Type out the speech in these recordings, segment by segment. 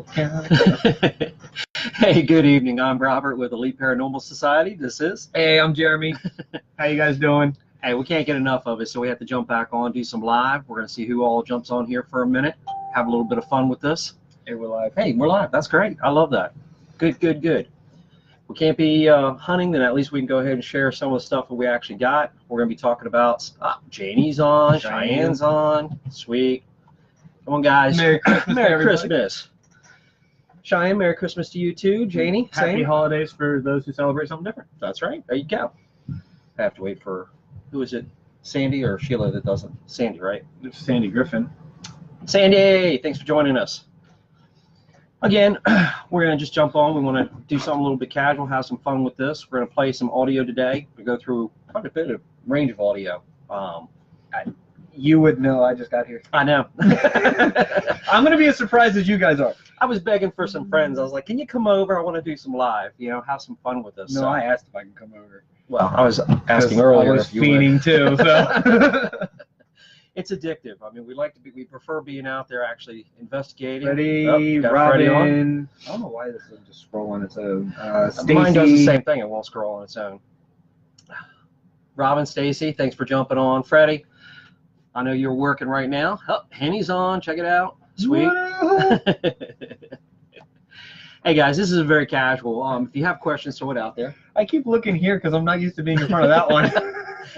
Double count. Hey, good evening. I'm Robert with Elite Paranormal Society. This is. Hey, I'm Jeremy. How you guys doing? Hey, we can't get enough of it, so we have to jump back on, do some live. We're going to see who all jumps on here for a minute, have a little bit of fun with this. Hey, we're live. Hey, we're live. That's great. I love that. Good, good, good. We can't be hunting, then at least we can go ahead and share some of the stuff that we actually got. We're going to be talking about Janie's on, Cheyenne's on. Sweet. Come on, guys. Merry Christmas. Merry Christmas. Cheyenne, Merry Christmas to you too. Janie, Happy same. holidays for those who celebrate something different. That's right. There you go. I have to wait for, who is it? Sandy or Sheila that doesn't? Sandy, right? It's Sandy Griffin. Sandy, thanks for joining us. Again, we're going to just jump on. We want to do something a little bit casual, have some fun with this. We're going to play some audio today. We go through quite a bit of range of audio. You would know. I just got here. I know. I'm going to be as surprised as you guys are. I was begging for some friends. I was like, can you come over? I want to do some live, have some fun with this. No, so, I asked if I can come over. Well, I was asking earlier. I was if you would. fiending too, so. It's addictive. I mean, we prefer being out there actually investigating. Freddie, Robin. I don't know why this doesn't just scroll on its own. Mine does the same thing. It won't scroll on its own. Robin, Stacy, thanks for jumping on. Freddie, I know you're working right now. Oh, Henny's on. Check it out. Sweet. Hey, guys, this is a very casual. If you have questions, throw it out there. I keep looking here because I'm not used to being in front of that one.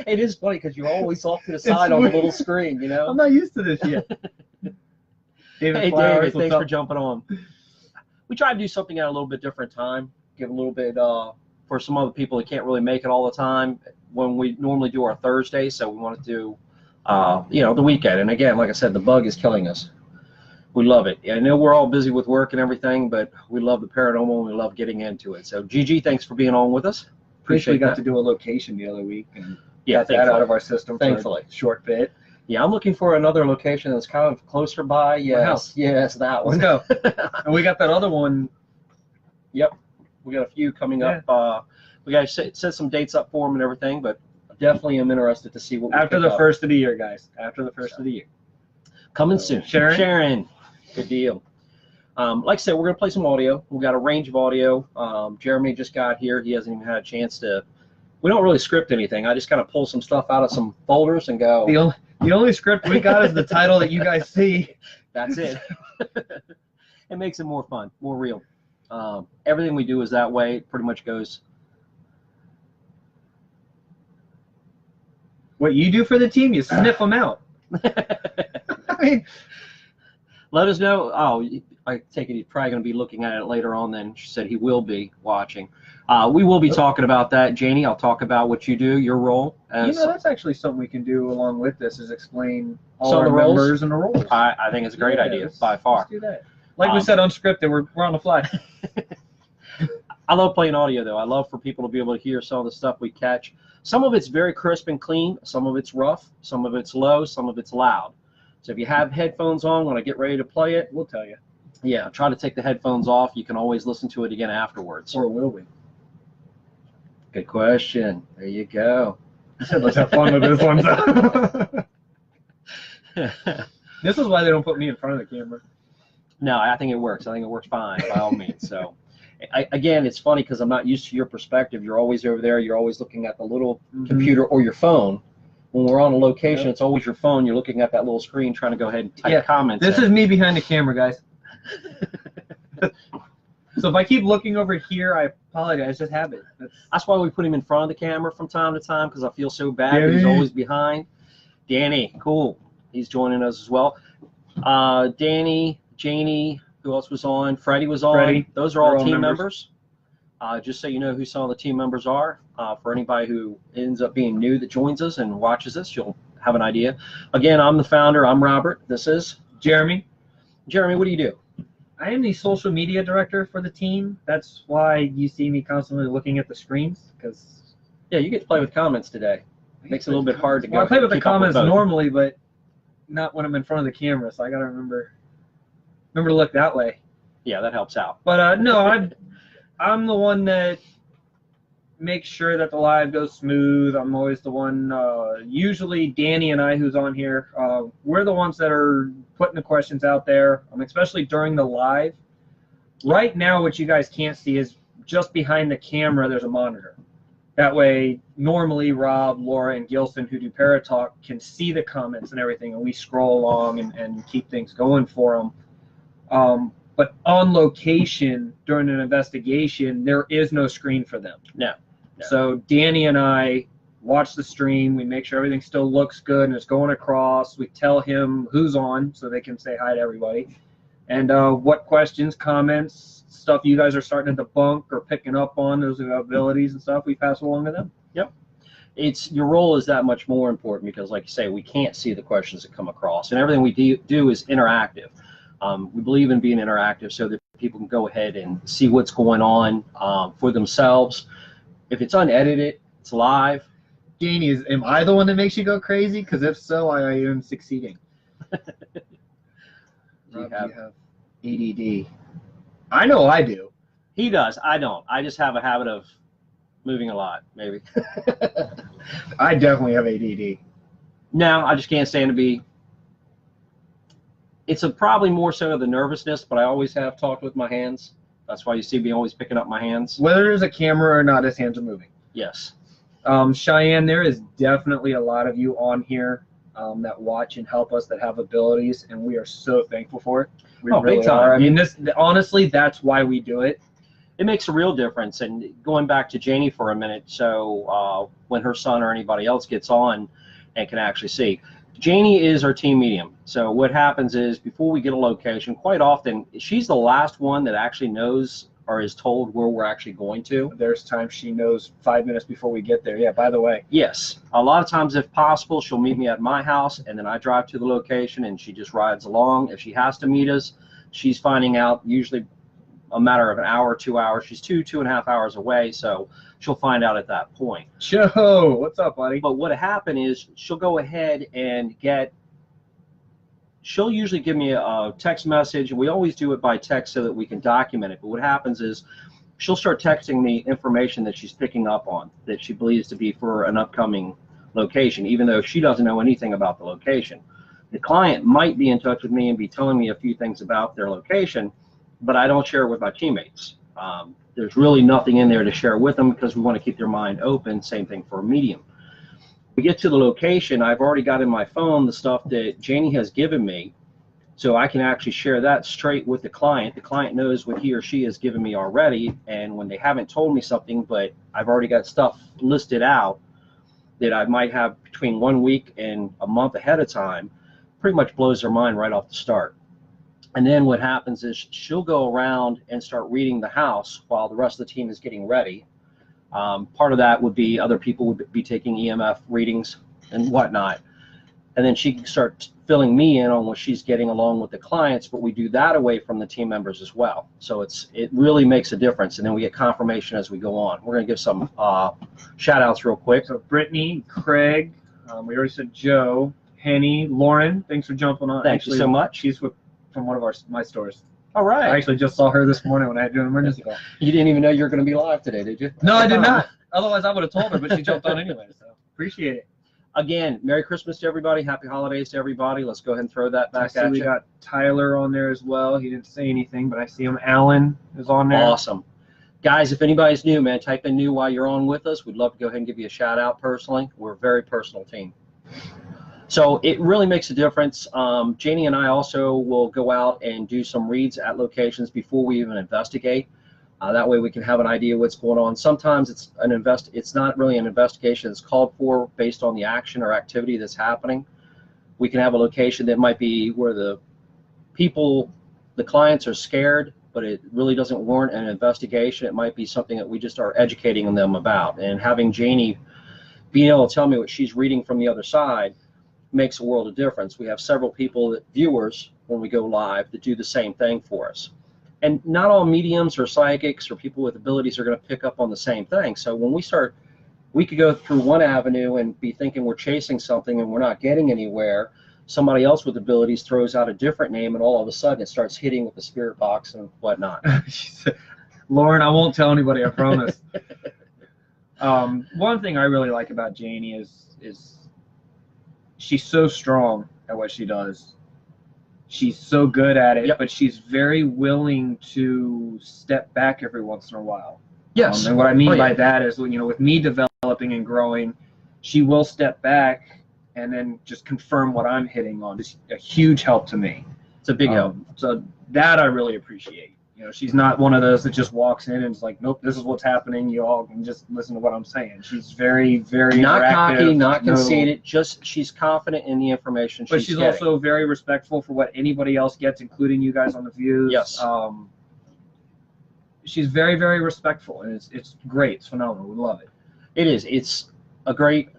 It is funny because you're always off to the side on the little screen, I'm not used to this yet. Hey, David, thanks for jumping on. We try to do something at a little bit different time, give a little bit for some other people that can't really make it all the time when we normally do our Thursday, so we want to do, the weekend. And again, like I said, the bug is killing us. We love it. I know we're all busy with work and everything, but we love the paranormal and we love getting into it. So, Gigi, thanks for being on with us. Appreciate we got to do a location the other week and got that out of our system thankfully. For a short bit. Yeah, I'm looking for another location that's kind of closer by. Yes, that one. Let's go. And we got that other one. Yep, we got a few coming up. We got to set some dates up for them and everything, but definitely am interested to see what after the first of the year, guys. After the first of the year. Coming soon. Sharon. Good deal. Like I said, we're going to play some audio. We've got a range of audio. Jeremy just got here. He hasn't even had a chance to. We don't really script anything. I just kind of pull some stuff out of some folders and go. The only script we got is the title that you guys see. That's it. It makes it more fun, more real. Everything we do is that way. It pretty much goes. What you do for the team, you sniff them out. I mean, let us know. Oh, I take it he's probably going to be looking at it later on then. She said he will be watching. We will be talking about that. Janie, I'll talk about what you do, your role. That's actually something we can do along with this is explain all our members and the roles. I think it's a great idea, by far. Let's do that. Like we said, unscripted, we're on the fly. I love playing audio, though. I love for people to be able to hear some of the stuff we catch. Some of it's very crisp and clean. Some of it's rough. Some of it's low. Some of it's loud. So if you have headphones on when I get ready to play it, we'll tell you. Yeah, try to take the headphones off. You can always listen to it again afterwards. Or will we? Good question. There you go. I said let's have fun with this one. This is why they don't put me in front of the camera. No, I think it works. I think it works fine by all means. So, again, it's funny because I'm not used to your perspective. You're always over there. You're always looking at the little computer or your phone. When we're on a location, it's always your phone. You're looking at that little screen trying to go ahead and type comments. This is me behind the camera, guys. So if I keep looking over here, I apologize. Just habit. That's why we put him in front of the camera from time to time because I feel so bad that he's always behind. Danny, cool. He's joining us as well. Danny, Janie, who else was on? Freddie was on. Freddie. Those are all team members. Just so you know who some of the team members are. For anybody who ends up being new that joins us and watches this, you'll have an idea. Again, I'm the founder. I'm Robert. This is Jeremy. Jeremy, what do you do? I am the social media director for the team. That's why you see me constantly looking at the screens. Yeah, you get to play with comments today. It makes it a little bit hard to go. Well, I play with the comments normally, but not when I'm in front of the camera. So I got to remember to look that way. Yeah, that helps out. But no, I'm the one that makes sure that the live goes smooth. I'm always the one, usually Danny and I, who's on here, we're the ones that are putting the questions out there, especially during the live. Right now, what you guys can't see is just behind the camera, there's a monitor. That way, normally Rob, Laura, and Gilson, who do Paratalk, can see the comments and everything, and we scroll along and keep things going for them. But on location, during an investigation, there is no screen for them. No. So Danny and I watch the stream. We make sure everything still looks good and it's going across. We tell him who's on so they can say hi to everybody. And what questions, comments, stuff you guys are starting to debunk or picking up on, those abilities and stuff, we pass along to them. Yep. Your role is that much more important because, like you say, we can't see the questions that come across. And everything we do is interactive. We believe in being interactive so that people can go ahead and see what's going on for themselves. If it's unedited, it's live. Danny, am I the one that makes you go crazy? Because if so, I am succeeding. Rob, do you have ADD? I know I do. He does. I don't. I just have a habit of moving a lot, maybe. I definitely have ADD. No, I just can't stand to be. It's probably more so of the nervousness, but I always have talked with my hands. That's why you see me always picking up my hands. Whether there's a camera or not, his hands are moving. Yes. Cheyenne, there is definitely a lot of you on here that watch and help us that have abilities, and we are so thankful for it. We really big time. are. I mean, honestly, that's why we do it. It makes a real difference. And going back to Janie for a minute, so when her son or anybody else gets on and can actually see, Janie is our team medium. So what happens is before we get a location, quite often she's the last one that actually knows or is told where we're actually going to. There's times she knows 5 minutes before we get there. Yeah, by the way. Yes. A lot of times, if possible, she'll meet me at my house, and then I drive to the location, and she just rides along. If she has to meet us, she's finding out usually a matter of an hour, 2 hours. She's 2.5 hours away, so she'll find out at that point. Joe, what's up, buddy? But what'll happen is she'll go ahead and she'll usually give me a text message, and we always do it by text so that we can document it. But what happens is she'll start texting me information that she's picking up on that she believes to be for an upcoming location, even though she doesn't know anything about the location. The client might be in touch with me and be telling me a few things about their location, but I don't share it with my teammates. There's really nothing in there to share with them because we want to keep their mind open. Same thing for a medium. We get to the location, I've already got in my phone the stuff that Janie has given me, so I can actually share that straight with the client. The client knows what he or she has given me already, and when they haven't told me something, but I've already got stuff listed out that I might have between 1 week and a month ahead of time, pretty much blows their mind right off the start. And then what happens is she'll go around and start reading the house while the rest of the team is getting ready. Part of that would be other people would be taking EMF readings and whatnot. And then she can start filling me in on what she's getting along with the clients, but we do that away from the team members as well. So it really makes a difference. And then we get confirmation as we go on. We're going to give some shout outs real quick. So Brittany, Craig, we already said Joe, Henny, Lauren, thanks for jumping on. Thank you so much. She's from one of my stores. All right. I actually just saw her this morning when I had to do an emergency call. You didn't even know you were going to be live today, did you? No, I did not. Otherwise, I would have told her, but she jumped on anyway. So appreciate it. Again, Merry Christmas to everybody. Happy holidays to everybody. Let's go ahead and throw that back at you. We got Tyler on there as well. He didn't say anything, but I see him. Alan is on there. Awesome. Guys, if anybody's new, man, type in new while you're on with us. We'd love to go ahead and give you a shout out personally. We're a very personal team. So it really makes a difference. Janie and I also will go out and do some reads at locations before we even investigate. That way we can have an idea what's going on. Sometimes it's not really an investigation that's called for based on the action or activity that's happening. We can have a location that might be where the clients are scared, but it really doesn't warrant an investigation. It might be something that we just are educating them about. And having Janie being able to tell me what she's reading from the other side makes a world of difference. We have several people, viewers, when we go live, that do the same thing for us. And not all mediums or psychics or people with abilities are going to pick up on the same thing. So when we could go through one avenue and be thinking we're chasing something and we're not getting anywhere. Somebody else with abilities throws out a different name, and all of a sudden it starts hitting with the spirit box and whatnot. Lauren, I won't tell anybody, I promise. One thing I really like about Janie is she's so strong at what she does. she's so good at it, Yep. but she's very willing to step back every once in a while. Yes. And what I mean by that is, you know, with me developing and growing, she will step back and then just confirm what I'm hitting on. It's a huge help to me. It's a big help. So that I really appreciate. You know, she's not one of those that just walks in and is like, nope, this is what's happening. You all can just listen to what I'm saying. She's very, very not interactive, cocky, not conceited. Just she's confident in the information. But she's also very respectful for what anybody else gets, including you guys on the views. Yes. She's very, very respectful, and it's great. It's phenomenal. We love it. It is. It's a great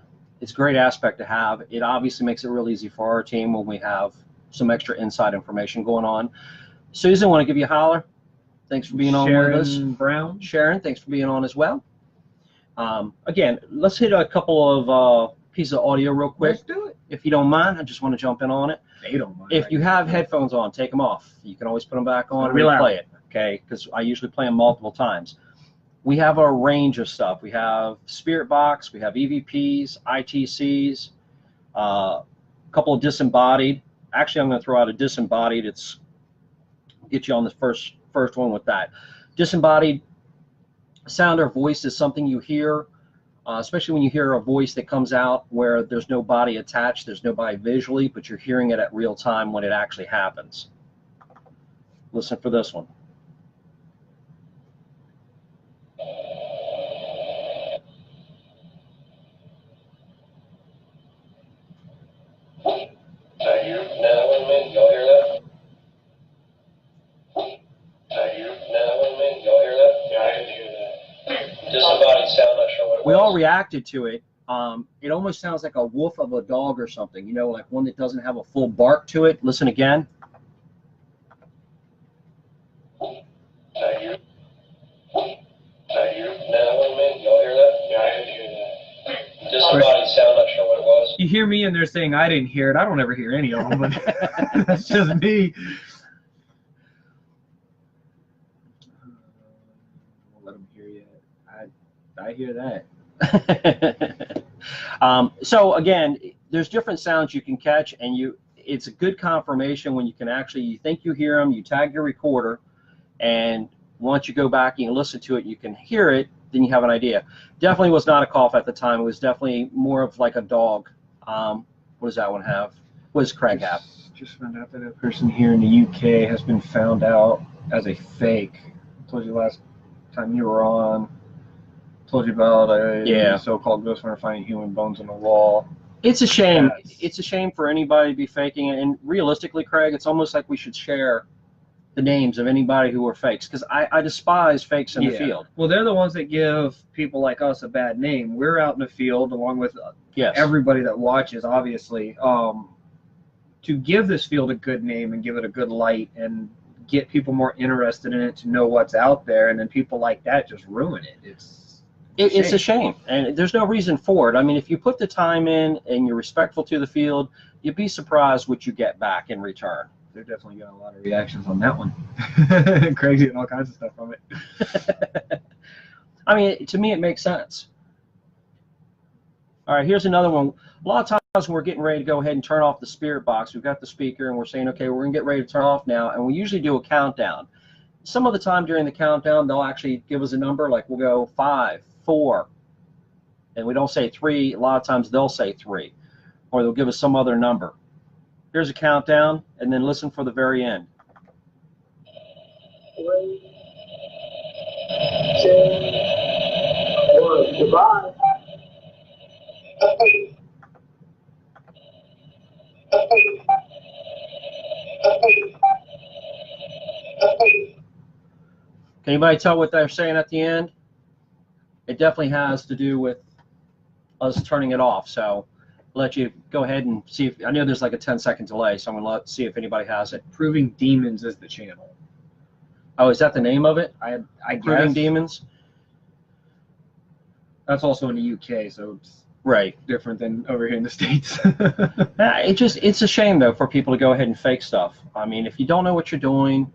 aspect to have. It obviously makes it real easy for our team when we have some extra inside information going on. Susan, want to give you a holler? Thanks for being on with us. Brown. Sharon, thanks for being on as well. Again, let's hit a couple of pieces of audio real quick. Let's do it. If you don't mind, I just want to jump in on it. They don't mind. If you have headphones on, take them off. You can always put them back on and Real replay it, okay? Because I usually play them multiple times. We have a range of stuff. We have Spirit Box, we have EVPs, ITCs, a couple of disembodied. Actually, I'm going to throw out a disembodied. It's get you on the first one with that. Disembodied sound or voice is something you hear, especially when you hear a voice that comes out where there's no body attached, there's nobody visually, but you're hearing it at real time when it actually happens. Listen for this one. We all reacted to it. It almost sounds like a woof of a dog or something, you know, like one that doesn't have a full bark to it. Listen again. You hear me and they're saying I didn't hear it. I don't ever hear any of them, but that's just me. Won't let them hear you. I hear that. So again, there's different sounds you can catch, and it's a good confirmation when you can actually, you think you hear them, you tag your recorder, and once you go back and you listen to it, you can hear it, then you have an idea. Definitely was not a cough at the time. It was definitely more of like a dog. What does that one have? What does Craig have? Just found out that a person here in the UK has been found out as a fake. I told you last time you were on. Told you about a so-called ghost hunter finding human bones on the wall. It's a shame. It's a shame for anybody to be faking it. And realistically, Craig, it's almost like we should share the names of anybody who are fakes, because I despise fakes in the field. Well, they're the ones that give people like us a bad name. We're out in the field along with everybody that watches, obviously, to give this field a good name and give it a good light and get people more interested in it to know what's out there, and then people like that just ruin it. It's a shame, and there's no reason for it. I mean, if you put the time in and you're respectful to the field, you'd be surprised what you get back in return. They're definitely got a lot of reactions on that one. Craig's getting all kinds of stuff from it. I mean, to me, it makes sense. All right, here's another one. A lot of times when we're getting ready to go ahead and turn off the Spirit Box, we've got the speaker and we're saying, okay, we're going to get ready to turn off now, and we usually do a countdown. Some of the time during the countdown, they'll actually give us a number, like we'll go 5, 4, and we don't say 3. A lot of times they'll say 3, or they'll give us some other number. Here's a countdown, and then listen for the very end. 3, 2, 1. Goodbye. Can anybody tell what they're saying at the end? It definitely has to do with us turning it off. So I'll let you go ahead and see if, I know there's like a 10-second delay, so I'm going to see if anybody has it. Proving Demons is the channel. Oh, is that the name of it? I Proving guess. Demons? That's also in the UK, so it's right. Different than over here in the States. It's a shame, though, for people to go ahead and fake stuff. I mean, if you don't know what you're doing,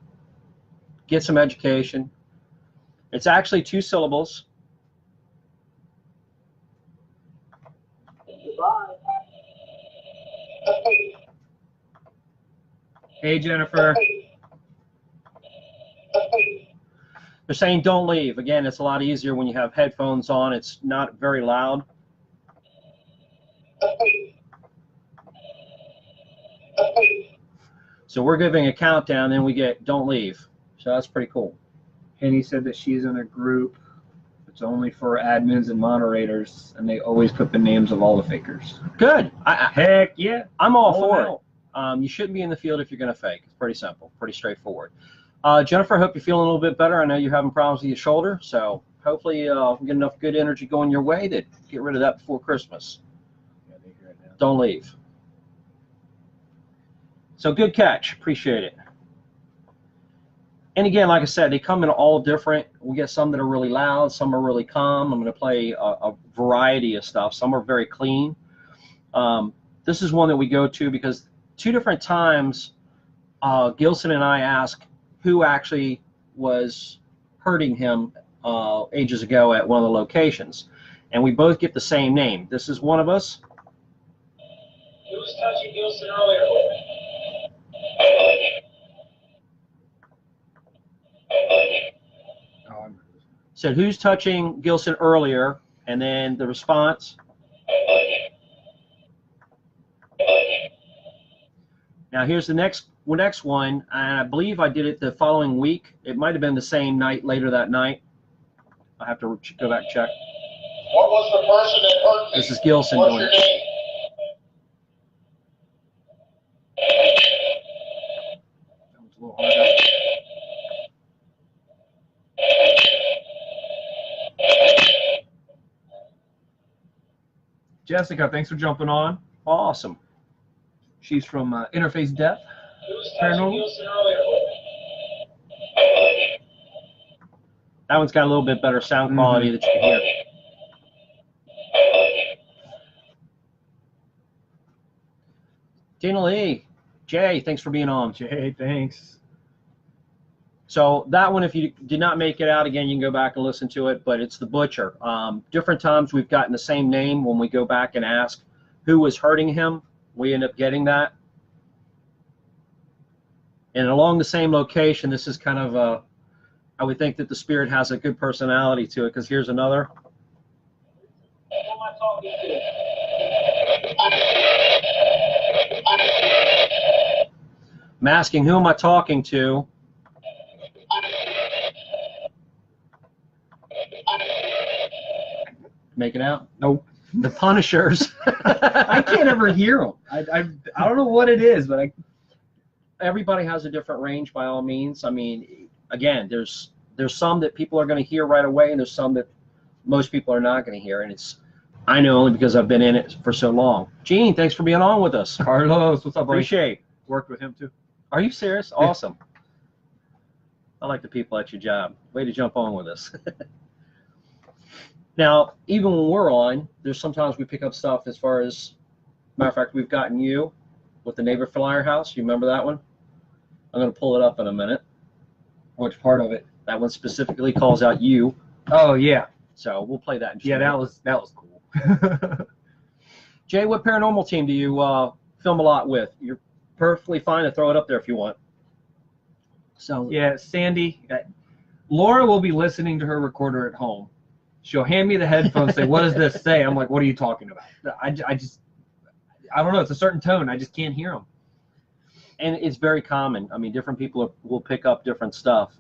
get some education. It's actually 2 syllables. Goodbye. Hey, Jennifer. They're saying don't leave. Again, it's a lot easier when you have headphones on. It's not very loud. So we're giving a countdown, then we get don't leave. So that's pretty cool. And he said that she's in a group. It's only for admins and moderators, and they always put the names of all the fakers. Good. Heck yeah. I'm all for it. You shouldn't be in the field if you're going to fake. It's pretty simple, pretty straightforward. Jennifer, I hope you're feeling a little bit better. I know you're having problems with your shoulder, so hopefully get enough good energy going your way to get rid of that before Christmas. Yeah, they hear it now. Don't leave. So good catch. Appreciate it. And again, like I said, they come in all different. We get some that are really loud, some are really calm. I'm going to play a variety of stuff. Some are very clean. This is one that we go to because 2 different times Gilson and I asked who actually was hurting him ages ago at one of the locations. And we both get the same name. This is one of us. Who was touching Gilson earlier? Said, who's touching Gilson earlier? And then the response. Now here's the next one, and I believe I did it the following week. It might have been the same night, later that night. I have to go back and check. What was the person that hurt me? This is Gilson What's doing your it. name? That was a little harder. Jessica, thanks for jumping on. Awesome. She's from Interface Death. Who was touching Paranormal. Gilson earlier? That one's got a little bit better sound quality that you can hear. Dana Lee, Jay, thanks for being on. Jay, thanks. So that one, if you did not make it out, again, you can go back and listen to it, but it's the Butcher. Different times we've gotten the same name when we go back and ask who was hurting him. We end up getting that. And along the same location, this is kind of I would think that the spirit has a good personality to it, because here's another. Who am I talking to? I'm asking, who am I talking to? Make it out? Nope. The Punishers. I can't ever hear them. I don't know what it is, but Everybody has a different range, by all means. I mean, again, there's some that people are going to hear right away, and there's some that most people are not going to hear. And I know only because I've been in it for so long. Gene, thanks for being on with us. Carlos, what's up, buddy? Appreciate. Worked with him too. Are you serious? Awesome. I like the people at your job. Way to jump on with us. Now, even when we're on, there's sometimes we pick up stuff as far as, matter of fact, we've gotten you with the neighbor flyer house. You remember that one? I'm going to pull it up in a minute. Which part of it? That one specifically calls out you. Oh yeah. So we'll play that in just a Yeah, minute. that was cool. Jay, what paranormal team do you film a lot with? You're perfectly fine to throw it up there if you want. So Yeah, Sandy. Laura will be listening to her recorder at home. She'll hand me the headphones, say, "What does this say?" I'm like, "What are you talking about?" I don't know. It's a certain tone. I just can't hear them. And it's very common. I mean, different people will pick up different stuff.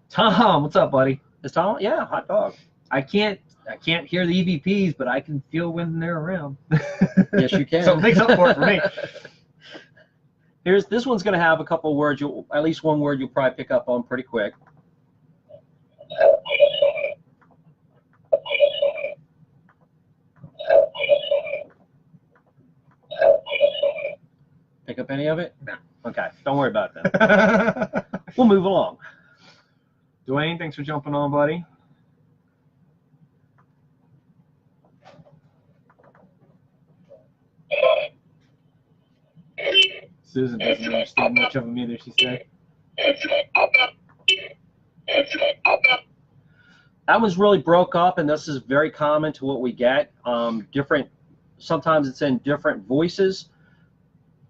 Tom, what's up, buddy? Is Tom? Yeah, hot dog. I can't hear the EVPs, but I can feel when they're around. Yes, you can. So it makes up for it for me. This one's going to have a couple words. At least one word you'll probably pick up on pretty quick. Pick up any of it? No. Okay, don't worry about it then. We'll move along. Dwayne, thanks for jumping on, buddy. Susan doesn't understand much of them either, she said. That one's really broke up, and this is very common to what we get. Sometimes it's in different voices.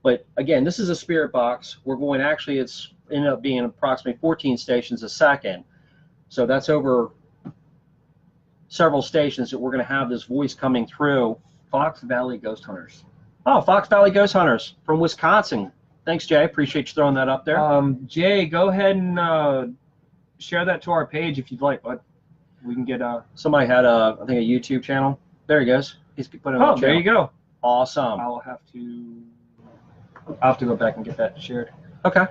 But again, this is a spirit box. We're going, actually, it's ended up being approximately 14 stations a second. So that's over several stations that we're going to have this voice coming through. Fox Valley Ghost Hunters. Oh, Fox Valley Ghost Hunters from Wisconsin. Thanks, Jay. Appreciate you throwing that up there. Jay, go ahead and share that to our page if you'd like, bud. We can get Somebody had I think a YouTube channel. There he goes. He's putting it on the there channel. you go. Awesome. I'll have to go back and get that shared. Okay.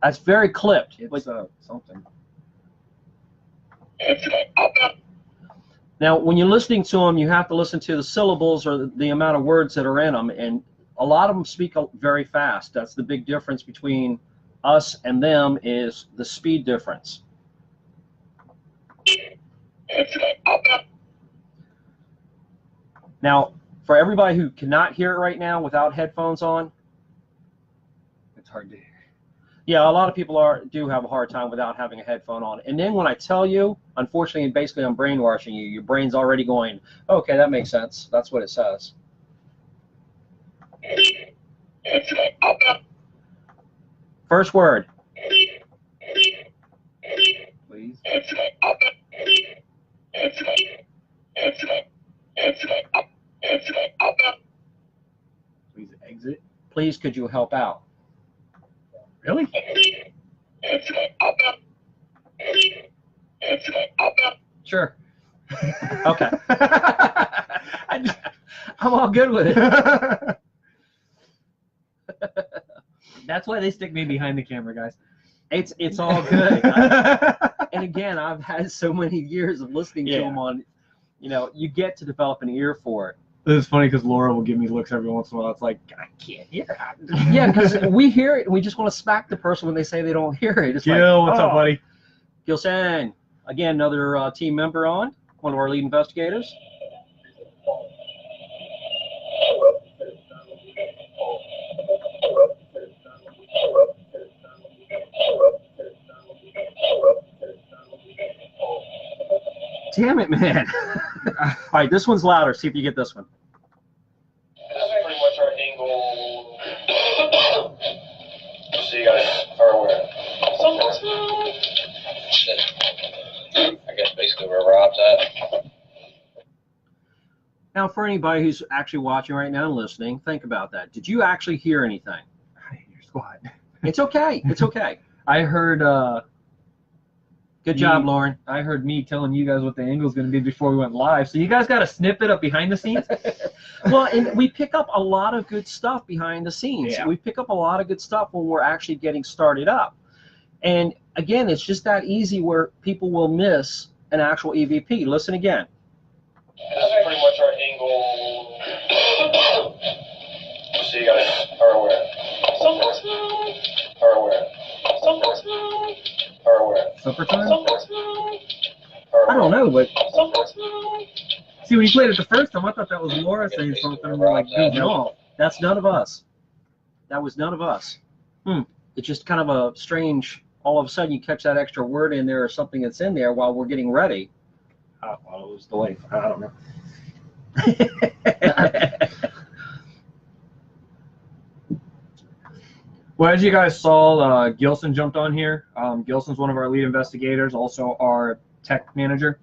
That's very clipped. It's something. Now, when you're listening to them, you have to listen to the syllables or the amount of words that are in them, and a lot of them speak very fast. That's the big difference between us and them, is the speed difference. Now, for everybody who cannot hear it right now without headphones on, It's hard to hear. yeah, a lot of people do have a hard time without having a headphone on. And then when I tell you, unfortunately, basically I'm brainwashing you. Your brain's already going, okay, that makes sense. That's what it says. First word. Please. Please exit. Please, could you help out? Really? Sure. Okay. I'm all good with it. That's why they stick me behind the camera, guys. It's all good. And again, I've had so many years of listening to them on, you get to develop an ear for it. It's funny because Laura will give me looks every once in a while. It's like, I can't hear it. Yeah, because we hear it and we just want to smack the person when they say they don't hear it. It's Gil, like, what's up, buddy? Gilson, again, another team member on, one of our lead investigators. Damn it, man. All right, this one's louder. See if you get this one. This is pretty much our angle. So you guys are aware. Shit. I guess basically where Rob's at. Now, for anybody who's actually watching right now and listening, think about that. Did you actually hear anything? Your squad. It's okay. It's okay. I heard. Good job, Lauren. I heard me telling you guys what the angle's going to be before we went live. So you guys got a snippet of behind the scenes? Well, and we pick up a lot of good stuff behind the scenes. Yeah. We pick up a lot of good stuff when we're actually getting started up. And again, it's just that easy where people will miss an actual EVP. Listen again. This is pretty much our angle. So you guys are aware. Are aware. Are aware. Supper time? I don't know, but See, when you played it the first time, I thought that was Laura saying something, and we're like, dude, no. no, that's none of us. That was none of us. It's just kind of a strange, all of a sudden you catch that extra word in there or something that's in there while we're getting ready. Well, it was delayed. I don't know. Well, as you guys saw, Gilson jumped on here. Gilson's one of our lead investigators, also our tech manager.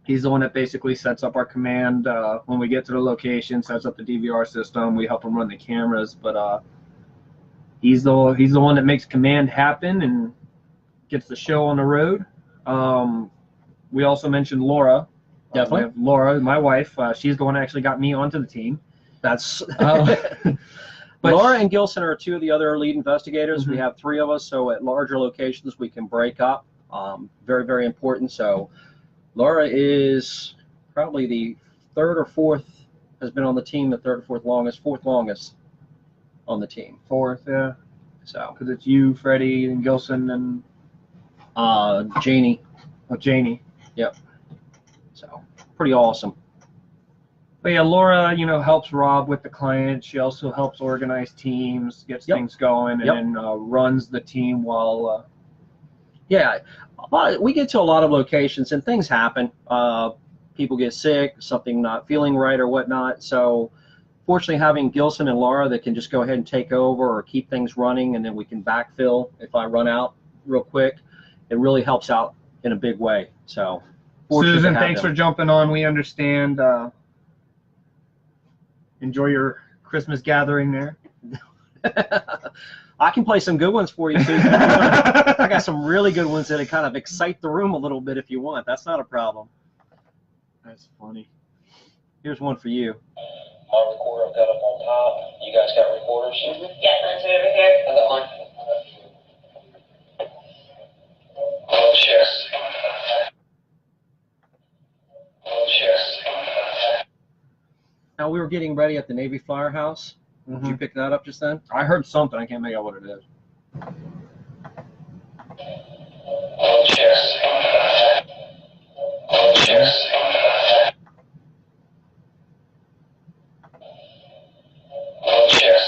He's the one that basically sets up our command when we get to the location, sets up the DVR system. We help him run the cameras, but he's the one that makes command happen and gets the show on the road. We also mentioned Laura. Definitely. We have Laura, my wife. She's the one that actually got me onto the team. That's But Laura and Gilson are two of the other lead investigators. Mm-hmm. We have three of us, so at larger locations we can break up. Very, very important. So Laura is probably the third or fourth, has been on the team, the third or fourth longest on the team. fourth, yeah, So because it's you, Freddie, and Gilson, and Janie. Janie. Yep. So pretty awesome. But yeah, Laura, helps Rob with the client. She also helps organize teams, gets things going, and then runs the team while. Yeah, we get to a lot of locations and things happen. people get sick, something not feeling right or whatnot. So fortunately, having Gilson and Laura that can just go ahead and take over or keep things running, and then we can backfill if I run out real quick, it really helps out in a big way. So Susan, thanks for jumping on. We understand. Enjoy your Christmas gathering there. I can play some good ones for you, Susan. I got some really good ones that kind of excite the room a little bit if you want. That's not a problem. That's funny. Here's one for you. My recorder I've got up on top. You guys got recorders? Yes, mine's over here. I got mine. Oh, shit. Oh, shit. Now, we were getting ready at the Navy Firehouse. Did you pick that up just then? I heard something. I can't make out what it is. Oh, shit. Oh, shit. Oh, shit.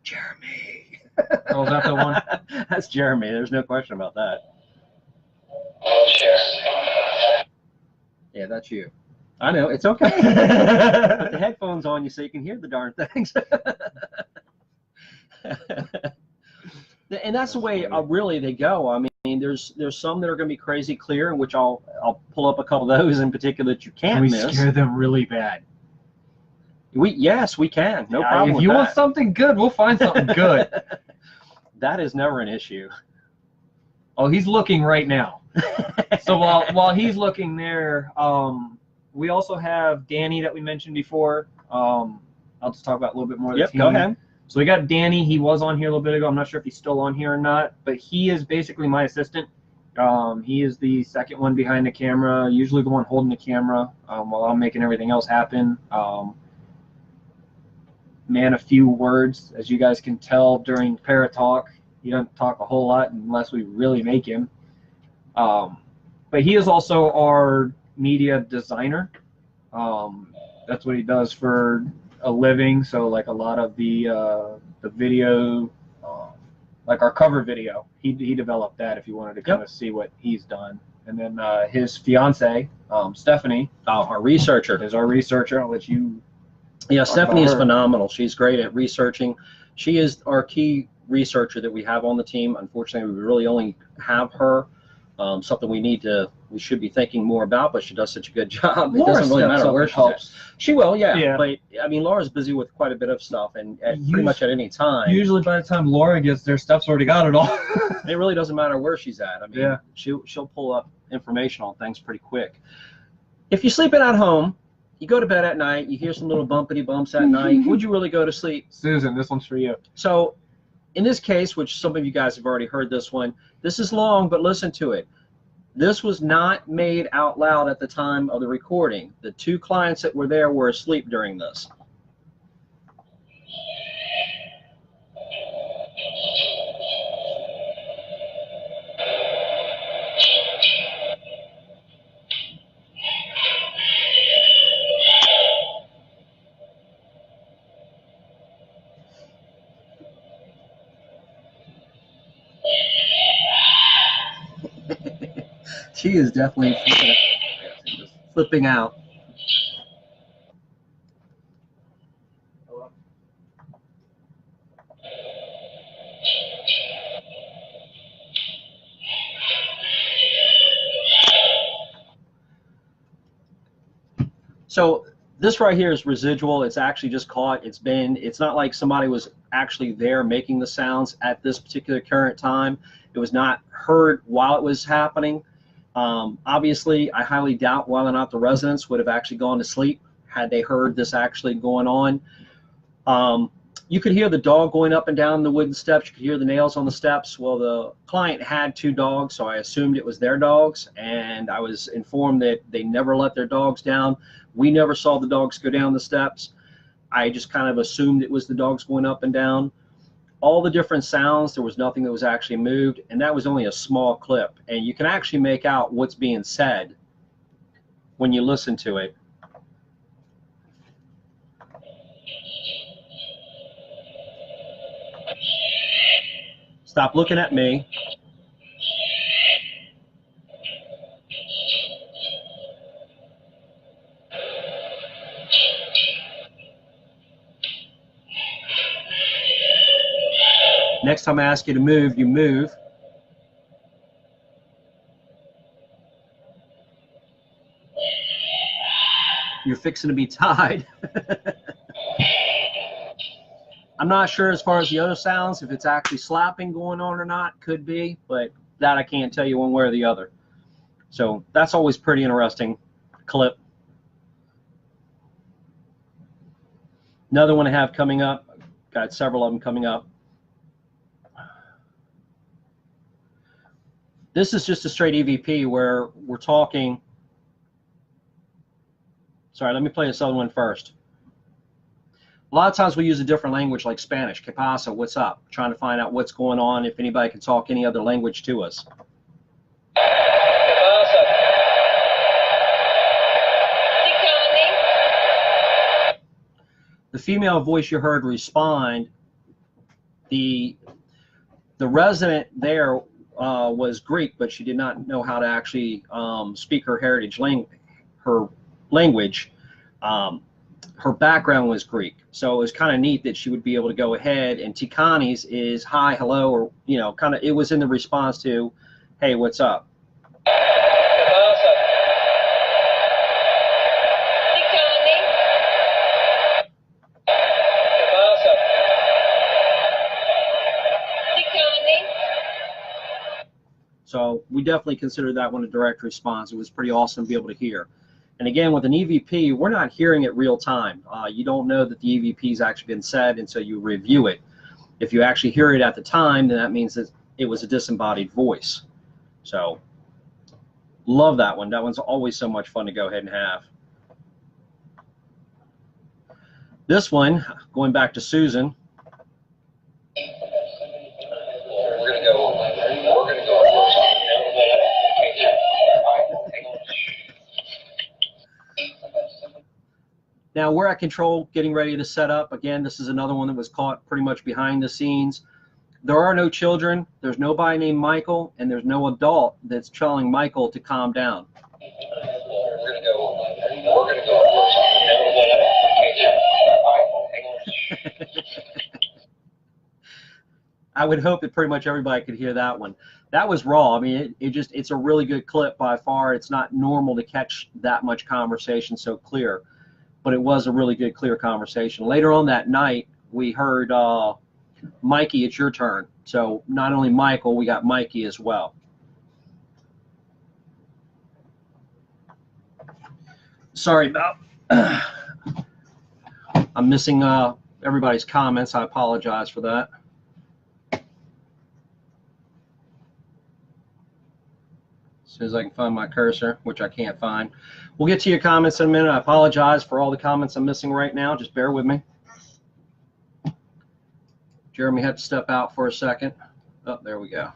Jeremy. Oh, is that the one? That's Jeremy. There's no question about that. Oh, shit. Yeah, that's you. I know. It's okay. Put the headphones on you so you can hear the darn things. And that's the way really they go. I mean, there's some that are going to be crazy clear, in which I'll pull up a couple of those in particular that you can't we miss. scare them really bad. Yes, we can. No problem. If you with want that. something good, we'll find something good. That is never an issue. Oh, he's looking right now. So while he's looking there, we also have Danny that we mentioned before. I'll just talk about a little bit more of the team. Go ahead. So we got Danny. He was on here a little bit ago. I'm not sure if he's still on here or not, but he is basically my assistant. He is the second one behind the camera, usually the one holding the camera while I'm making everything else happen. Man, a few words, as you guys can tell during Para Talk. He doesn't talk a whole lot unless we really make him. But he is also our media designer. That's what he does for a living. So like a lot of the video, like our cover video, he developed that. If you wanted to kind of see what he's done, and then his fiance Stephanie, Our researcher. is our researcher. I'll let you. Yeah, Stephanie is her. phenomenal. She's great at researching. She is our key researcher that we have on the team. Unfortunately, we really only have her. Something we should be thinking more about, but she does such a good job. It doesn't really matter where she's at. She will, yeah. But I mean, Laura's busy with quite a bit of stuff, and pretty much at any time. Usually, by the time Laura gets there, Steph's already got it all. It really doesn't matter where she's at. I mean, Yeah. she'll pull up information on things pretty quick. If you're sleeping at home, you go to bed at night, you hear some little bumpity bumps at night. Would you really go to sleep? Susan, this one's for you. So, in this case, which some of you guys have already heard this one, this is long, but listen to it. This was not made out loud at the time of the recording. The two clients that were there were asleep during this. She is definitely flipping out. So this right here is residual. It's actually just caught. It's not like somebody was actually there making the sounds at this particular current time. It was not heard while it was happening. Obviously, I highly doubt whether or not the residents would have actually gone to sleep had they heard this actually going on. You could hear the dog going up and down the wooden steps. You could hear the nails on the steps. Well, the client had two dogs, so I assumed it was their dogs, and I was informed that they never let their dogs down. We never saw the dogs go down the steps. I just kind of assumed it was the dogs going up and down. All the different sounds, there was nothing that was actually moved, and that was only a small clip. And you can actually make out what's being said when you listen to it. Stop looking at me. Next time I ask you to move, you move. You're fixing to be tied. I'm not sure as far as the other sounds, if it's actually slapping going on or not. Could be, but that I can't tell you one way or the other. So that's always pretty interesting clip. Another one I have coming up. Got several of them coming up. This is just a straight EVP where we're talking. Sorry, let me play this other one first. A lot of times we use a different language like Spanish. ¿Qué pasa? What's up? Trying to find out what's going on, if anybody can talk any other language to us. The female voice you heard respond, the resident there was Greek, but she did not know how to actually speak her heritage language. Her background was Greek, so it was kind of neat that she would be able to go ahead, and Tikani's is hi, hello, or, you know, kind of, it was in the response to, hey, what's up? So we definitely consider that one a direct response. It was pretty awesome to be able to hear. And again, with an EVP, we're not hearing it real time. You don't know that the EVP has actually been said, and so you review it. If you actually hear it at the time, then that means that it was a disembodied voice. So love that one. That one's always so much fun to go ahead and have. This one, going back to Susan. Now we're at control, getting ready to set up. Again, this is another one that was caught pretty much behind the scenes. There are no children, there's nobody named Michael, and there's no adult that's telling Michael to calm down. I would hope that pretty much everybody could hear that one. That was raw. I mean, it's a really good clip by far. It's not normal to catch that much conversation so clear, but it was a really good, clear conversation. Later on that night, we heard, Mikey, it's your turn. So not only Michael, we got Mikey as well. Sorry about, I'm missing everybody's comments. I apologize for that. As soon as I can find my cursor, which I can't find. We'll get to your comments in a minute. I apologize for all the comments I'm missing right now. Just bear with me. Jeremy had to step out for a second. Oh, there we go.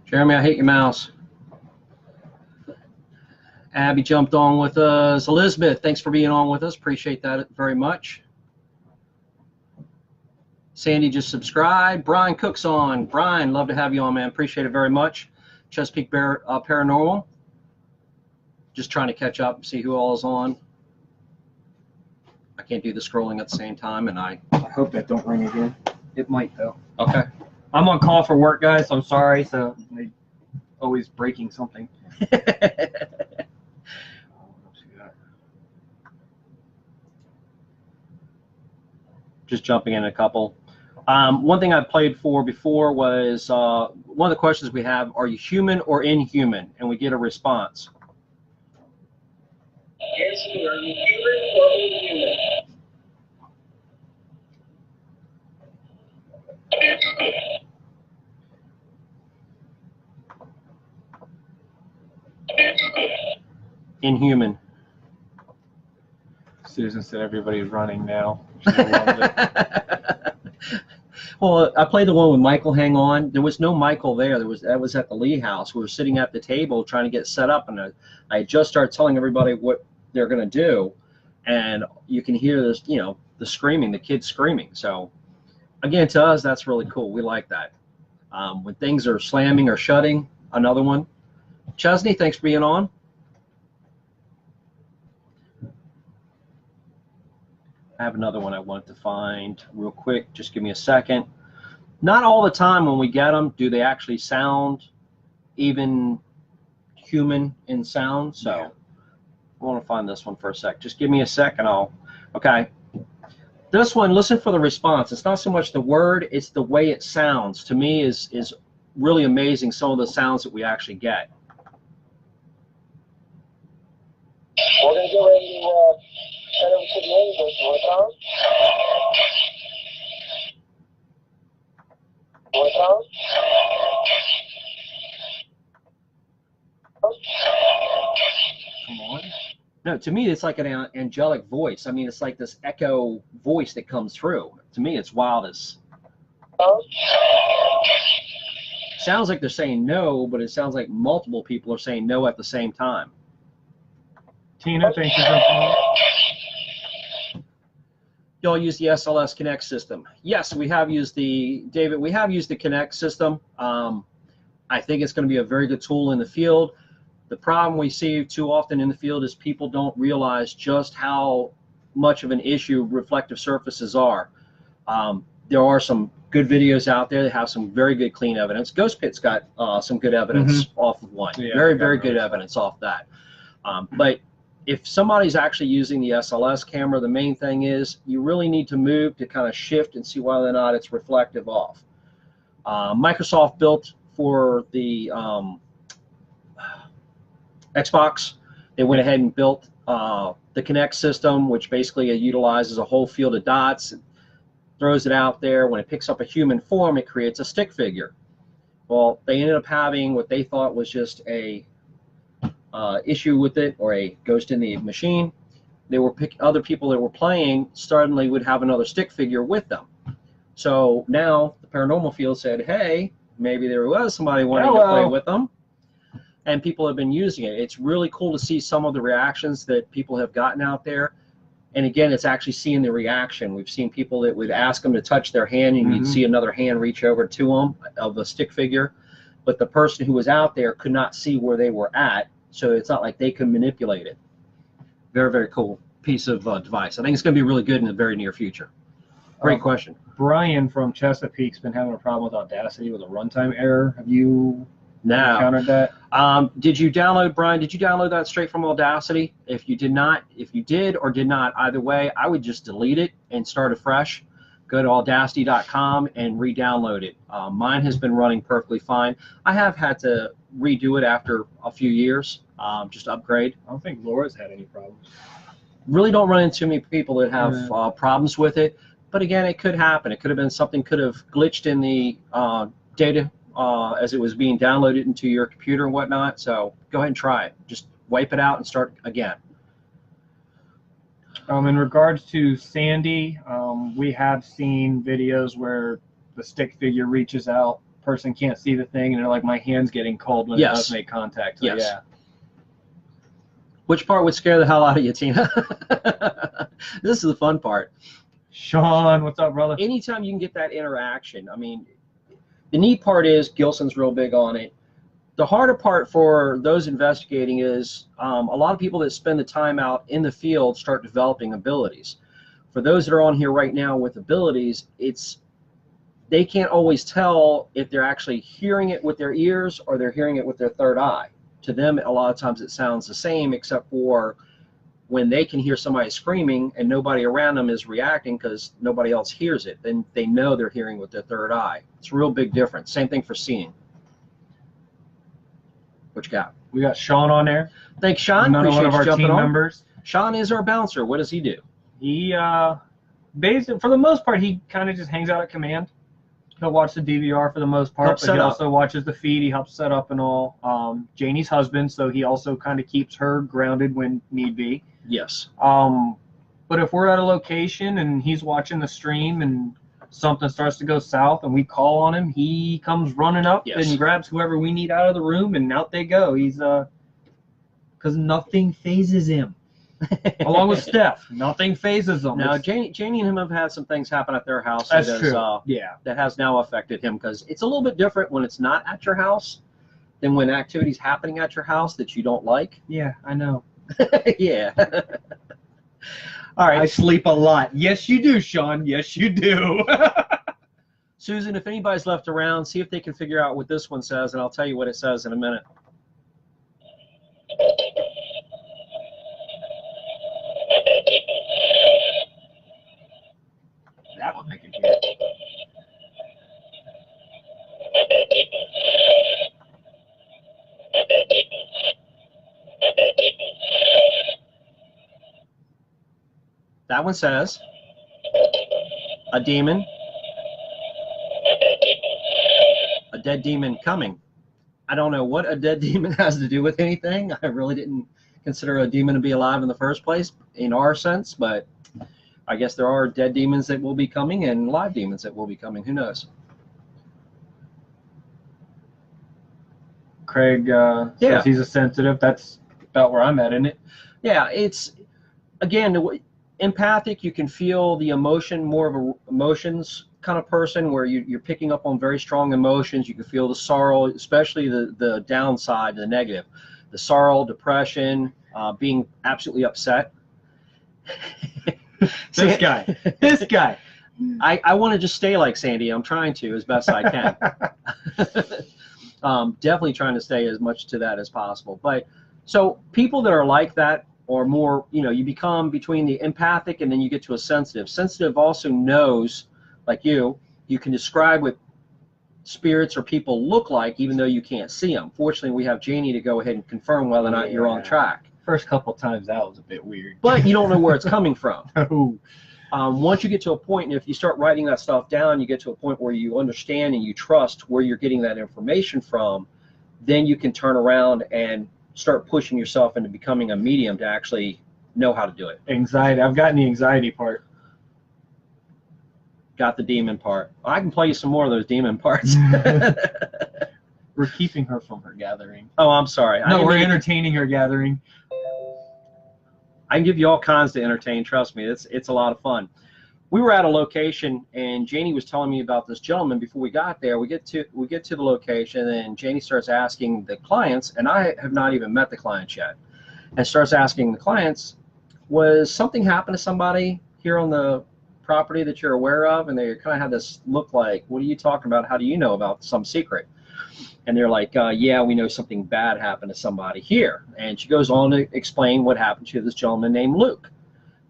Jeremy, I hate your mouse. Abby jumped on with us. Elizabeth, thanks for being on with us. Appreciate that very much. Sandy just subscribed. Brian Cook's on. Brian, love to have you on, man. Appreciate it very much. Chesapeake Paranormal. Just trying to catch up and see who all is on. I can't do the scrolling at the same time, and I hope that don't ring again. It might, though. Okay. I'm on call for work, guys, so I'm sorry. So I'm always breaking something. Just jumping in a couple. One thing I played for before was one of the questions we have, are you human or inhuman? And we get a response. Yes, you are you human or inhuman? Inhuman. Susan said everybody's running now. Well, I played the one with Michael Hang On. There was no Michael there. That was at the Lee house. We were sitting at the table trying to get set up, and I just started telling everybody what they're going to do, and you can hear this, you know, the screaming, the kids screaming. So again, to us, that's really cool. We like that. When things are slamming or shutting, another one. Chesney, thanks for being on. I have another one I wanted to find real quick. Just give me a second. Not all the time when we get them do they actually sound even human in sound. So Yeah. I want to find this one for a sec. Just give me a sec and I'll, okay. This one, listen for the response. It's not so much the word, it's the way it sounds. To me is really amazing, some of the sounds that we actually get. We're going to get ready to head over to the English. You want to come? You want to come? Come on. No, to me, it's like an angelic voice. I mean, it's like this echo voice that comes through. To me, it's wild as. Sounds like they're saying no, but it sounds like multiple people are saying no at the same time. Tina, thanks for jumping on. Y'all use the SLS Connect system. Yes, we have used the, David, we have used the Connect system. I think it's going to be a very good tool in the field. The problem we see too often in the field is people don't realize just how much of an issue reflective surfaces are. There are some good videos out there that have some very good clean evidence. Ghost Pit's got some good evidence off of one. Yeah, very good evidence off that. But if somebody's actually using the SLS camera, the main thing is you really need to move to kind of shift and see whether or not it's reflective off. Microsoft built for the Xbox, they went ahead and built the Kinect system, which basically utilizes a whole field of dots, throws it out there. When it picks up a human form, it creates a stick figure. Well, they ended up having what they thought was just a issue with it, or a ghost in the machine. They were other people that were playing suddenly would have another stick figure with them. So now the paranormal field said, hey, maybe there was somebody wanting to play with them, and people have been using it. It's really cool to see some of the reactions that people have gotten out there. And again, it's actually seeing the reaction. We've seen people that would ask them to touch their hand, and you'd see another hand reach over to them of a stick figure. But the person who was out there could not see where they were at, so it's not like they could manipulate it. Very cool piece of device. I think it's going to be really good in the very near future. Great question. Brian from Chesapeake's been having a problem with Audacity with a runtime error. Have you encountered that? Did you download, Brian, did you download that straight from Audacity? If you did not, if you did or did not, either way, I would just delete it and start afresh. Go to audacity.com and re-download it. Mine has been running perfectly fine. I have had to redo it after a few years, just upgrade. I don't think Laura's had any problems. Really don't run into too many people that have problems with it. But again, it could happen. It could have been something could have glitched in the data as it was being downloaded into your computer and whatnot. So go ahead and try it. Just wipe it out and start again. In regards to Sandy, we have seen videos where the stick figure reaches out, person can't see the thing, and they're like, my hand's getting cold when it does make contact. So, yeah. Which part would scare the hell out of you, Tina? This is the fun part. Sean, what's up, brother? Anytime you can get that interaction, I mean, the neat part is Gilson's real big on it. The harder part for those investigating is a lot of people that spend the time out in the field start developing abilities. For those that are on here right now with abilities, they can't always tell if they're actually hearing it with their ears or they're hearing it with their third eye. To them, a lot of times it sounds the same, except for when they can hear somebody screaming and nobody around them is reacting because nobody else hears it, then they know they're hearing with their third eye. It's a real big difference. Same thing for seeing. What you got? We got Sean on there. Thanks, Sean. Another one of our jumping team on. members. Sean is our bouncer. What does he do? He, for the most part, he kind of just hangs out at command. He'll watch the DVR for the most part, but he also watches the feed. He helps set up and all. Janie's husband, so he also kind of keeps her grounded when need be. Yes. But if we're at a location and he's watching the stream and something starts to go south and we call on him, he comes running up and grabs whoever we need out of the room, and out they go. He's because nothing phases him. Along with Steph, nothing phases him. Now, Janie and him have had some things happen at their house. That's true. That has now affected him, because it's a little bit different when it's not at your house than when activity's happening at your house that you don't like. Yeah, I know. Yeah. All right. I sleep a lot. Yes, you do, Sean. Yes, you do. Susan, if anybody's left around, see if they can figure out what this one says, and I'll tell you what it says in a minute. That one I can hear. That one says a demon, a dead demon coming. I don't know what a dead demon has to do with anything. I really didn't consider a demon to be alive in the first place in our sense, but I guess there are dead demons that will be coming and live demons that will be coming. Who knows? Craig says he's a sensitive. That's about where I'm at, isn't it? Yeah, it's, again, empathic. You can feel the emotion, more of a emotions kind of person where you're picking up on very strong emotions. You can feel the sorrow, especially the downside, the negative, the sorrow, depression, being absolutely upset. This guy. I want to just stay like Sandy. I'm trying to as best I can. Definitely trying to stay as much to that as possible. But so people that are like that, or more, you become between the empathic and then you get to a sensitive. Sensitive also knows, like you can describe what spirits or people look like even though you can't see them. Fortunately, we have Janie to go ahead and confirm whether or not you're on track. First couple times that was a bit weird. But you don't know where it's coming from. Oh. Once you get to a point, and if you start writing that stuff down, you get to a point where you understand and you trust where you're getting that information from, then you can turn around and start pushing yourself into becoming a medium to actually know how to do it. Anxiety. I've gotten the anxiety part. Got the demon part. I can play you some more of those demon parts. We're keeping her from her gathering. Oh, I'm sorry. No, we're entertaining her gathering. I can give you all kinds to entertain. Trust me, it's a lot of fun. We were at a location, and Janie was telling me about this gentleman. Before we got there, we get to the location, and Janie starts asking the clients, and I have not even met the clients yet, and starts asking the clients, was something happen to somebody here on the property that you're aware of? And they kind of had this look like, what are you talking about? How do you know about some secret? And they're like, yeah, we know something bad happened to somebody here. And she goes on to explain what happened to this gentleman named Luke.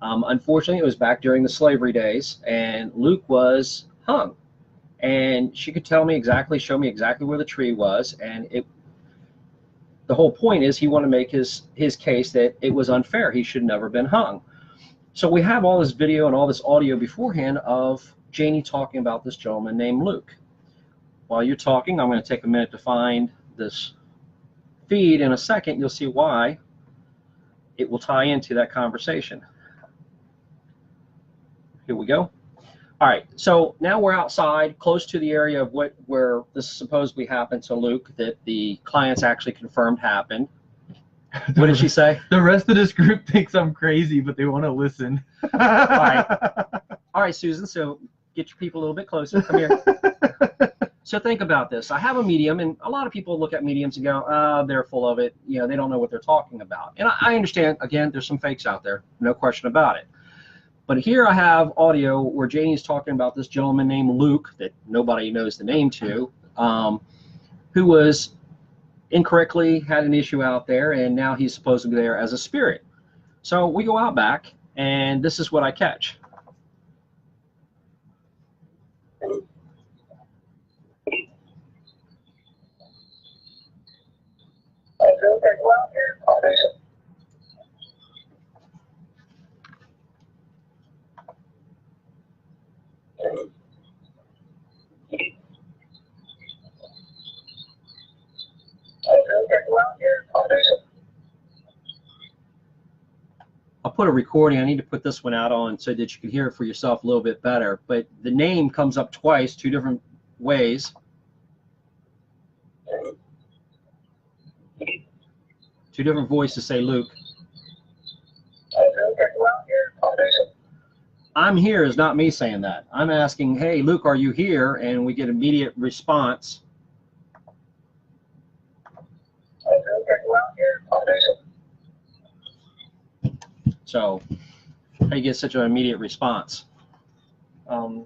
Unfortunately, it was back during the slavery days, and Luke was hung. And she could show me exactly where the tree was. And the whole point is he wanted to make his case that it was unfair. He should never have been hung. So we have all this video and all this audio beforehand of Janie talking about this gentleman named Luke. While you're talking, I'm going to take a minute to find this feed. In a second, you'll see why it will tie into that conversation. Here we go. All right, so now we're outside, close to the area of where this supposedly happened to Luke, that the clients actually confirmed happened. What did she say? The rest of this group thinks I'm crazy, but they want to listen. All right, Susan, so get your people a little bit closer. Come here. So think about this. I have a medium, and a lot of people look at mediums and go, they're full of it. They don't know what they're talking about. And I understand, again, there's some fakes out there, no question about it. But here I have audio where Janie's talking about this gentleman named Luke, that nobody knows the name to, who was incorrectly had an issue out there, and now he's supposedly there as a spirit. So we go out back, and this is what I catch. I'll put a recording. I need to put this one out on so that you can hear it for yourself a little bit better. But the name comes up twice, two different ways. Two different voices say Luke. I'm here is not me saying that. I'm asking, hey, Luke, are you here? And we get immediate response. So How do you get such an immediate response?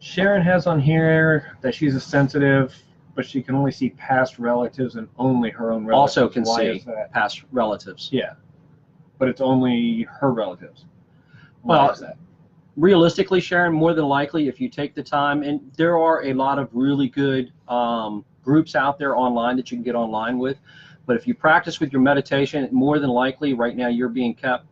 Sharon has on here that she's a sensitive, but she can only see past relatives and only her own relatives. Also can Why see is that? past relatives. Yeah, but it's only her relatives. Why Well, is that? realistically, Sharon, more than likely, if you take the time, and there are a lot of really good groups out there online that you can get online with, but if you practice with your meditation, more than likely, right now you're being kept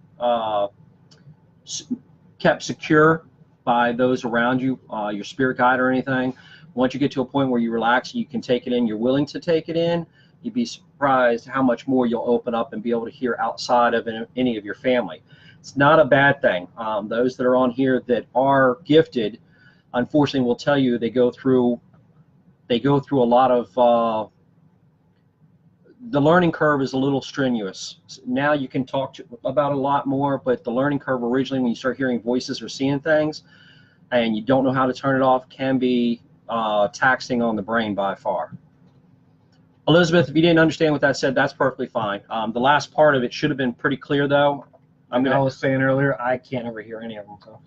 secure by those around you, your spirit guide or anything. Once you get to a point where you relax, you can take it in, you're willing to take it in, you'd be surprised how much more you'll open up and be able to hear outside of any of your family. It's not a bad thing. Those that are on here that are gifted, unfortunately, will tell you they go through a lot of the learning curve is a little strenuous. Now you can talk about it a lot more, but the learning curve originally, when you start hearing voices or seeing things, and you don't know how to turn it off, can be taxing on the brain by far. Elizabeth, if you didn't understand what that said, that's perfectly fine. The last part of it should have been pretty clear, though. I was saying earlier, I can't ever hear any of them. So.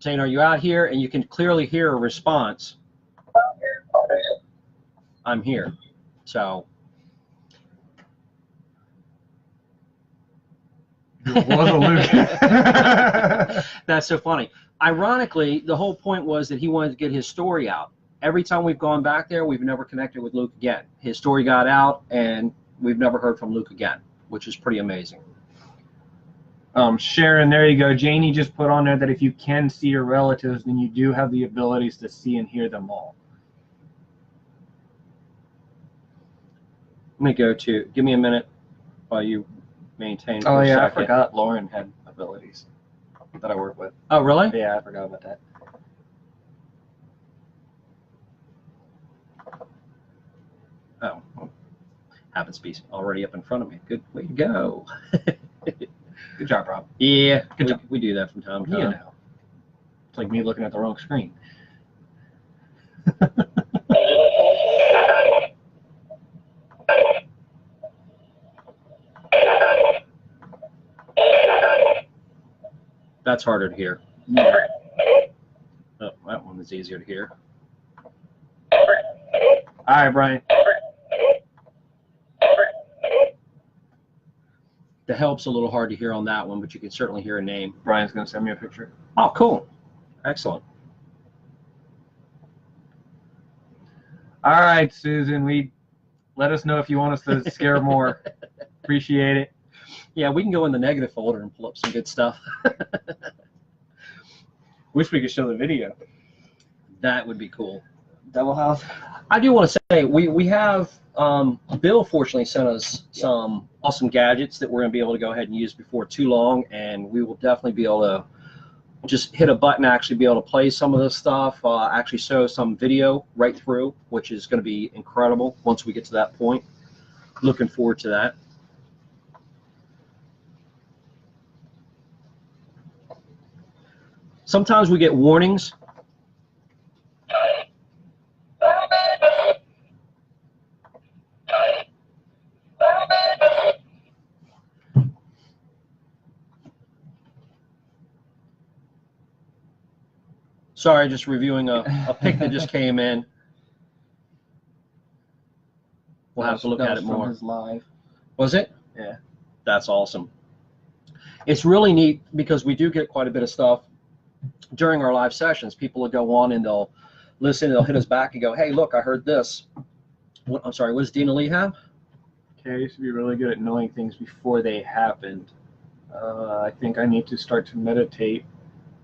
Saying, are you out here? And you can clearly hear a response. I'm here. So. That's so funny. Ironically, the whole point was that he wanted to get his story out. Every time we've gone back there, we've never connected with Luke again. His story got out, and we've never heard from Luke again, which is pretty amazing. Sharon, there you go. Janie just put on there that if you can see your relatives, then you do have the abilities to see and hear them all. Let me go to, give me a minute while you maintain for Oh, a yeah, second. I forgot Lauren had abilities that I work with. Oh, really? Yeah, I forgot about that. Oh, well, happens to be already up in front of me. Good way to go. Good job, Rob. Yeah, we do that from time to time. You know. It's like me looking at the wrong screen. That's harder to hear. Oh, that one is easier to hear. All right, Brian. The help's a little hard to hear on that one, but you can certainly hear a name. Brian's going to send me a picture. Oh, cool. Excellent. All right, Susan, let us know if you want us to scare more. Appreciate it. Yeah, we can go in the negative folder and pull up some good stuff. Wish we could show the video. That would be cool. Double house. I do want to say we have Bill fortunately sent us some awesome gadgets that we're going to be able to go ahead and use before too long, and we will definitely be able to just hit a button, actually be able to play some of this stuff, actually show some video right through, which is going to be incredible once we get to that point. Looking forward to that. Sometimes we get warnings. Sorry, just reviewing a pic that just came in. We'll have to look at it more. From his live. Was it? Yeah. That's awesome. It's really neat because we do get quite a bit of stuff during our live sessions. People will go on and they'll listen, they'll hit us back and go, hey, look, I heard this. I'm sorry, what does Dina Lee have? Okay, I used to be really good at knowing things before they happened. I think I need to start to meditate.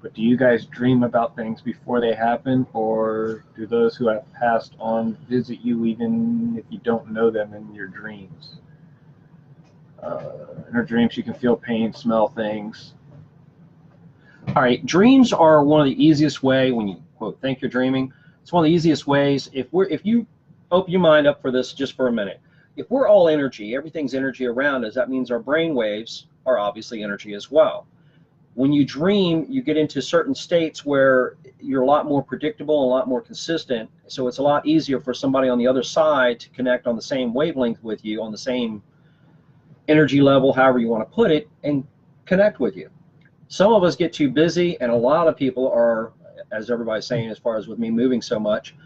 But do you guys dream about things before they happen, or do those who have passed on visit you even if you don't know them in your dreams? In her dreams, you can feel pain, smell things. All right, dreams are one of the easiest way when you quote think you're dreaming. It's one of the easiest ways. If you open your mind up for this just for a minute, if we're all energy, everything's energy around us, that means our brain waves are obviously energy as well. When you dream, you get into certain states where you're a lot more predictable, a lot more consistent. So it's a lot easier for somebody on the other side to connect on the same wavelength with you, on the same energy level, however you want to put it, and connect with you. Some of us get too busy, and a lot of people are, as everybody's saying, as far as with me moving so much,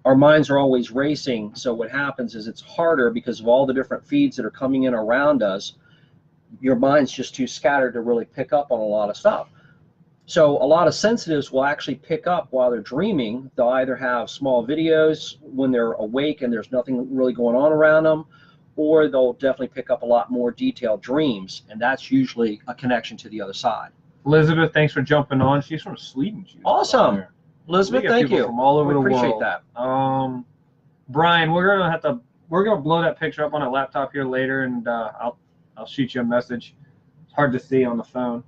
our minds are always racing. So what happens is it's harder because of all the different feeds that are coming in around us. Your mind's just too scattered to really pick up on a lot of stuff. So a lot of sensitives will actually pick up while they're dreaming. They'll either have small videos when they're awake and there's nothing really going on around them, or they'll definitely pick up a lot more detailed dreams, and that's usually a connection to the other side. Elizabeth, thanks for jumping on. She's from Sweden. Awesome. Elizabeth, thank you. From all over the appreciate world. that. Brian, we're gonna blow that picture up on a laptop here later, and I'll shoot you a message. It's hard to see on the phone.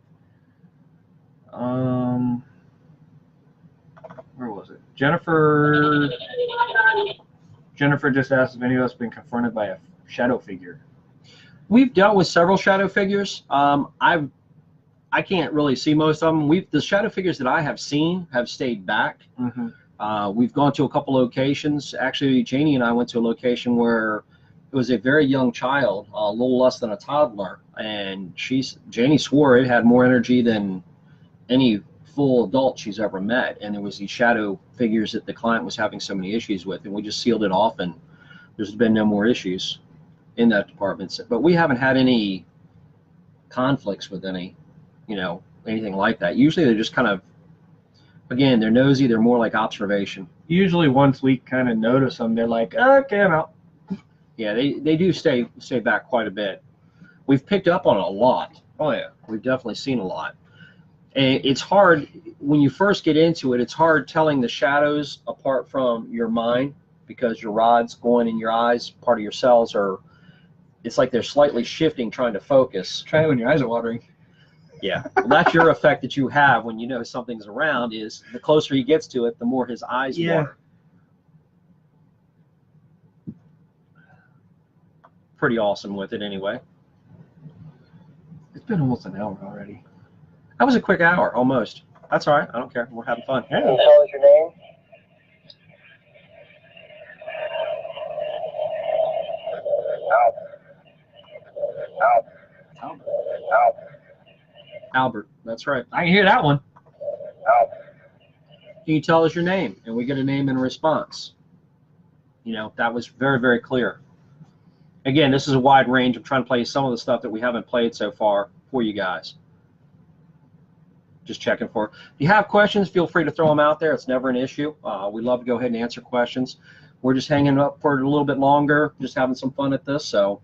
Where was it? Jennifer just asked if any of us have been confronted by a shadow figure. We've dealt with several shadow figures. I can't really see most of them. The shadow figures that I have seen have stayed back. Mm-hmm. We've gone to a couple locations. Actually, Janie and I went to a location where it was a very young child, a little less than a toddler, and Janie swore it had more energy than any full adult she's ever met. And there was these shadow figures that the client was having so many issues with, and we just sealed it off, and there's been no more issues in that department. But we haven't had any conflicts with anything like that. Usually they're just kind of, again, they're nosy. They're more like observation. Usually once we kind of notice them, they're like, okay, I'm out. Yeah, they do stay back quite a bit. We've picked up on a lot. Oh yeah, we've definitely seen a lot. And it's hard when you first get into it. It's hard telling the shadows apart from your mind, because your rod's going in your eyes. Part of your cells are. It's like they're slightly shifting, trying to focus. Try it when your eyes are watering. Yeah, well, that's your effect that you have when you know something's around. Is the closer he gets to it, the more his eyes water. Pretty awesome with it anyway. It's been almost an hour already. That was a quick hour, almost. That's all right. I don't care. We're having fun. Can you tell us your name? Albert. That's right. I can hear that one. Can you tell us your name? And we get a name and a response. That was very, very clear. Again, this is a wide range. I'm trying to play some of the stuff that we haven't played so far for you guys. Just checking for. If you have questions, feel free to throw them out there. It's never an issue. We love to go ahead and answer questions. We're just hanging up for a little bit longer, just having some fun at this. So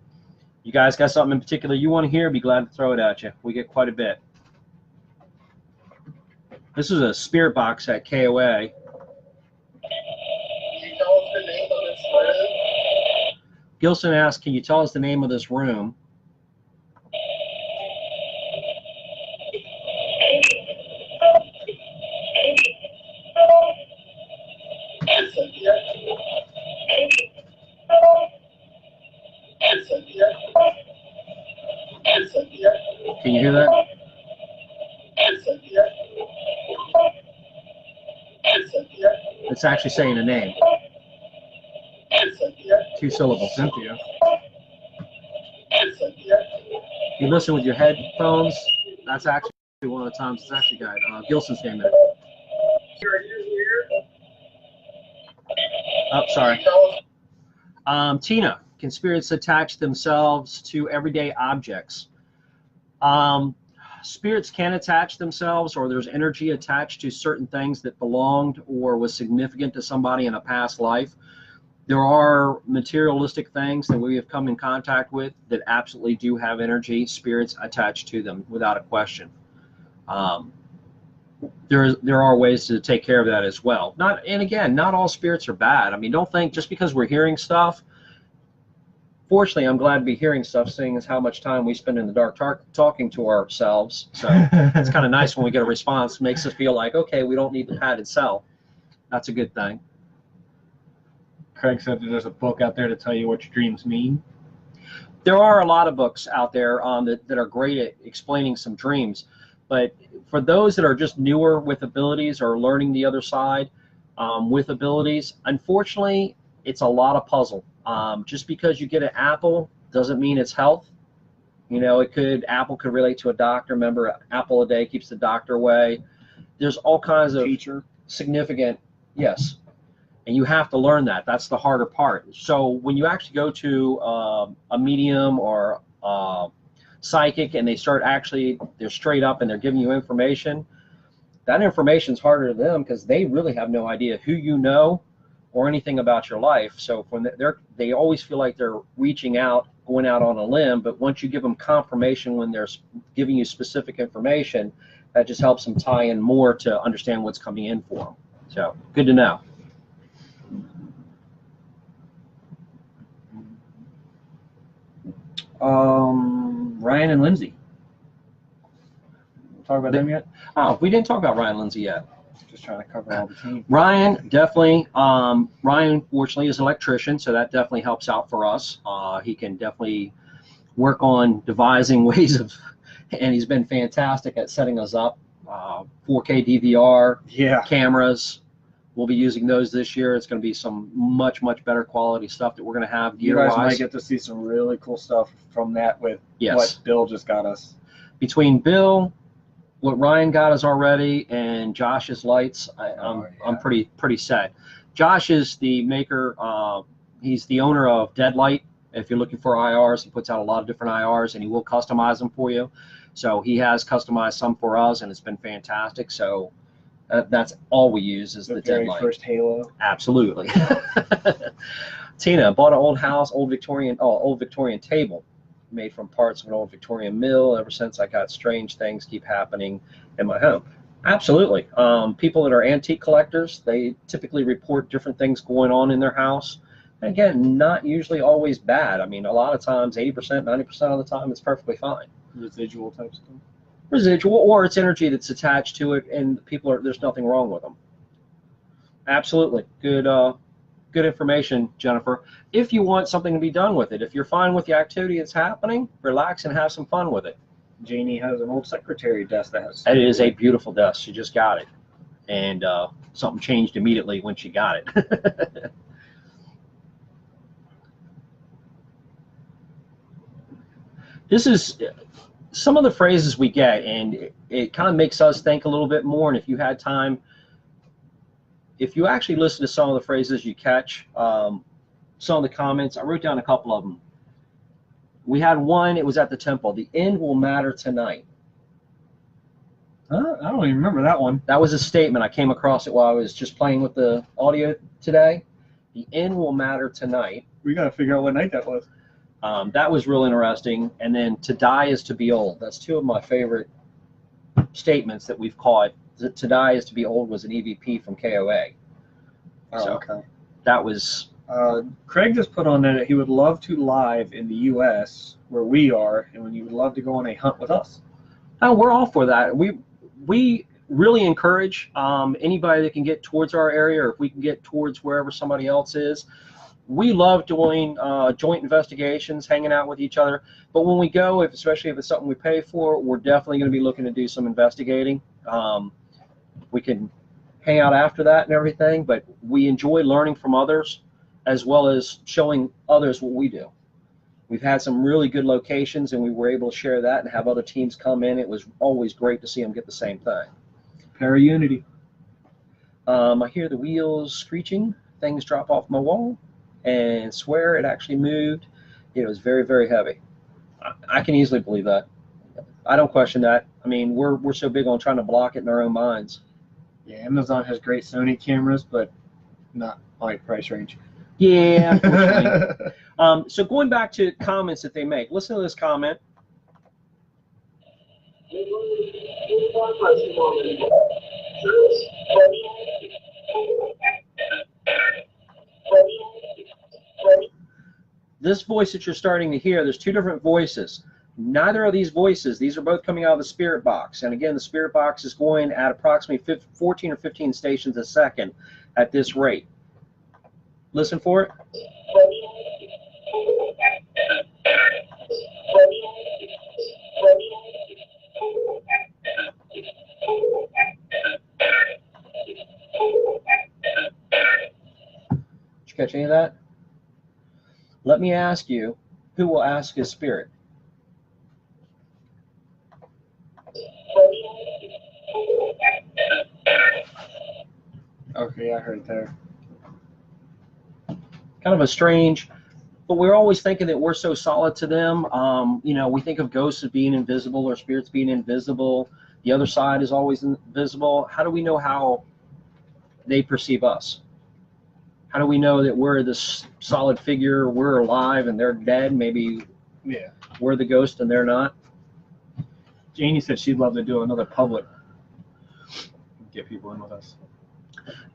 you guys got something in particular you want to hear, be glad to throw it at you. We get quite a bit. This is a spirit box at KOA. Gilson asked, can you tell us the name of this room? Can you hear that? It's actually saying a name. 2 syllables. Cynthia. You listen with your headphones. That's actually one of the times it's actually got Gilson's name in it. Oh, sorry. Tina, can spirits attach themselves to everyday objects? Spirits can attach themselves, or there's energy attached to certain things that belonged or was significant to somebody in a past life. There are materialistic things that we have come in contact with that absolutely do have energy, spirits attached to them without a question. There are ways to take care of that as well. And again, not all spirits are bad. I mean, don't think just because we're hearing stuff. Fortunately, I'm glad to be hearing stuff, seeing as how much time we spend in the dark talking to ourselves. So it's kind of nice when we get a response. It makes us feel like, okay, we don't need the padded cell. That's a good thing. Craig said that there's a book out there to tell you what your dreams mean. There are a lot of books out there that are great at explaining some dreams. But for those that are just newer with abilities or learning the other side with abilities, unfortunately, it's a lot of puzzle. Just because you get an apple doesn't mean it's health. You know, apple could relate to a doctor. Remember, apple a day keeps the doctor away. There's all kinds of significant, yes. And you have to learn that. That's the harder part. So when you actually go to a medium or psychic and they start they're straight up and they're giving you information, that information's harder to them because they really have no idea who you know or anything about your life. So when they always feel like they're reaching out, going out on a limb, but once you give them confirmation when they're giving you specific information, that just helps them tie in more to understand what's coming in for them. So good to know. Ryan and Lindsay. Talk about them yet? Oh, we didn't talk about Ryan and Lindsay yet. Just trying to cover all the team. Ryan, definitely. Ryan, fortunately, is an electrician, so that definitely helps out for us. He can definitely work on devising ways of, and he's been fantastic at setting us up. 4K DVR, cameras. We'll be using those this year. It's going to be some much better quality stuff that we're going to have gear-wise. You guys might get to see some really cool stuff from that with what Bill just got us. Between Bill, what Ryan got us already, and Josh's lights, I'm pretty set. Josh is the maker. He's the owner of Deadlight. If you're looking for IRs, he puts out a lot of different IRs, and he will customize them for you. So he has customized some for us, and it's been fantastic. So that's all we use is the Deadlight. First Halo. Absolutely. Tina bought an old house, old Victorian table made from parts of an old Victorian mill. Ever since I got strange things keep happening in my home. Absolutely. People that are antique collectors, they typically report different things going on in their house. And again, not usually always bad. I mean, a lot of times, 80%, 90% of the time, it's perfectly fine. Residual type stuff. Residual, or it's energy that's attached to it, and there's nothing wrong with them. Absolutely. Good information, Jennifer. If you want something to be done with it, if you're fine with the activity that's happening, relax and have some fun with it. Janie has an old secretary desk that has. It is a beautiful desk. She just got it, and something changed immediately when she got it. This is some of the phrases we get, and it kind of makes us think a little bit more. And if you had time, if you actually listen to some of the phrases you catch, some of the comments, I wrote down a couple of them. We had one, it was at the temple. The end will matter tonight. I don't even remember that one. That was a statement. I came across it while I was just playing with the audio today. The end will matter tonight. We got to figure out what night that was. That was real interesting. And then to die is to be old. That's two of my favorite statements that we've caught. To die is to be old was an EVP from KOA. Oh, okay. That was... Craig just put on there that he would love to live in the U.S. where we are, and he would love to go on a hunt with us. Oh, we're all for that. We really encourage anybody that can get towards our area, or if we can get towards wherever somebody else is. We love doing joint investigations, hanging out with each other. But when we go, especially if it's something we pay for, we're definitely going to be looking to do some investigating. We can hang out after that and everything, but we enjoy learning from others as well as showing others what we do. We've had some really good locations, and we were able to share that and have other teams come in. It was always great to see them get the same thing. Para-unity. I hear the wheels screeching. Things drop off my wall, and swear it actually moved. It was very, very heavy. I can easily believe that. I don't question that. I mean, we're so big on trying to block it in our own minds. Yeah, Amazon has great Sony cameras, but not my price range. Yeah, unfortunately. So going back to comments that they make, listen to this comment. This voice that you're starting to hear, there's two different voices. Neither of these voices, these are both coming out of the spirit box. And again, the spirit box is going at approximately 14 or 15 stations a second at this rate. Listen for it. you catch any of that? Let me ask you, who will ask his spirit? Okay, I heard there. Kind of a strange, but we're always thinking that we're so solid to them. You know, we think of ghosts as being invisible or spirits being invisible. The other side is always invisible. How do we know how they perceive us? How do we know that we're this solid figure, we're alive and they're dead? Maybe Yeah. we're the ghost and they're not. Janie said she'd love to do another public. Get people in with us.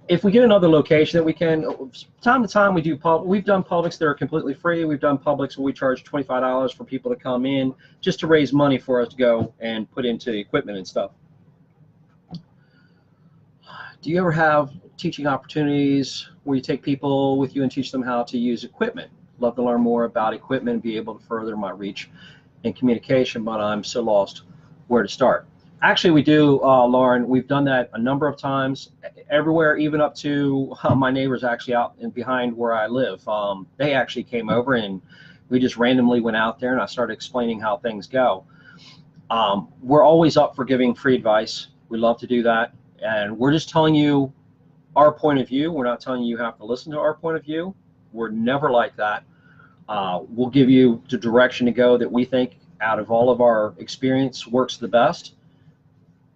If we get another location that we can, time to time we do we've done publics that are completely free. We've done publics where we charge $25 for people to come in just to raise money for us to go and put into the equipment and stuff. Do you ever have teaching opportunities where you take people with you and teach them how to use equipment? Love to learn more about equipment and be able to further my reach in communication, but I'm so lost where to start. Actually, we do, Lauren. We've done that a number of times, everywhere, even up to my neighbors actually out and behind where I live. They actually came over and we just randomly went out there and I started explaining how things go. We're always up for giving free advice. We love to do that. And we're just telling you our point of view. We're not telling you you have to listen to our point of view. We're never like that. We'll give you the direction to go that we think out of all of our experience works the best.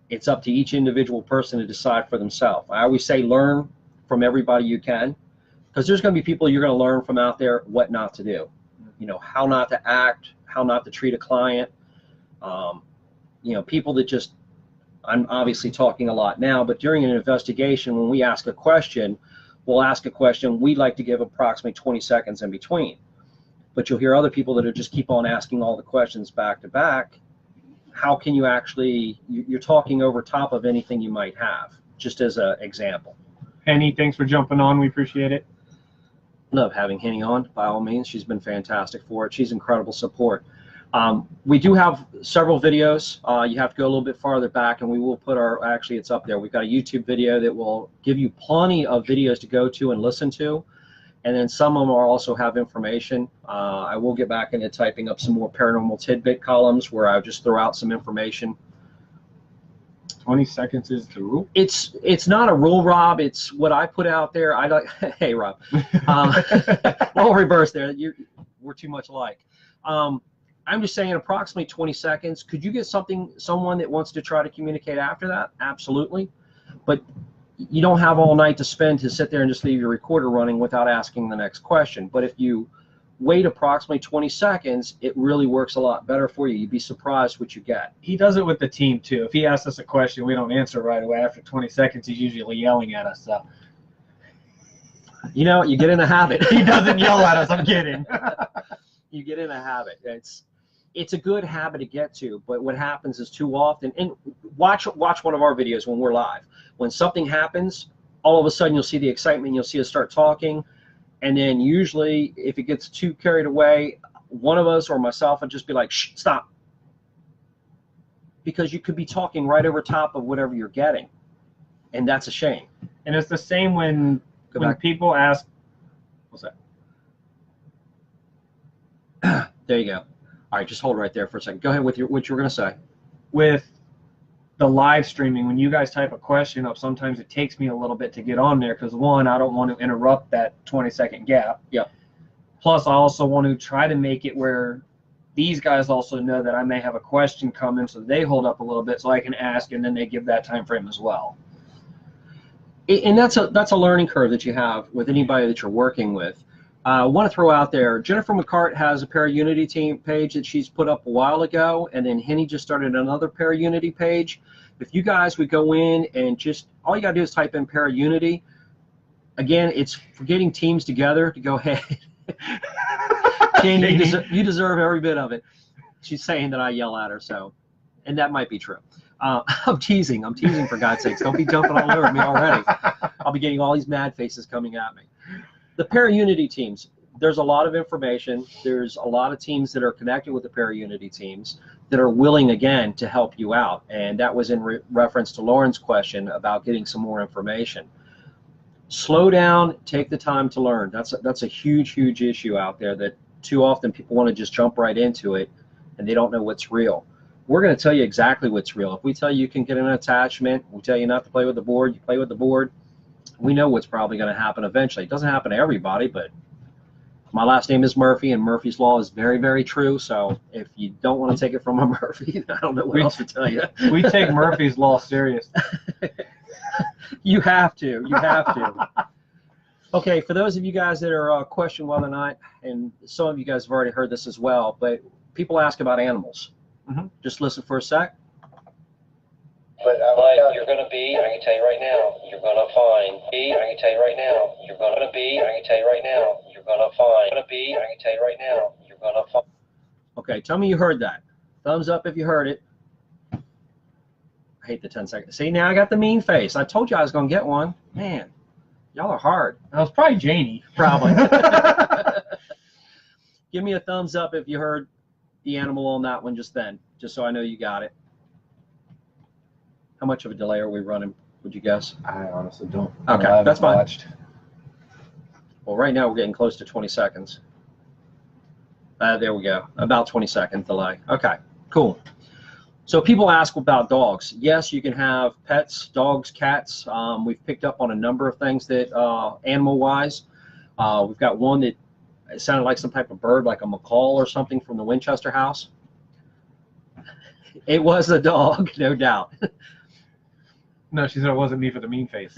It's up to each individual person to decide for themselves. I always say learn from everybody you can, because there's going to be people you're going to learn from out there what not to do. You know, how not to act, how not to treat a client. You know, people that just, I'm obviously talking a lot now, but during an investigation, when we ask a question, we'll ask a question, we like to give approximately 20 seconds in between. But you'll hear other people that are just keep on asking all the questions back to back. How can you actually, you're talking over top of anything you might have, just as an example. Penny, thanks for jumping on. We appreciate it. Love having Henny on, by all means. She's been fantastic for it. She's incredible support. We do have several videos. You have to go a little bit farther back, and we will put our, actually it's up there. We've got a YouTube video that will give you plenty of videos to go to and listen to. And then some of them are also have information. I will get back into typing up some more paranormal tidbit columns where I just throw out some information. 20 seconds is the rule. It's not a rule, Rob. It's what I put out there. I like. Hey, Rob. I'll reverse there. We're too much alike. I'm just saying approximately 20 seconds. Could you get someone that wants to try to communicate after that? Absolutely. But you don't have all night to spend to sit there and just leave your recorder running without asking the next question. But if you wait approximately 20 seconds, it really works a lot better for you. You'd be surprised what you get. He does it with the team too. If he asks us a question, we don't answer right away. After 20 seconds, he's usually yelling at us. So, you know, you get in a habit. He doesn't yell at us. I'm kidding. You get in a habit. It's a good habit to get to, but what happens is too often, and watch one of our videos when we're live. When something happens, all of a sudden you'll see the excitement, you'll see us start talking, and then usually if it gets too carried away, one of us or myself would just be like, shh, stop. Because you could be talking right over top of whatever you're getting, and that's a shame. And it's the same when people ask, what's that? There you go. All right, just hold right there for a second. Go ahead with what you were going to say. With the live streaming, when you guys type a question up, sometimes it takes me a little bit to get on there because, one, I don't want to interrupt that 20-second gap. Yeah. Plus, I also want to try to make it where these guys also know that I may have a question coming, so they hold up a little bit so I can ask, and then they give that time frame as well. And that's a learning curve that you have with anybody that you're working with. I want to throw out there, Jennifer McCart has a Para-Unity team page that she's put up a while ago, and then Henny just started another Para-Unity page. If you guys would go in and just, all you got to do is type in Para-Unity. Again, it's for getting teams together to go ahead. Jane, you deserve every bit of it. She's saying that I yell at her, so, and that might be true. I'm teasing for God's sakes. Don't be jumping all over me already. I'll be getting all these mad faces coming at me. The Para-Unity teams, there's a lot of information. There's a lot of teams that are connected with the Para-Unity teams that are willing, again, to help you out. And that was in reference to Lauren's question about getting some more information. Slow down, take the time to learn. That's a huge issue out there, that too often people want to just jump right into it and they don't know what's real. We're going to tell you exactly what's real. If we tell you can get an attachment, we tell you not to play with the board, you play with the board. We know what's probably going to happen eventually. It doesn't happen to everybody, but my last name is Murphy, and Murphy's Law is very true. So if you don't want to take it from a Murphy, I don't know what else to tell you. We take Murphy's Law serious. You have to. You have to. Okay, for those of you guys that are questioning whether or not, and some of you guys have already heard this as well, but people ask about animals. Just listen for a sec. But You're going to be, I can tell you right now, you're going to find. I can tell you right now, you're going to be, I can tell you right now, you're going to find. Going to be, I can tell you right now, you're going to find. Okay, tell me you heard that. Thumbs up if you heard it. I hate the 10 seconds. See, now I got the mean face. I told you I was going to get one. Man, y'all are hard. That was probably Janie. Probably. Give me a thumbs up if you heard the animal on that one just then, just so I know you got it. How much of a delay are we running, would you guess? I honestly don't. Okay, that's fine. Watched. Well, right now we're getting close to 20 seconds. There we go. About 20-second delay. Okay, cool. So people ask about dogs. Yes, you can have pets, dogs, cats. We've picked up on a number of things that animal-wise. We've got one that sounded like some type of bird, like a macaw or something from the Winchester house. It was a dog, no doubt. No, she said it wasn't me for the mean face.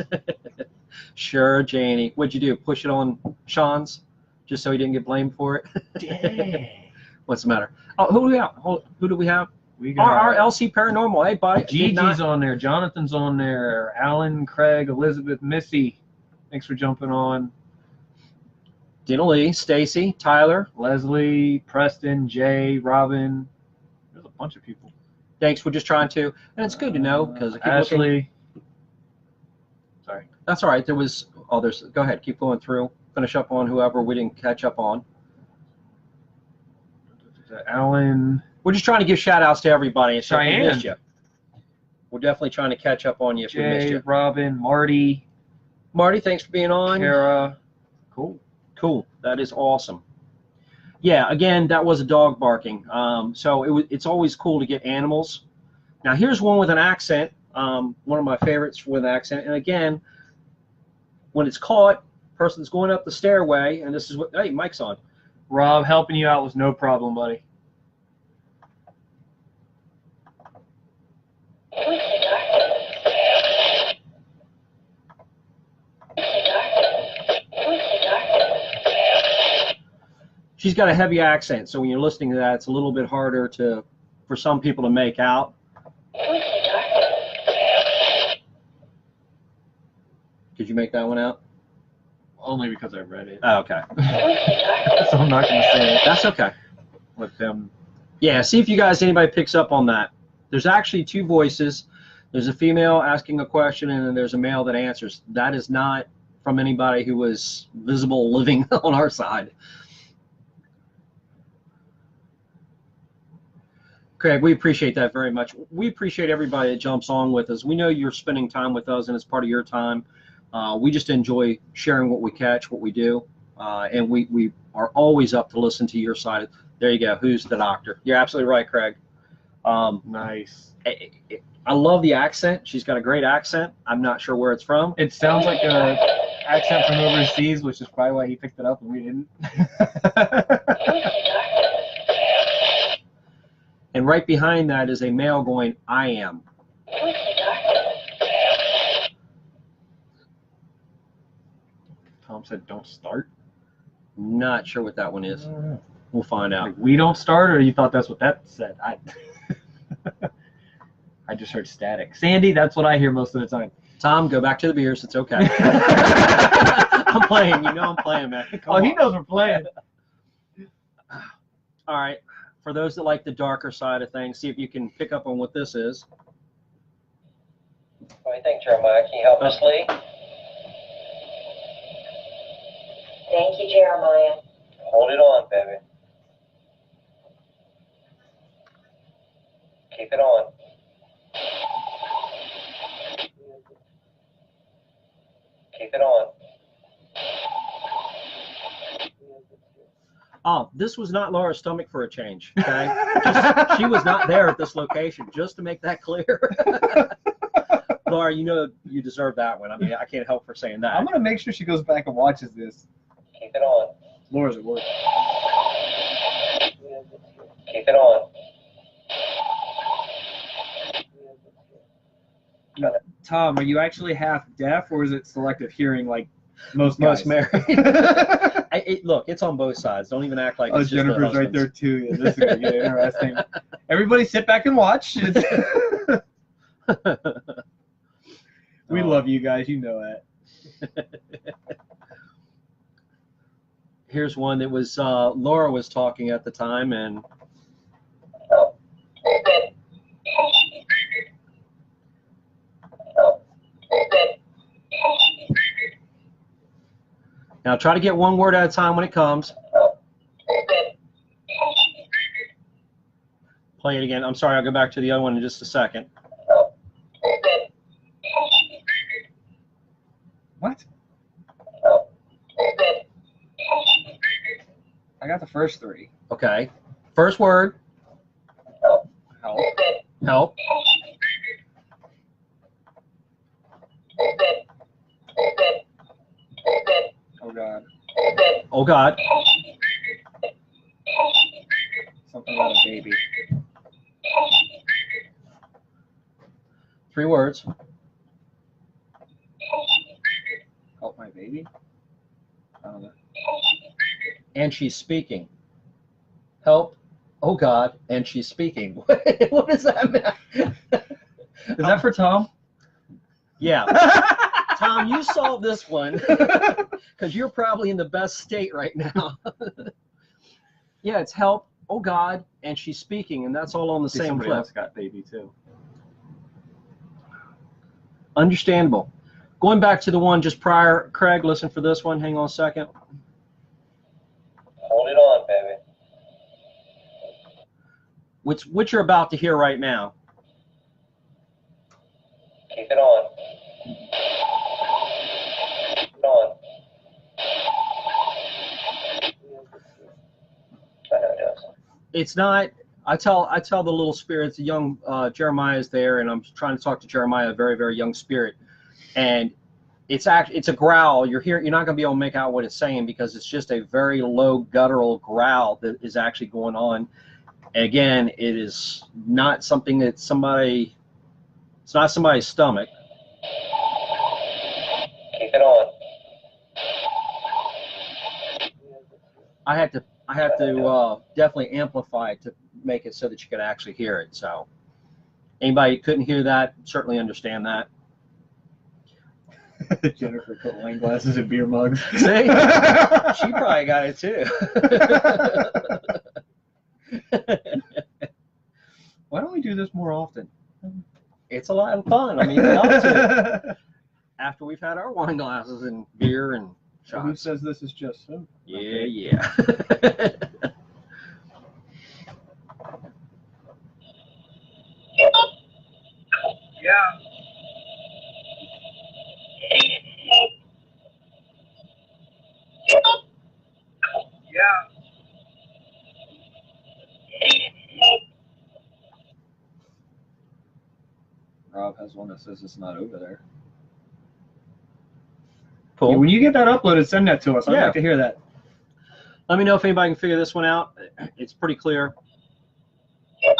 Sure, Janie. What'd you do? Push it on Sean's, just so he didn't get blamed for it? Dang. What's the matter? Oh, who do we have? Who do we have? We got Our LC Paranormal. Hey, buddy. Gigi's on there. Jonathan's on there. Alan, Craig, Elizabeth, Missy. Thanks for jumping on. Dina Lee, Stacy, Tyler. Leslie, Preston, Jay, Robin. There's a bunch of people. Thanks. We're just trying to, and it's good to know because Ashley. Sorry. That's all right. There was others. Go ahead. Keep going through. Finish up on whoever we didn't catch up on. Alan. We're just trying to give shout outs to everybody. So if we Cheyenne. missed you, we're definitely trying to catch up on you if we missed Jay, you. Robin, Marty, Marty, thanks for being on. Kara. Cool. Cool. That is awesome. Yeah, again, that was a dog barking. So it's always cool to get animals. Now, here's one with an accent, one of my favorites with an accent. And again, when it's caught, person's going up the stairway, and this is what, hey, mic's on. Rob, helping you out was no problem, buddy. She's got a heavy accent, so when you're listening to that, it's a little bit harder for some people to make out. Did you make that one out? Only because I read it. Oh, okay. So I'm not going to say it. That's okay. With them. Yeah, see if you guys, anybody picks up on that. There's actually two voices. There's a female asking a question, and then there's a male that answers. That is not from anybody who was visible living on our side. Craig, we appreciate that very much. We appreciate everybody that jumps on with us. We know you're spending time with us, and it's part of your time. We just enjoy sharing what we catch, what we do, and we are always up to listen to your side. There you go. Who's the doctor? You're absolutely right, Craig. Nice. I love the accent. She's got a great accent. I'm not sure where it's from. It sounds like a accent from overseas, which is probably why he picked it up and we didn't. And right behind that is a male going, I am. Tom said, don't start. Not sure what that one is. We'll find out. Like, we don't start, or you thought that's what that said? I just heard static. Sandy, that's what I hear most of the time. Tom, go back to the beers. It's okay. I'm playing. You know I'm playing, man. Come He on. knows we're playing. All right. For those that like the darker side of things, see if you can pick up on what this is. What do you think, Jeremiah? Can you help us, Lee? Thank you, Jeremiah. Hold it on, baby. Keep it on. Keep Keep it on. Oh, this was not Laura's stomach for a change, okay? She was not there at this location, just to make that clear. Laura, you know you deserve that one. I mean, I can't help for saying that. I'm going to make sure she goes back and watches this. Keep it on. Laura's at work. Keep it on. Tom, are you actually half deaf, or is it selective hearing like most guys? Most married. Look, it's on both sides. Don't even act like Oh, it's just the Jennifer's right husbands. there too. Yeah, this is going to get interesting. Everybody sit back and watch. We love you guys. You know that. Here's one that was Laura was talking at the time, and now try to get one word at a time when it comes. Play it again. I'm sorry, I'll go back to the other one in just a second. What? I got the first three. Okay. First word. Help. Help. Oh, God. Oh, God. Something about a baby. 3 words. Help my baby? I don't know. And she's speaking. Help. Oh, God. And she's speaking. What does that mean? Is that for Tom? Yeah. Tom, you solved this one because you're probably in the best state right now. Yeah, it's help. Oh, God. And she's speaking. And that's all on the same Somebody clip. else got baby too. Understandable. Going back to the one just prior, Craig, listen for this one. Hang on a second. Hold it on, baby. Which you're about to hear right now. Keep it on. Keep it on. I know it does. It's not. I tell the little spirits, the young Jeremiah is there, and I'm trying to talk to Jeremiah, a very, very young spirit, and it's a growl. You're not going to be able to make out what it's saying because it's just a very low guttural growl that is actually going on. And again, it is not something that somebody. It's not somebody's stomach. Keep it on. I had to definitely amplify it to make it so that you could actually hear it. So anybody who couldn't hear that, certainly understand that. Jennifer put wine glasses in beer mugs. See? She probably got it too. Why don't we do this more often? It's a lot of fun. I mean, we ought to. After we've had our wine glasses and beer and So who shots. says this is just soap? Yeah, yeah. Yeah. Yeah. Rob has one that says it's not over there. Cool. Yeah, when you get that uploaded, send that to us. I'd Yeah. like to hear that. Let me know if anybody can figure this one out. It's pretty clear. Yeah.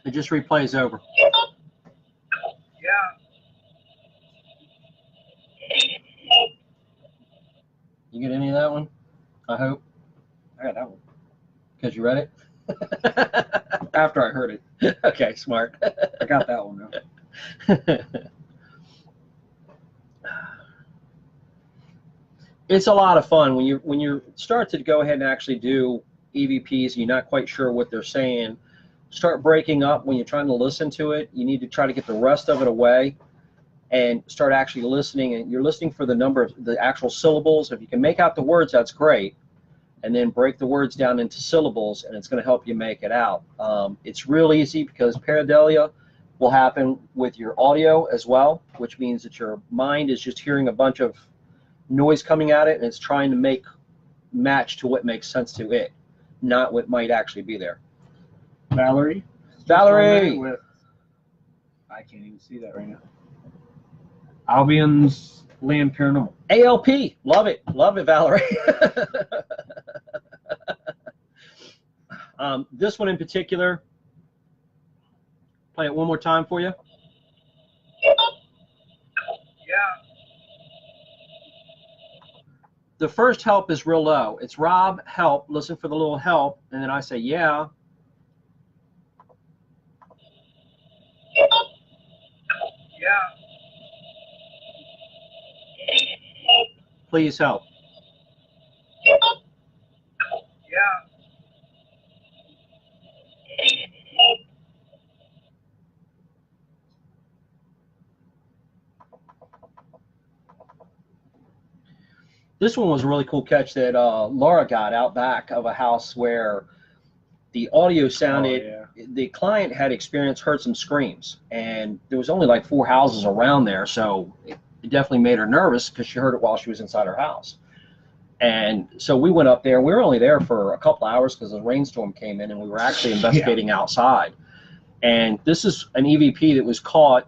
It just replays over. Yeah. You get any of that one? I hope. I got that one. Because you read it? After I heard it. Okay, smart. I got that one, though. It's a lot of fun when you start to go ahead and actually do EVPs and you're not quite sure what they're saying. Start breaking up when you're trying to listen to it. You need to try to get the rest of it away and start actually listening. And you're listening for the number of the actual syllables. If you can make out the words, that's great. and then break the words down into syllables, and it's going to help you make it out. It's real easy because pareidolia will happen with your audio as well, which means that your mind is just hearing a bunch of noise coming at it, and it's trying to match to what makes sense to it, not what might actually be there. Valerie. Valerie! I can't even see that right now. Albion's Land Paranormal. ALP. Love it, Valerie. This one in particular, play it one more time for you. The first help is real low. It's Rob, help, listen for the little help, and then I say, yeah. Please help. This one was a really cool catch that Laura got out back of a house where the audio sounded, the client had heard some screams, and there was only like 4 houses around there, so it definitely made her nervous because she heard it while she was inside her house. And so we went up there. We were only there for a couple hours because the rainstorm came in, and we were actually investigating outside. And this is an EVP that was caught,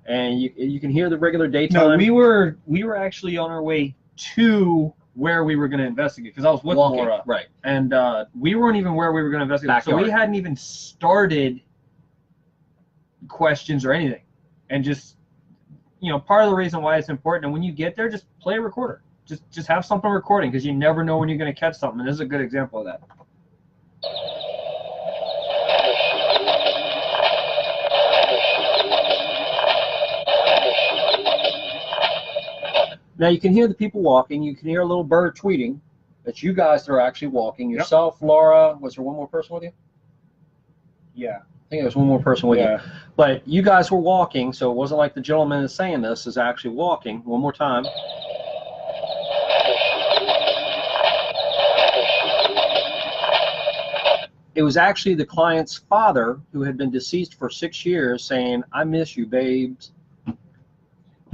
and you can hear the regular daytime. No, we were actually on our way to where we were going to investigate, because I was with Laura, right? And we weren't even where we were going to investigate, Backyard. so we hadn't even started questions or anything. And just, you know, part of the reason why it's important, and when you get there, just play a recorder, just have something recording, because you never know when you're going to catch something. And this is a good example of that. Now you can hear the people walking. You can hear a little bird tweeting. That's you guys that are actually walking. Yourself, Laura. Was there one more person with you? Yeah. I think there was one more person with you. But you guys were walking, so it wasn't like the gentleman that's saying this is actually walking. One more time. It was actually the client's father, who had been deceased for 6 years, saying, "I miss you, babes."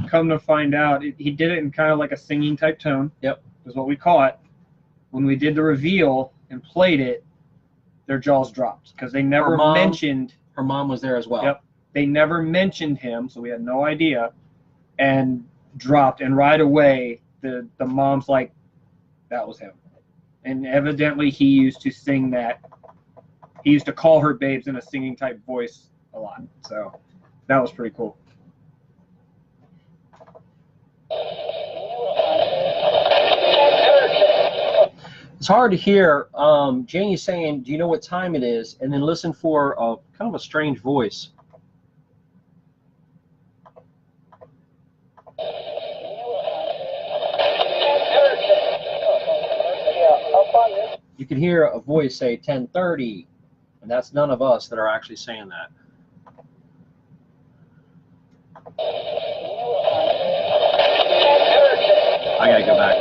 Come to find out, he did it in kind of like a singing type tone. Yep. Is what we caught. When we did the reveal and played it, their jaws dropped because they never mentioned. Her mom was there as well. Yep. They never mentioned him, so we had no idea, and dropped. And right away, the mom's like, that was him. And evidently, he used to sing that. He used to call her babes in a singing type voice a lot. So that was pretty cool. It's hard to hear. Janie's saying, "Do you know what time it is?" And then listen for a kind of a strange voice. You can hear a voice say 10:30, and that's none of us that are actually saying that. I gotta go back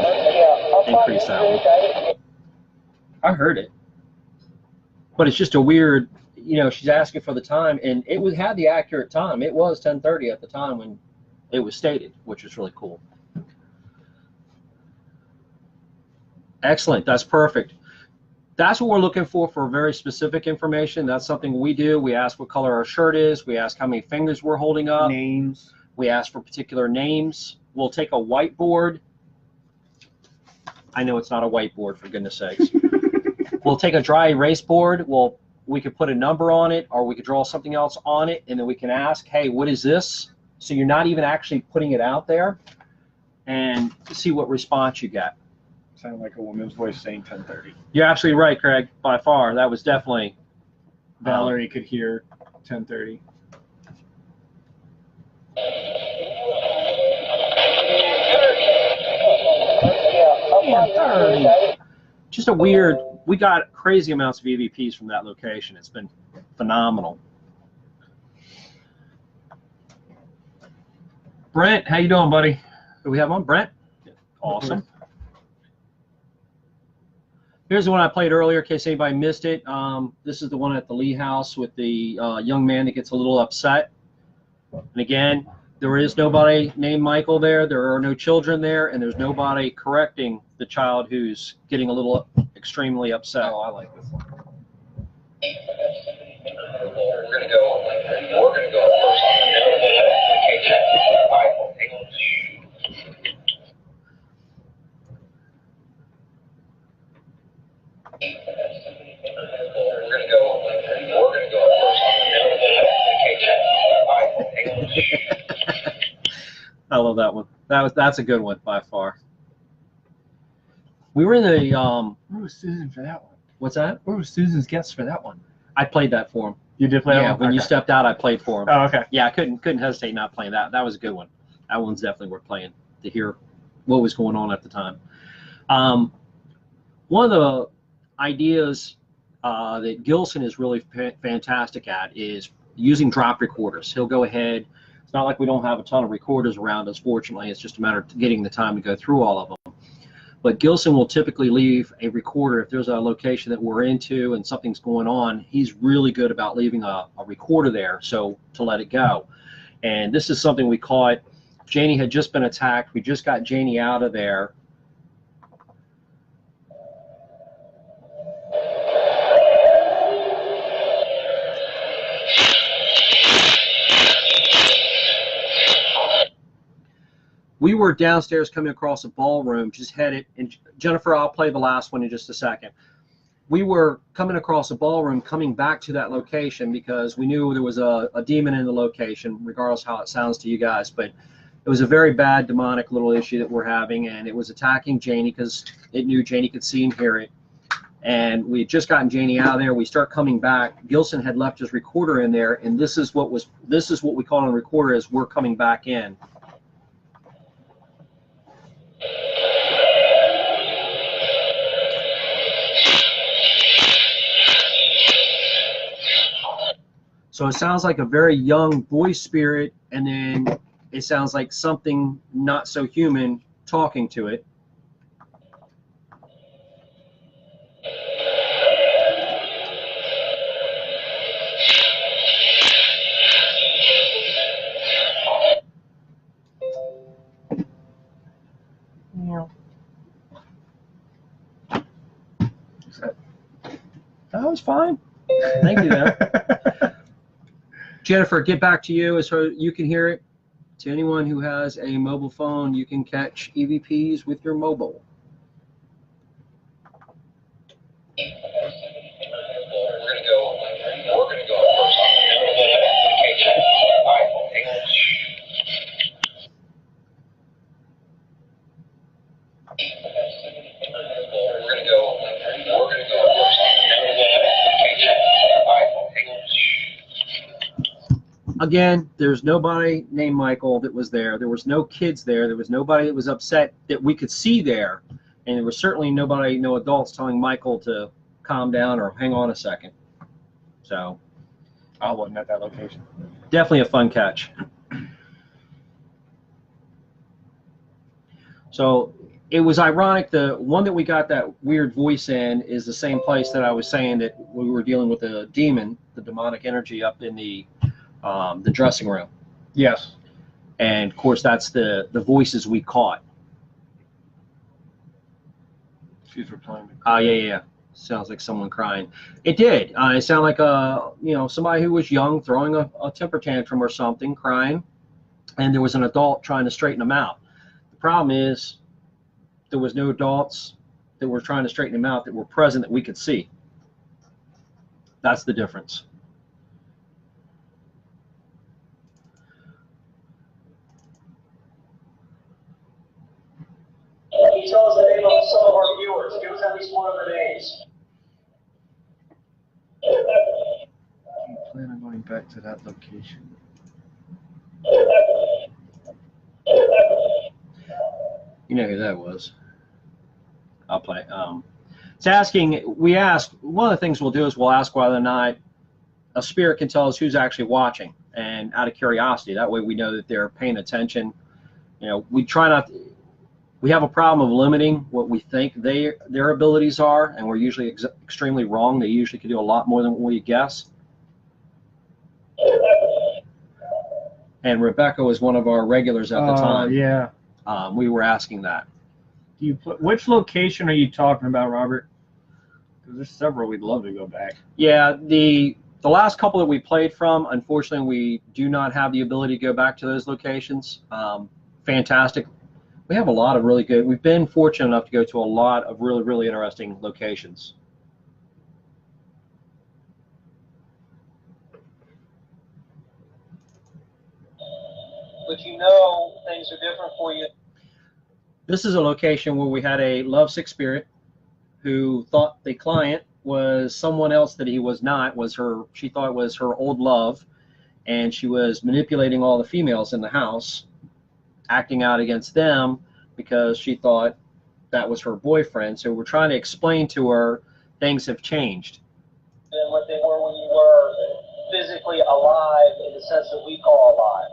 and increase that one. I heard it. But it's just a weird, you know, she's asking for the time, and it had the accurate time. It was 10:30 at the time when it was stated, which was really cool. Excellent. That's perfect. That's what we're looking for very specific information. That's something we do. We ask what color our shirt is. We ask how many fingers we're holding up. Names. We ask for particular names. We'll take a whiteboard. I know it's not a whiteboard, for goodness sakes. We'll take a dry erase board. We could put a number on it, or we could draw something else on it, and then we can ask, hey, what is this? So you're not even actually putting it out there, and see what response you get. Sounded like a woman's voice saying 10:30. You're absolutely right, Craig. By far, that was definitely. Valerie could hear 10:30. Just a weird. We got crazy amounts of EVPs from that location. It's been phenomenal. Brent, how you doing, buddy? Do we have one, Brent? Awesome. Here's the one I played earlier in case anybody missed it. This is the one at the Lee house with the young man that gets a little upset. And again, there is nobody named Michael there. There are no children there, and there's nobody correcting the child who's getting a little extremely upset. Oh, I like this one. We're gonna go first. I love that one. That's a good one by far. We were in the Where was Susan for that one? what's that? Where was Susan's guest for that one? I played that for him. You did play that Yeah, one? when you Okay. stepped out, I played for him. Oh, okay. Yeah, I couldn't hesitate not playing that. That was a good one. That one's definitely worth playing to hear what was going on at the time. One of the ideas that Gilson is really fantastic at is using drop recorders. He'll go ahead. It's not like we don't have a ton of recorders around us, fortunately. It's just a matter of getting the time to go through all of them. But Gilson will typically leave a recorder if there's a location that we're into and something's going on. He's really good about leaving a recorder there so to let it go. And this is something we caught. Janie had just been attacked. We just got Janie out of there. We were downstairs coming across a ballroom, just headed, and Jennifer, I'll play the last one in just a second. We were coming across a ballroom, coming back to that location because we knew there was a demon in the location, regardless how it sounds to you guys. But it was a very bad demonic little issue that we're having, and it was attacking Janie because it knew Janie could see and hear it. And we had just gotten Janie out of there. We start coming back. Gilson had left his recorder in there, and this is what we call on the recorder as we're coming back in. So it sounds like a very young boy spirit, and then it sounds like something not so human talking to it. That was fine. Thank you there. Jennifer, get back to you so you can hear it. To anyone who has a mobile phone, you can catch EVPs with your mobile. Again, there's nobody named Michael that was there. There was no kids there. There was nobody that was upset that we could see there. And there was certainly nobody, no adults telling Michael to calm down or hang on a second. So I wasn't at that location. definitely a fun catch. So it was ironic. The one that we got that weird voice in is the same place that I was saying that we were dealing with a demon, the demonic energy up in the dressing room. Yes. And of course, that's the voices we caught. She's replying. Oh, yeah. Sounds like someone crying. It did. It sounded like somebody who was young throwing a temper tantrum or something, crying, and there was an adult trying to straighten them out. The problem is there was no adults that were trying to straighten them out that were present that we could see. That's the difference. Can you tell us the name of some of our viewers? Give us at least one of their names. I plan on going back to that location. You know who that was. I'll play. It's asking, we ask, one of the things we'll do is we'll ask whether or not a spirit can tell us who's actually watching, and out of curiosity, that way we know that they're paying attention. We try not, We have a problem of limiting what we think their abilities are, and we're usually extremely wrong. They usually can do a lot more than what we guess. And Rebecca was one of our regulars at the time. Yeah. We were asking that. Which location are you talking about, Robert? Because there's several we'd love to go back. Yeah, the last couple that we played from, unfortunately, we do not have the ability to go back to those locations. Fantastic. We have a lot of really good, we've been fortunate enough to go to a lot of really, really interesting locations. But you know things are different for you. This is a location where we had a lovesick spirit who thought the client was someone else that he was not, she thought it was her old love, and she was manipulating all the females in the house, acting out against them because she thought that was her boyfriend. So we're trying to explain to her things have changed. Than what they were when you were physically alive in the sense that we call alive.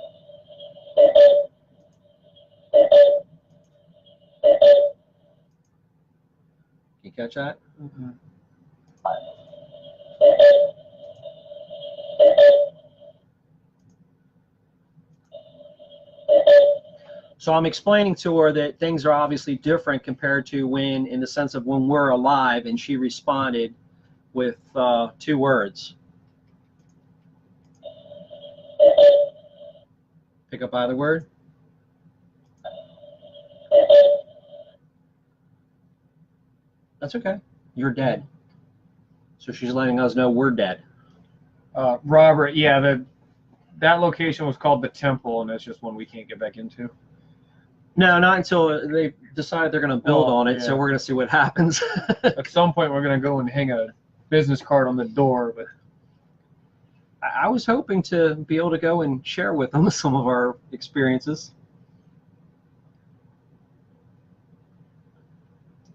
Can you catch that? Mm-hmm. So I'm explaining to her that things are obviously different compared to when, in the sense of when we're alive, and she responded with 2 words. Pick up either word? That's okay. You're dead. So she's letting us know we're dead. Robert, yeah, that location was called the Temple, and that's just one we can't get back into. No, not until they decide they're going to build on it, yeah. so we're going to see what happens. At some point, we're going to go and hang a business card on the door, but I was hoping to be able to go and share with them some of our experiences.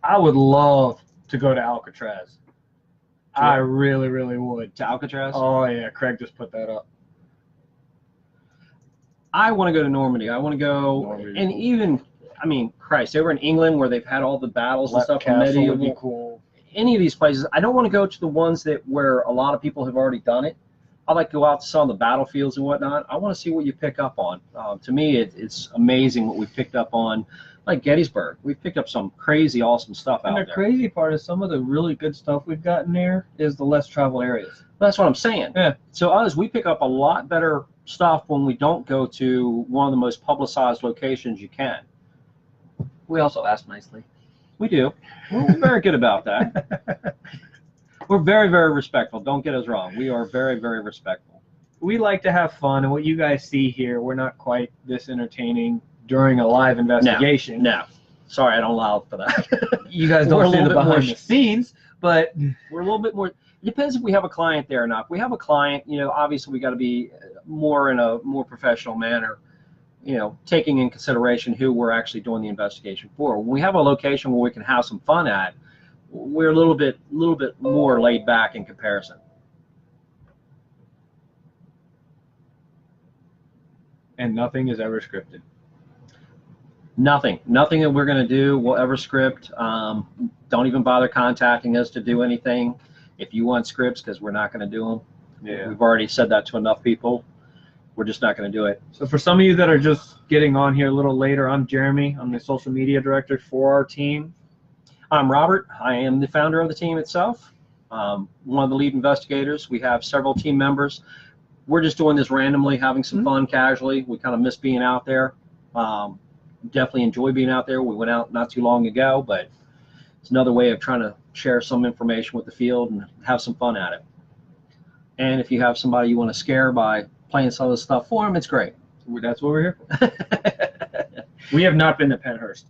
I would love to go to Alcatraz. I really, really would. To Alcatraz? Oh, yeah. Craig just put that up. I want to go to Normandy. I want to go, Normandy, and cool. even, I mean, Christ, over in England where they've had all the battles and stuff, Castle would be medieval, cool. any of these places. I don't want to go to the ones where a lot of people have already done it. I like to go out to some of the battlefields and whatnot. I want to see what you pick up on. To me, it's amazing what we've picked up on, like Gettysburg. We've picked up some crazy, awesome stuff out And there. the crazy part is some of the really good stuff we've gotten there is the less traveled areas. That's what I'm saying. Yeah. So we pick up a lot better stuff when we don't go to one of the most publicized locations you can. We also ask nicely. We do. We're very good about that. We're very, very respectful. Don't get us wrong. We are very, very respectful. We like to have fun, and what you guys see here, we're not quite this entertaining during a live investigation. No. Sorry, I don't allow for that. You guys We're a don't see little the bit more behind the scenes, but we're a little bit more. It depends if we have a client there or not. If we have a client, obviously we got to be more in a more professional manner, taking in consideration who we're actually doing the investigation for. When we have a location where we can have some fun at, we're a little bit more laid back in comparison. and nothing is ever scripted. Nothing that we're going to do will ever script. Don't even bother contacting us to do anything if you want scripts, because we're not going to do them. Yeah. We've already said that to enough people. We're just not going to do it. So for some of you that are just getting on here a little later, I'm Jeremy. I'm the social media director for our team. I'm Robert. I am the founder of the team itself. One of the lead investigators. We have several team members. We're just doing this randomly, having some fun casually. We kind of miss being out there. Definitely enjoy being out there. We went out not too long ago, but it's another way of trying to share some information with the field and have some fun at it. And if you have somebody you want to scare by playing some of the stuff for them, it's great. That's what we're here for. We have not been to Penhurst.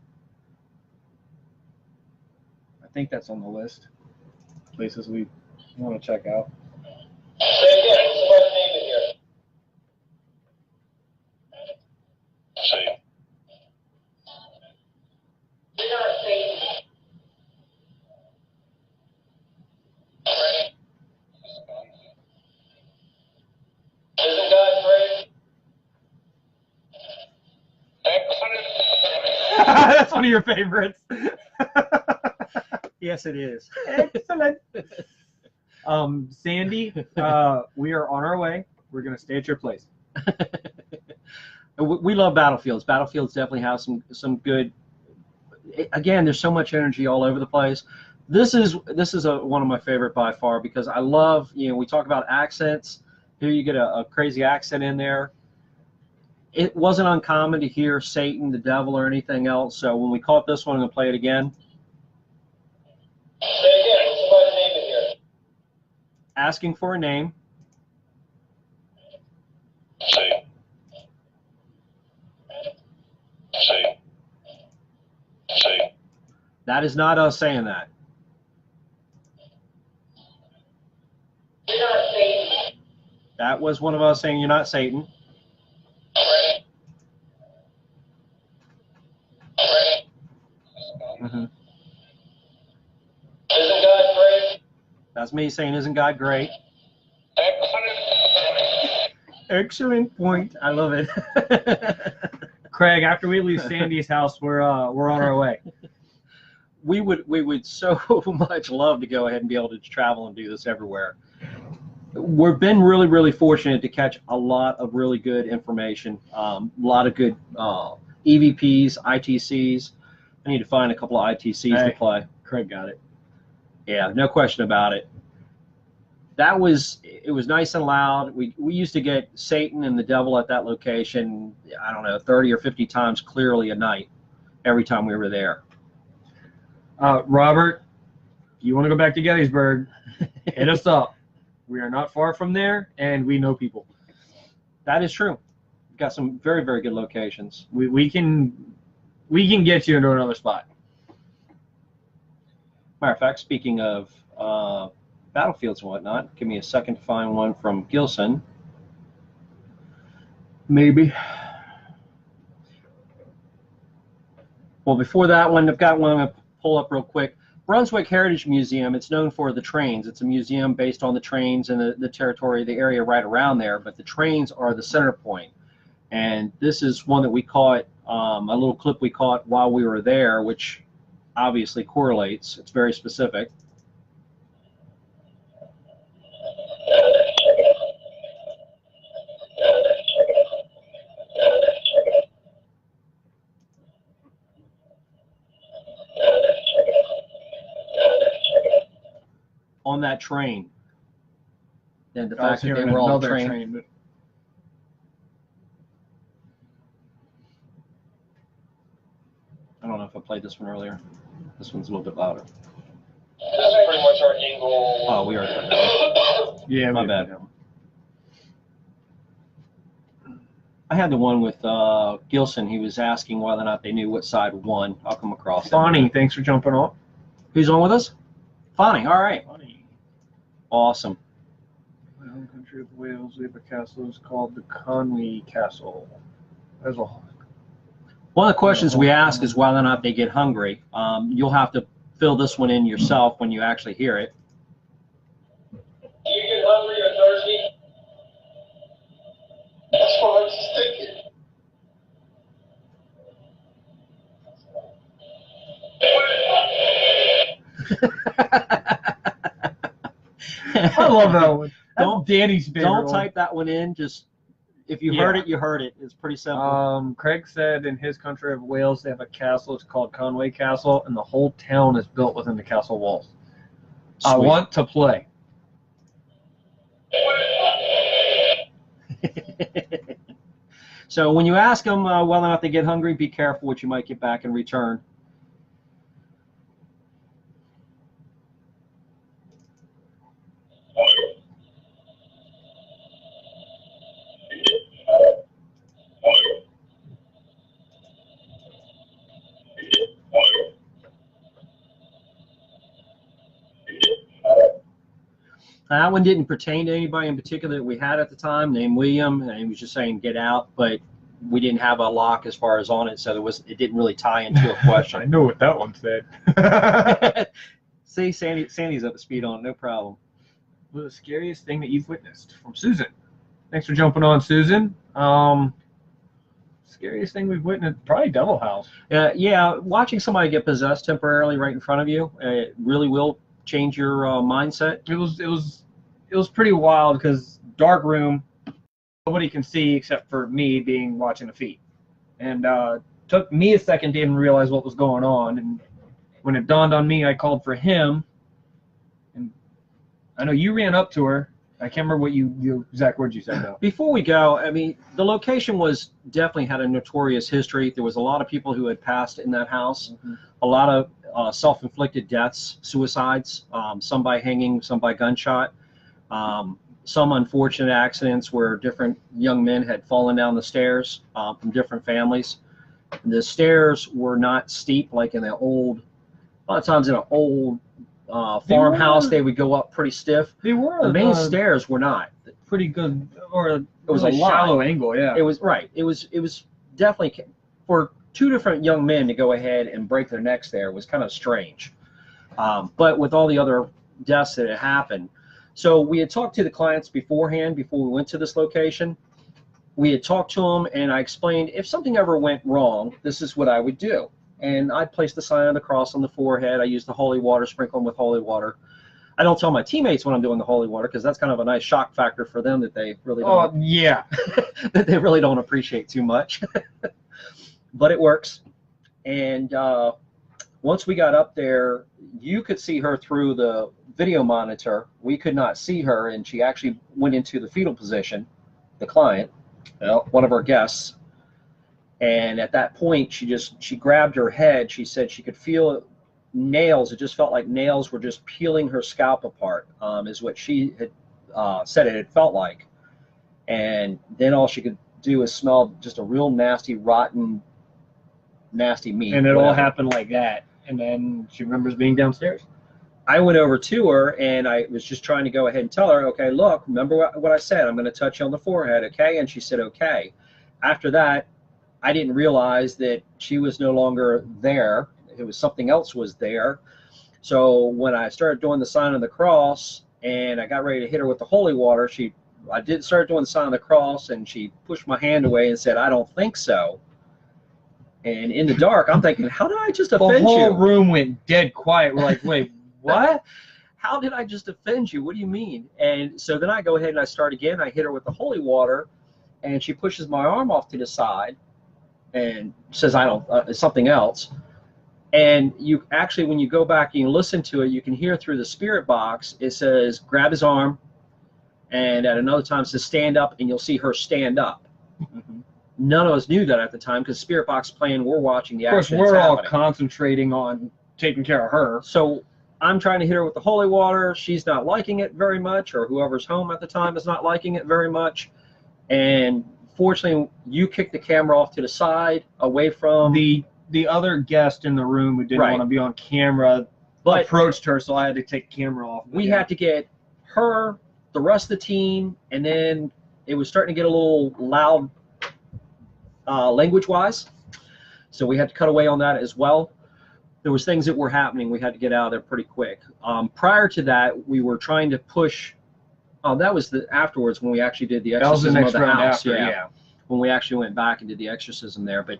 I think that's on the list. Places we want to check out. Say again, somebody's name in here. Say. We're not saying Isn't God great? Excellent. That's one of your favorites. Yes, it is. Excellent. Sandy, we are on our way. We're going to stay at your place. We love battlefields. Battlefields definitely have some good. Again, there's so much energy all over the place. This is one of my favorite by far because I love, we talk about accents. Here you get a crazy accent in there. It wasn't uncommon to hear Satan, the devil, or anything else. So when we caught this one, I'm going to play it again. Say again, what's somebody's name in here? Asking for a name. Say. Say. Say. That is not us saying that. You're not Satan. That was one of us saying, "You're not Satan." Ready? Ready? Mm-hmm. Isn't God great? That's me saying, "Isn't God great?" Excellent. Excellent point. I love it. Craig, after we leave Sandy's house, we're on our way. We would so much love to go ahead and be able to travel and do this everywhere. We've been really, really fortunate to catch a lot of really good information, a lot of good EVPs, ITCs. I need to find a couple of ITCs to play. Craig got it. Yeah, no question about it. It was nice and loud. We used to get Satan and the devil at that location, I don't know, 30 or 50 times clearly a night, every time we were there. Robert, if you want to go back to Gettysburg, hit us up. We are not far from there, and we know people. That is true. We've got some very, very good locations. We can get you into another spot. Matter of fact, speaking of battlefields and whatnot, give me a second to find one from Gilson. Maybe. Well, before that one, I've got one I'm going to pull up real quick. Brunswick Heritage Museum, it's known for the trains. It's a museum based on the trains and the territory, the area right around there, but the trains are the center point. And this is one that we caught, a little clip we caught while we were there, which obviously correlates. It's very specific. On that train, and the fact that they were all trained. I don't know if I played this one earlier. This one's a little bit louder. This is pretty much our angle. Oh, we already played that. Yeah, My bad. I had the one with Gilson. He was asking whether or not they knew what side won. I'll come across it. Bonnie, thanks for jumping on. Who's on with us? Bonnie. All right. Bonnie. Awesome. My home country of Wales, we have a castle. It's called the Conwy Castle. There's a One of the questions we ask is whether or not they get hungry. You'll have to fill this one in yourself when you actually hear it. Do you get hungry or thirsty? That's what I was thinking. I love that one. Don't Danny's favorite Don't one. type that one in. Just if you heard it, you heard it. It's pretty simple. Craig said in his country of Wales, they have a castle. It's called Conway Castle, and the whole town is built within the castle walls. I Sweet. want to play. So when you ask them whether or not they get hungry, be careful what you might get back in return. That one didn't pertain to anybody in particular that we had at the time, named William, and he was just saying get out, but we didn't have a lock as far as on it, so it didn't really tie into a question. I know what that one said. See, Sandy's up to speed on it, no problem. Well, the scariest thing that you've witnessed from Susan. Thanks for jumping on, Susan. scariest thing we've witnessed, probably Devil House. Yeah, watching somebody get possessed temporarily right in front of you, it really will change your mindset. It was pretty wild because dark room, nobody can see except for me being watching the feet, and took me a second to even realize what was going on. And when it dawned on me, I called for him, and I know you ran up to her. I can't remember what you exact words you said though. Before we go, I mean, the location was definitely had a notorious history. There was a lot of people who had passed in that house, a lot of self-inflicted deaths, suicides, some by hanging, some by gunshot, some unfortunate accidents where different young men had fallen down the stairs from different families. The stairs were not steep like in the old, a lot of times in an old farmhouse, they would go up pretty stiff. They were. The main stairs were not. Pretty good, or it was really a shallow angle, yeah. It was right. It was definitely, for two different young men to go ahead and break their necks there was kind of strange. But with all the other deaths that had happened, so we had talked to the clients beforehand, before we went to this location. We had talked to them, and I explained if something ever went wrong, this is what I would do. And I'd place the sign of the cross on the forehead. I use the holy water, sprinkle them with holy water. I don't tell my teammates when I'm doing the holy water because that's kind of a nice shock factor for them that they really don't. Oh yeah, that they really don't appreciate too much. But it works. And once we got up there, you could see her through the video monitor. We could not see her, and she actually went into the fetal position. The client, one of our guests. And at that point, she grabbed her head. She said she could feel nails. It just felt like nails were just peeling her scalp apart, is what she had said it had felt like. And then all she could do is smell just a real nasty, rotten, nasty meat. And it all happened like that. And then she remembers being downstairs. I went over to her, and I was just trying to go ahead and tell her, okay, look, remember what I said. I'm going to touch you on the forehead, okay? And she said, okay. After that, I didn't realize that she was no longer there. It was something else was there. So when I started doing the sign of the cross and I got ready to hit her with the holy water, I did start doing the sign of the cross, and she pushed my hand away and said, I don't think so. And in the dark, I'm thinking, how did I just offend you? The whole room went dead quiet. We're like, wait, what? How did I just offend you? What do you mean? And so then I go ahead and I start again. I hit her with the holy water, and she pushes my arm off to the side and says, I don't, something else. And you actually, when you go back and you listen to it, you can hear through the spirit box, it says, grab his arm. And at another time it says, stand up, and you'll see her stand up. None of us knew that at the time because spirit box playing, we're watching the action. Of course, we're all concentrating on taking care of her. So I'm trying to hit her with the holy water. She's not liking it very much, or whoever's home at the time is not liking it very much. And fortunately, you kicked the camera off to the side, away from the other guest in the room who didn't want to be on camera, but approached her, so I had to take the camera off. We had to get her, the rest of the team, and then it was starting to get a little loud language-wise, so we had to cut away on that as well. There was things that were happening. We had to get out of there pretty quick. Prior to that, we were trying to push. Oh, that was afterwards when we actually did the exorcism of the house. Yeah, when we actually went back and did the exorcism there. But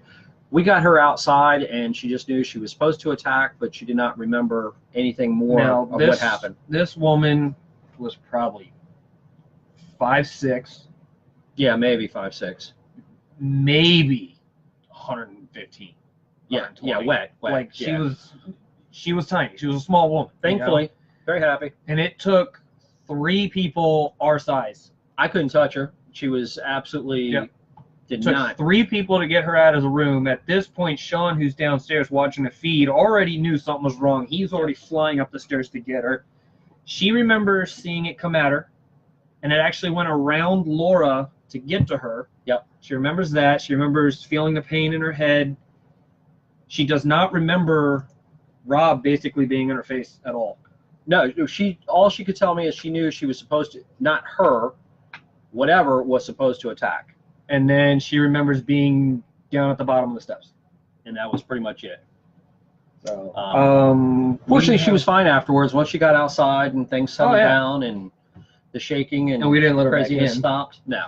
we got her outside, and she just knew she was supposed to attack, but she did not remember anything more of what happened. This woman was probably 5'6". Yeah, maybe 5'6". Maybe 115. Yeah, wet. Like she was tiny. She was a small woman. Thankfully, very happy. And it took 3 people our size. I couldn't touch her. She was absolutely did took not. 3 people to get her out of the room. At this point, Sean, who's downstairs watching the feed, already knew something was wrong. He's already flying up the stairs to get her. She remembers seeing it come at her, and it actually went around Laura to get to her. Yep. She remembers that. She remembers feeling the pain in her head. She does not remember Rob basically being in her face at all. No, all she could tell me is she knew she was supposed to, not her, whatever was supposed to attack. And then she remembers being down at the bottom of the steps. And that was pretty much it. So, fortunately, she was fine afterwards. Once she got outside and things settled down and the shaking and we didn't let her back craziness in. stopped. No.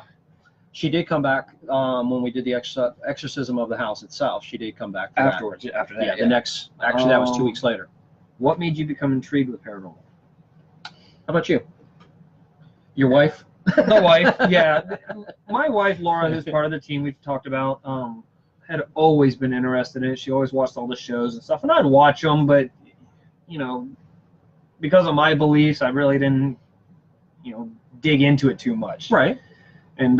She did come back when we did the exorcism of the house itself. She did come back for Afterwards, after that. Yeah, the next, actually that was 2 weeks later. What made you become intrigued with paranormal? How about you? Your wife? The wife, yeah. My wife, Laura, who's part of the team we've talked about, had always been interested in it. She always watched all the shows and stuff, and I'd watch them, but, you know, because of my beliefs, I really didn't, you know, dig into it too much. Right. And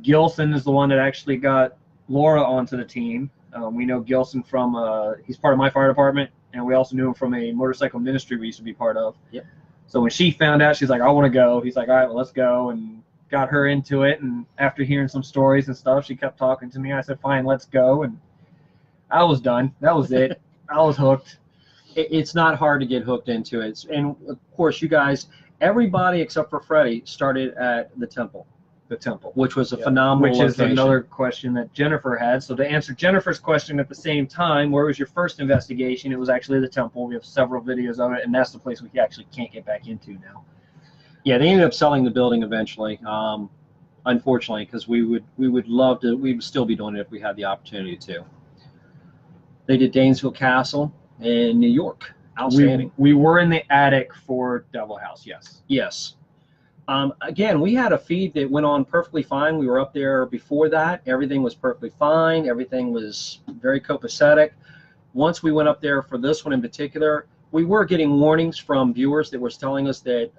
Gilson is the one that actually got Laura onto the team. We know Gilson from, he's part of my fire department, and we also knew him from a motorcycle ministry we used to be part of. Yep. So when she found out, she's like, I want to go. He's like, all right, well, let's go. And got her into it. And after hearing some stories and stuff, she kept talking to me. I said, fine, let's go. And I was done. That was it. I was hooked. It's not hard to get hooked into it. And, of course, you guys, everybody except for Freddie started at the temple. The temple. Which was a phenomenal Which is location. another question that Jennifer had. So to answer Jennifer's question at the same time, where was your first investigation? It was actually the temple. We have several videos of it, and that's the place we actually can't get back into now. Yeah, they ended up selling the building eventually, unfortunately, because we would love to, we would still be doing it if we had the opportunity to. They did Danesville Castle in New York. Outstanding. We were in the attic for Devil House, yes. Yes. Again, we had a feed that went on perfectly fine. We were up there before that. Everything was perfectly fine. Everything was very copacetic. Once we went up there for this one in particular, we were getting warnings from viewers that were telling us that,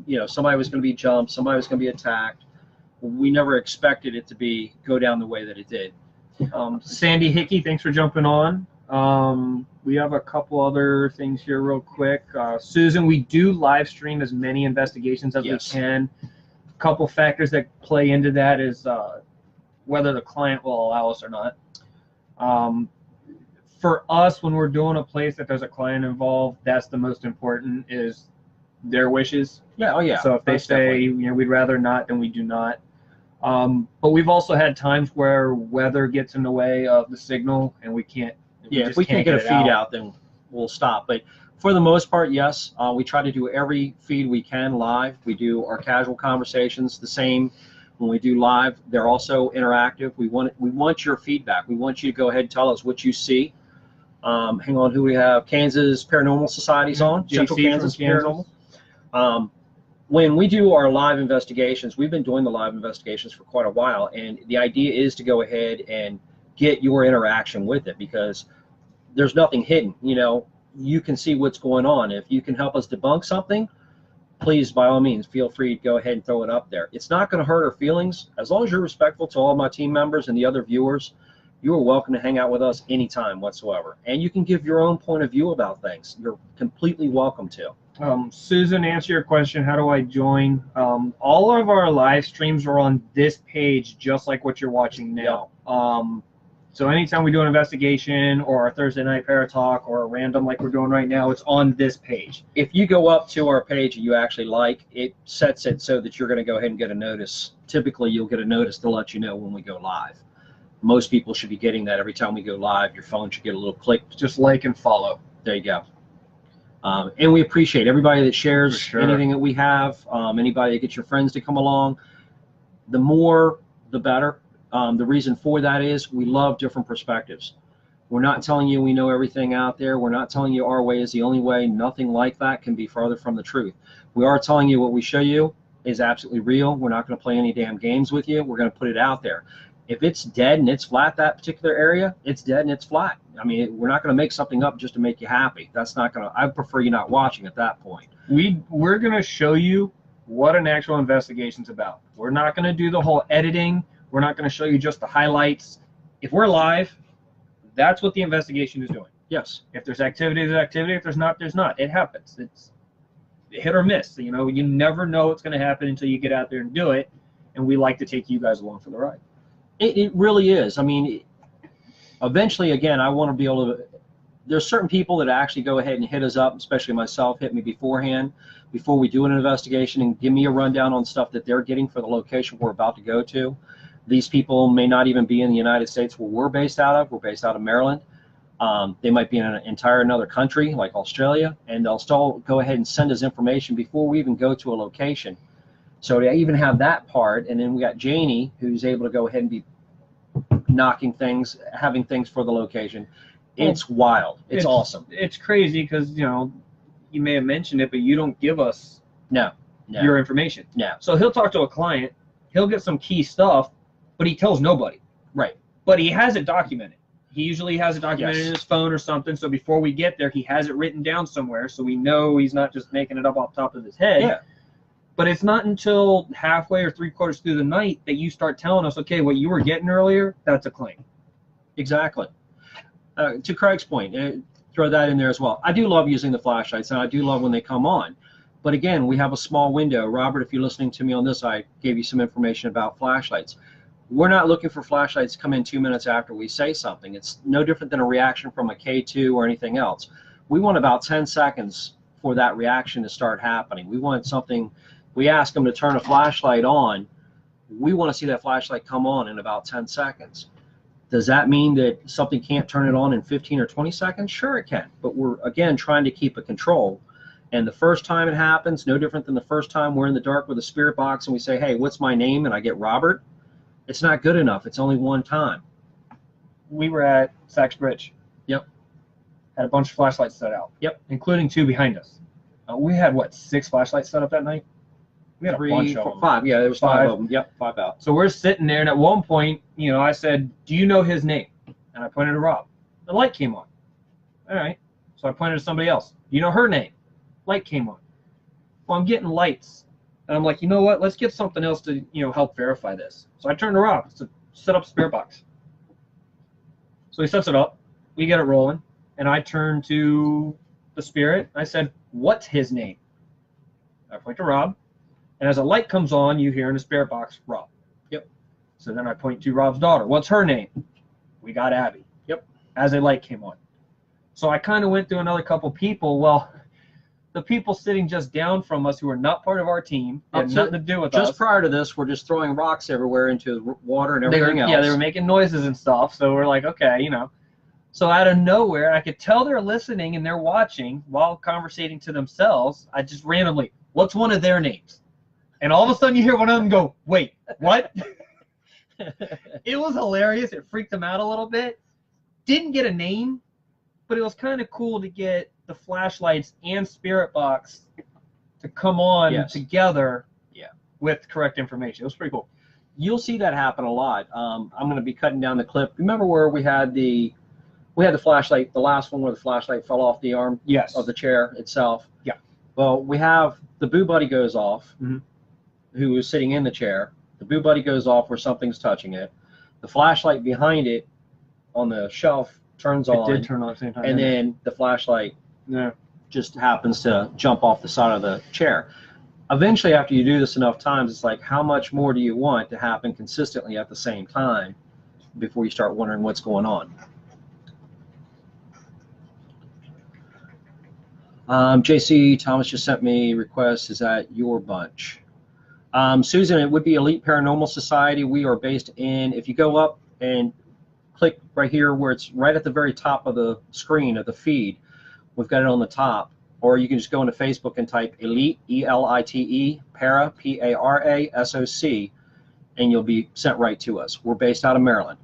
you know, somebody was going to be jumped, somebody was going to be attacked. We never expected it to go down the way that it did. Sandy Hickey, thanks for jumping on. We have a couple other things here real quick. Susan, we do live stream as many investigations as we can. A couple factors that play into that is whether the client will allow us or not. For us, when we're doing a place that there's a client involved, that's the most important, is their wishes. Yeah, oh yeah. So if they say, you know, we'd rather not, then we do not. But we've also had times where weather gets in the way of the signal and we can't. Yeah, if we can't get a feed out, then we'll stop. But for the most part, yes, we try to do every feed we can live. We do our casual conversations the same when we do live. They're also interactive. We want your feedback. We want you to go ahead and tell us what you see. Hang on, who we have? Kansas Paranormal Society's on. Central Kansas Paranormal. When we do our live investigations, we've been doing the live investigations for quite a while, and the idea is to go ahead and get your interaction with it, because there's nothing hidden. You know, you can see what's going on. If you can help us debunk something, please, by all means, feel free to go ahead and throw it up there. It's not going to hurt our feelings. As long as you're respectful to all my team members and the other viewers, you are welcome to hang out with us anytime whatsoever. And you can give your own point of view about things. You're completely welcome to. Susan, answer your question, how do I join? All of our live streams are on this page, just like what you're watching now. Yep. So anytime we do an investigation or a Thursday night Paratalk or a random like we're doing right now, it's on this page. If you go up to our page and you actually like, it sets it so that you're going to go ahead and get a notice. Typically, you'll get a notice to let you know when we go live. Most people should be getting that every time we go live. Your phone should get a little click. Just like and follow. There you go. And we appreciate everybody that shares anything that we have, anybody that gets your friends to come along. The more, the better. The reason for that is we love different perspectives. We're not telling you we know everything out there. We're not telling you our way is the only way. Nothing like that can be farther from the truth. We are telling you what we show you is absolutely real. We're not going to play any damn games with you. We're going to put it out there. If it's dead and it's flat, that particular area, it's dead and it's flat. I mean, we're not going to make something up just to make you happy. That's not going to, I prefer you not watching at that point. We're going to show you what an actual investigation's about. We're not going to do the whole editing. We're not going to show you just the highlights. If we're live, that's what the investigation is doing. Yes. If there's activity, there's activity. If there's not, there's not. It happens. It's hit or miss. You know, you never know what's going to happen until you get out there and do it. And we like to take you guys along for the ride. It really is. I mean, eventually, again, I want to be able to, there's certain people that actually go ahead and hit us up, especially myself, hit me beforehand, before we do an investigation, and give me a rundown on stuff that they're getting for the location we're about to go to. These people may not even be in the United States where we're based out of. We're based out of Maryland. They might be in an entire another country like Australia, and they'll still go ahead and send us information before we even go to a location So to even have that part, and then we got Janie, who's able to go ahead and be knocking things, having things for the location. It's wild. It's awesome. It's crazy because, you know, you may have mentioned it, but you don't give us No. your information. No. So he'll talk to a client, he'll get some key stuff, but he tells nobody. Right. But he has it documented. He usually has it documented in his phone or something, so before we get there, he has it written down somewhere, so we know he's not just making it up off the top of his head. Yeah. But it's not until halfway or 3/4 through the night that you start telling us, okay, what you were getting earlier, that's a claim. Exactly. To Craig's point, throw that in there as well. I do love using the flashlights, and I do love when they come on. But again, we have a small window. Robert, if you're listening to me on this, I gave you some information about flashlights. We're not looking for flashlights to come in 2 minutes after we say something. It's no different than a reaction from a K2 or anything else. We want about 10 seconds for that reaction to start happening. We want something, we ask them to turn a flashlight on. We want to see that flashlight come on in about 10 seconds. Does that mean that something can't turn it on in 15 or 20 seconds? Sure it can, but we're, again, trying to keep a control. And the first time it happens, no different than the first time we're in the dark with a spirit box and we say, hey, what's my name? And I get Robert. It's not good enough. It's only one time. We were at Sachs Bridge. Yep. Had a bunch of flashlights set out. Yep. Including 2 behind us. We had, what, 6 flashlights set up that night? We had a bunch of them. 5. Yeah, there was 5 of them. Yep, 5 out. So we're sitting there, and at one point, you know, I said, do you know his name? And I pointed to Rob. The light came on. All right. So I pointed to somebody else. Do you know her name? Light came on. Well, I'm getting lights. And I'm like, you know what? Let's get something else to, you know, help verify this. So I turned to Rob to set up spirit box. So he sets it up. We get it rolling. And I turn to the spirit. I said, what's his name? I point to Rob. And as a light comes on, you hear in the spirit box, Rob. Yep. So then I point to Rob's daughter. What's her name? We got Abby. Yep. As a light came on. So I kind of went through another couple people. Well, the people sitting just down from us who are not part of our team, had nothing to do with us. Just prior to this, we're just throwing rocks everywhere into the water and everything else. Yeah, they were making noises and stuff. So we're like, okay, you know. So out of nowhere, I could tell they're listening and they're watching while conversating to themselves. I just randomly, what's one of their names? And all of a sudden you hear one of them go, wait, what? It was hilarious. It freaked them out a little bit. Didn't get a name, but it was kind of cool to get the flashlights and spirit box to come on together with correct information. It was pretty cool. You'll see that happen a lot. I'm going to be cutting down the clip. Remember where we had the flashlight, the last one where the flashlight fell off the arm of the chair itself? Yeah. Well, we have the boo buddy goes off, who was sitting in the chair. The boo buddy goes off where something's touching it. The flashlight behind it on the shelf turns on. It did turn on at the same time. And then the flashlight just happens to jump off the side of the chair. Eventually, after you do this enough times, it's like, how much more do you want to happen consistently at the same time before you start wondering what's going on? JC Thomas just sent me a request. Is that your bunch? Susan, it would be Elite Paranormal Society. We are based in, if you go up and click right here where it's right at the very top of the screen of the feed, we've got it on the top. Or you can just go into Facebook and type Elite, E-L-I-T-E, Para, P-A-R-A-S-O-C, and you'll be sent right to us. We're based out of Maryland.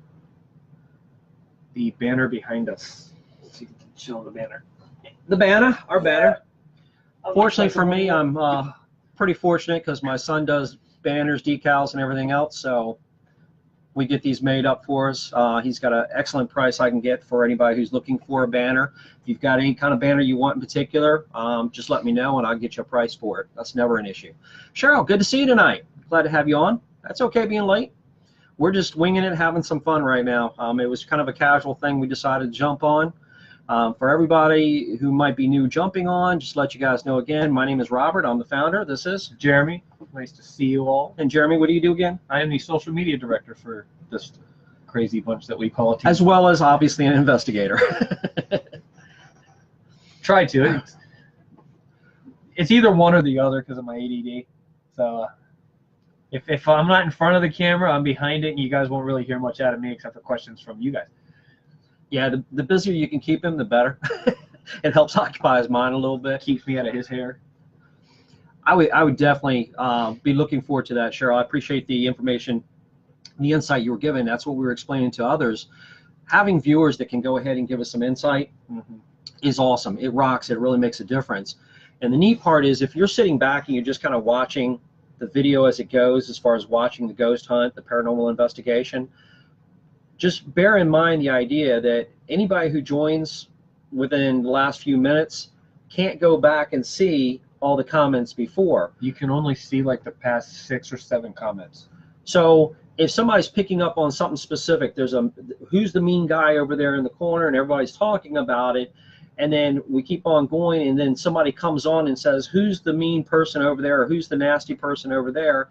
The banner behind us. Let's see if you can show the banner. The banner, our banner. Fortunately for me, I'm pretty fortunate because my son does banners, decals, and everything else, so we get these made up for us. He's got an excellent price I can get for anybody who's looking for a banner. If you've got any kind of banner you want in particular, just let me know and I'll get you a price for it. That's never an issue. Cheryl, good to see you tonight. Glad to have you on. That's okay being late. We're just winging it, having some fun right now. It was kind of a casual thing we decided to jump on. For everybody who might be new jumping on, just to let you guys know again, my name is Robert. I'm the founder. This is Jeremy. Nice to see you all. And Jeremy, what do you do again? I am the social media director for this crazy bunch that we call a team. As well as obviously an investigator. Try to. It's either one or the other because of my ADD. So if I'm not in front of the camera, I'm behind it, and you guys won't really hear much out of me except for questions from you guys. Yeah, the busier you can keep him, the better. It helps occupy his mind a little bit. Keeps me out of his hair. I would definitely be looking forward to that, Cheryl. I appreciate the information, the insight you were giving. That's what we were explaining to others. Having viewers that can go ahead and give us some insight is awesome. It rocks. It really makes a difference. And the neat part is if you're sitting back and you're just kind of watching the video as it goes, as far as watching the ghost hunt, the paranormal investigation, just bear in mind the idea that anybody who joins within the last few minutes can't go back and see all the comments before. You can only see like the past 6 or 7 comments. So if somebody's picking up on something specific, there's a who's the mean guy over there in the corner, and everybody's talking about it, and then we keep on going, and then somebody comes on and says, who's the mean person over there, or who's the nasty person over there?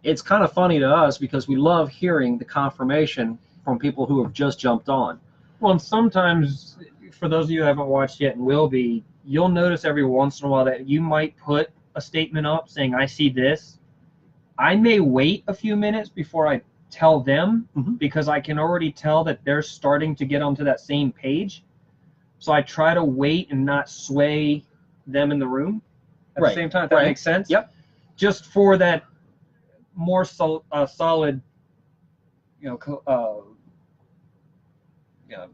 It's kind of funny to us because we love hearing the confirmation from people who have just jumped on. Well, and sometimes, for those of you who haven't watched yet and will be, you'll notice every once in a while that you might put a statement up saying, I see this. I may wait a few minutes before I tell them because I can already tell that they're starting to get onto that same page. So I try to wait and not sway them in the room at the same time, if that makes sense. Yep. Just for that more solid,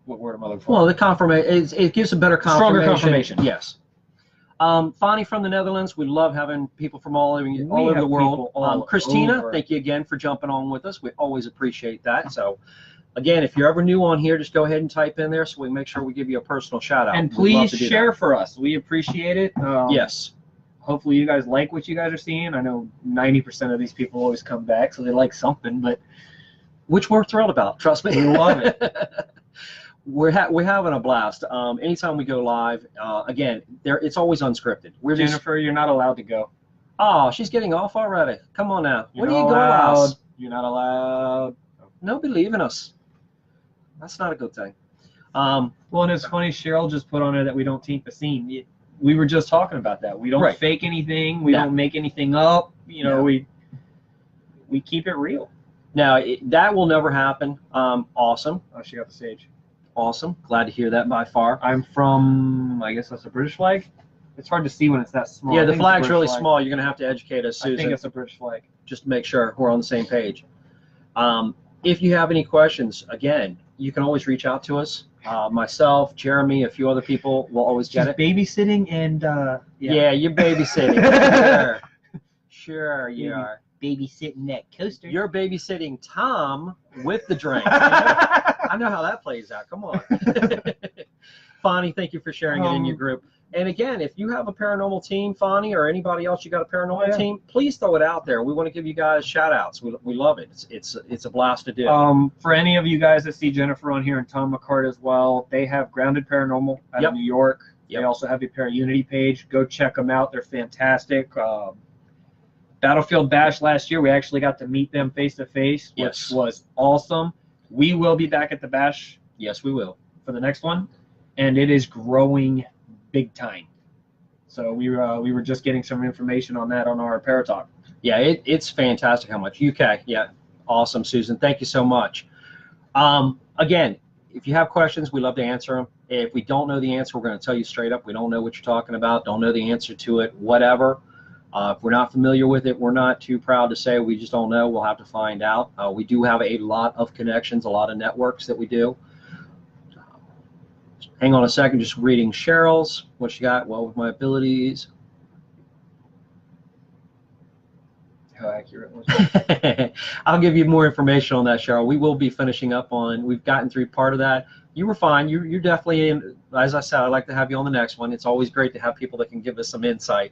what word am I looking for? Well, the confirmation, it gives a better confirmation. Stronger confirmation. Yes. Fonnie from the Netherlands, we love having people from all over the world. Christina, thank you again for jumping on with us. We always appreciate that. So, again, if you're ever new on here, just go ahead and type in there so we make sure we give you a personal shout out. And please share for us. We appreciate it. Yes. Hopefully you guys like what you guys are seeing. I know 90% of these people always come back, so they like something, but which we're thrilled about. Trust me. We love it. We're having a blast. Anytime we go live, again, it's always unscripted. Jennifer, you're not allowed to go. Oh, she's getting off already. Come on now. You're What are you allowed. going? You're not allowed. Nobody leaving us. That's not a good thing. Well, and it's funny, Cheryl just put on there that we don't taint the scene. We were just talking about that. We don't fake anything. We don't make anything up. We keep it real. Now, that will never happen. Awesome. Oh, she got the sage. Awesome. Glad to hear that by far. I'm from, I guess that's a British flag. It's hard to see when it's that small. Yeah, the flag's really small. You're going to have to educate us, Susan. I think it's a British flag. Just to make sure we're on the same page. If you have any questions, again, you can always reach out to us. Myself, Jeremy, a few other people will always get it. Babysitting and, yeah, you're babysitting. Sure you are. Babysitting that coaster. You're babysitting Tom with the drink. I know how that plays out. Come on. Fonnie, thank you for sharing it in your group. And again, if you have a paranormal team, Fonnie, or anybody else you got a paranormal team, please throw it out there. We want to give you guys shout outs. We love it. It's a blast to do. For any of you guys that see Jennifer on here and Tom McCart as well, they have Grounded Paranormal out of New York. They also have a Unity page. Go check them out. They're fantastic. Battlefield Bash last year, we actually got to meet them face to face, which was awesome. We will be back at the Bash. Yes, we will. For the next one, and it is growing big time. So we were just getting some information on that on our Paratalk. Yeah, it's fantastic how much. UK, yeah, awesome, Susan. Thank you so much. Again, if you have questions, we love to answer them. If we don't know the answer, we're going to tell you straight up. We don't know what you're talking about. Don't know the answer to it. Whatever. If we're not familiar with it, we're not too proud to say we just don't know. We'll have to find out. We do have a lot of connections, a lot of networks that we do. Hang on a second, just reading Cheryl's. What she got? Well, with my abilities. How accurate was it? I'll give you more information on that, Cheryl. We will be finishing up on, we've gotten through part of that. You were fine. You're definitely in. As I said, I'd like to have you on the next one. It's always great to have people that can give us some insight.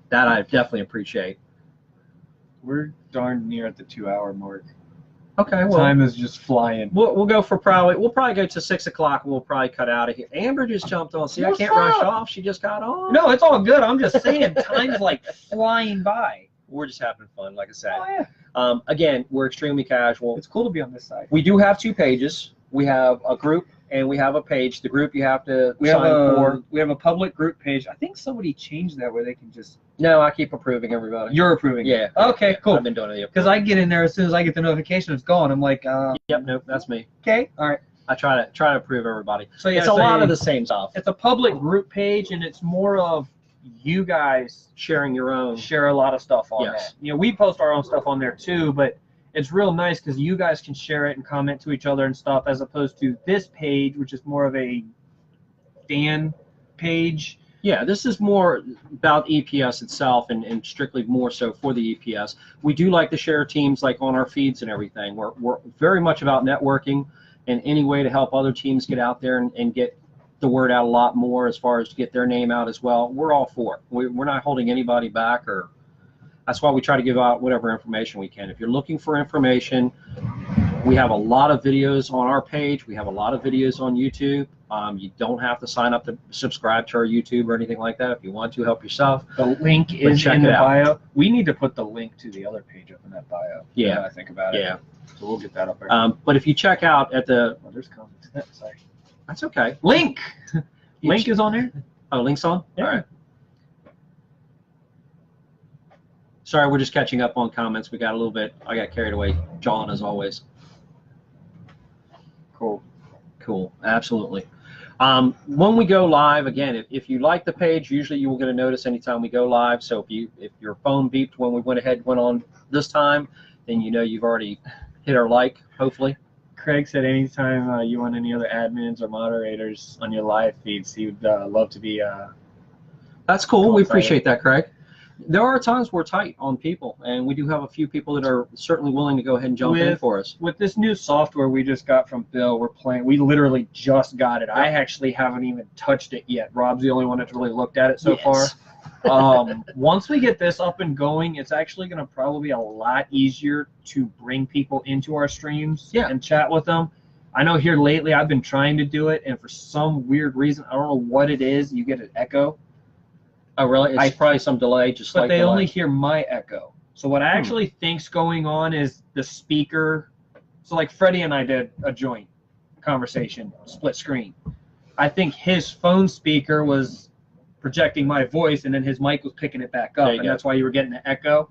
That I definitely appreciate. We're darn near at the 2-hour mark. Okay, well, time is just flying. We'll go for we'll probably go to 6 o'clock and we'll probably cut out of here. Amber just jumped on. See, What's I can't up? rush off. She just got on. No, it's all good. I'm just saying, time's like flying by. We're just having fun, like I said. Oh, yeah. Again, we're extremely casual. It's cool to be on this side. We do have 2 pages. We have a group and we have a page. The group you have to sign for. We have a public group page. I think somebody changed that where they can just. No, I keep approving everybody. You're approving. Yeah. Okay, cool. I've been doing it. Because I get in there as soon as I get the notification, it's gone. I'm like, Yep, nope, that's me. Okay, all right. I try to approve everybody. So yeah, it's a lot of the same stuff. It's a public group page, and it's more of you guys Sharing your own. share a lot of stuff on Yes. that. You know, we post our own stuff on there too, but it's real nice because you guys can share it and comment to each other and stuff, as opposed to this page, which is more of a fan page. Yeah, this is more about EPS itself and strictly more so for the EPS. We do like to share teams like on our feeds and everything. We're very much about networking and any way to help other teams get out there and get the word out a lot more as far as to get their name out as well. We're all for it. We're not holding anybody back, or that's why we try to give out whatever information we can. If you're looking for information, we have a lot of videos on our page. We have a lot of videos on YouTube. You don't have to sign up to subscribe to our YouTube or anything like that. If you want to, help yourself. The link is check in it the out. bio. We need to put the link to the other page up in that bio. Yeah. now that I think about it. Yeah. So we'll get that up there. But if you check out at the, Oh, there's comments. Sorry. that's okay. Link. Link is on there. Oh, link's on? Yeah. All right. Sorry, we're just catching up on comments. We got a little bit, I got carried away. John, as always. Cool. Cool. Absolutely. When we go live, again, if you like the page, usually you will get a notice anytime we go live. So if your phone beeped when we went on this time, then you know you've already hit our like, hopefully. Craig said anytime you want any other admins or moderators on your live feeds, he would love to be. That's cool. We Cool, appreciate that, Craig. There are times we're tight on people, and we do have a few people that are certainly willing to go ahead and jump in for us. With this new software we just got from Bill, we're playing. We literally just got it. I actually haven't even touched it yet. Rob's the only one that's really looked at it so Yes. far. Once we get this up and going, it's actually going to probably be a lot easier to bring people into our streams and chat with them. I know here lately I've been trying to do it, and for some weird reason, I don't know what it is, you get an echo. Oh, really? It's probably some delay, just But like they delay. only hear my echo. So what I actually think's going on is the speaker. So like Freddie and I did a joint conversation, split screen. I think his phone speaker was projecting my voice, and then his mic was picking it back up, and that's why you were getting the echo.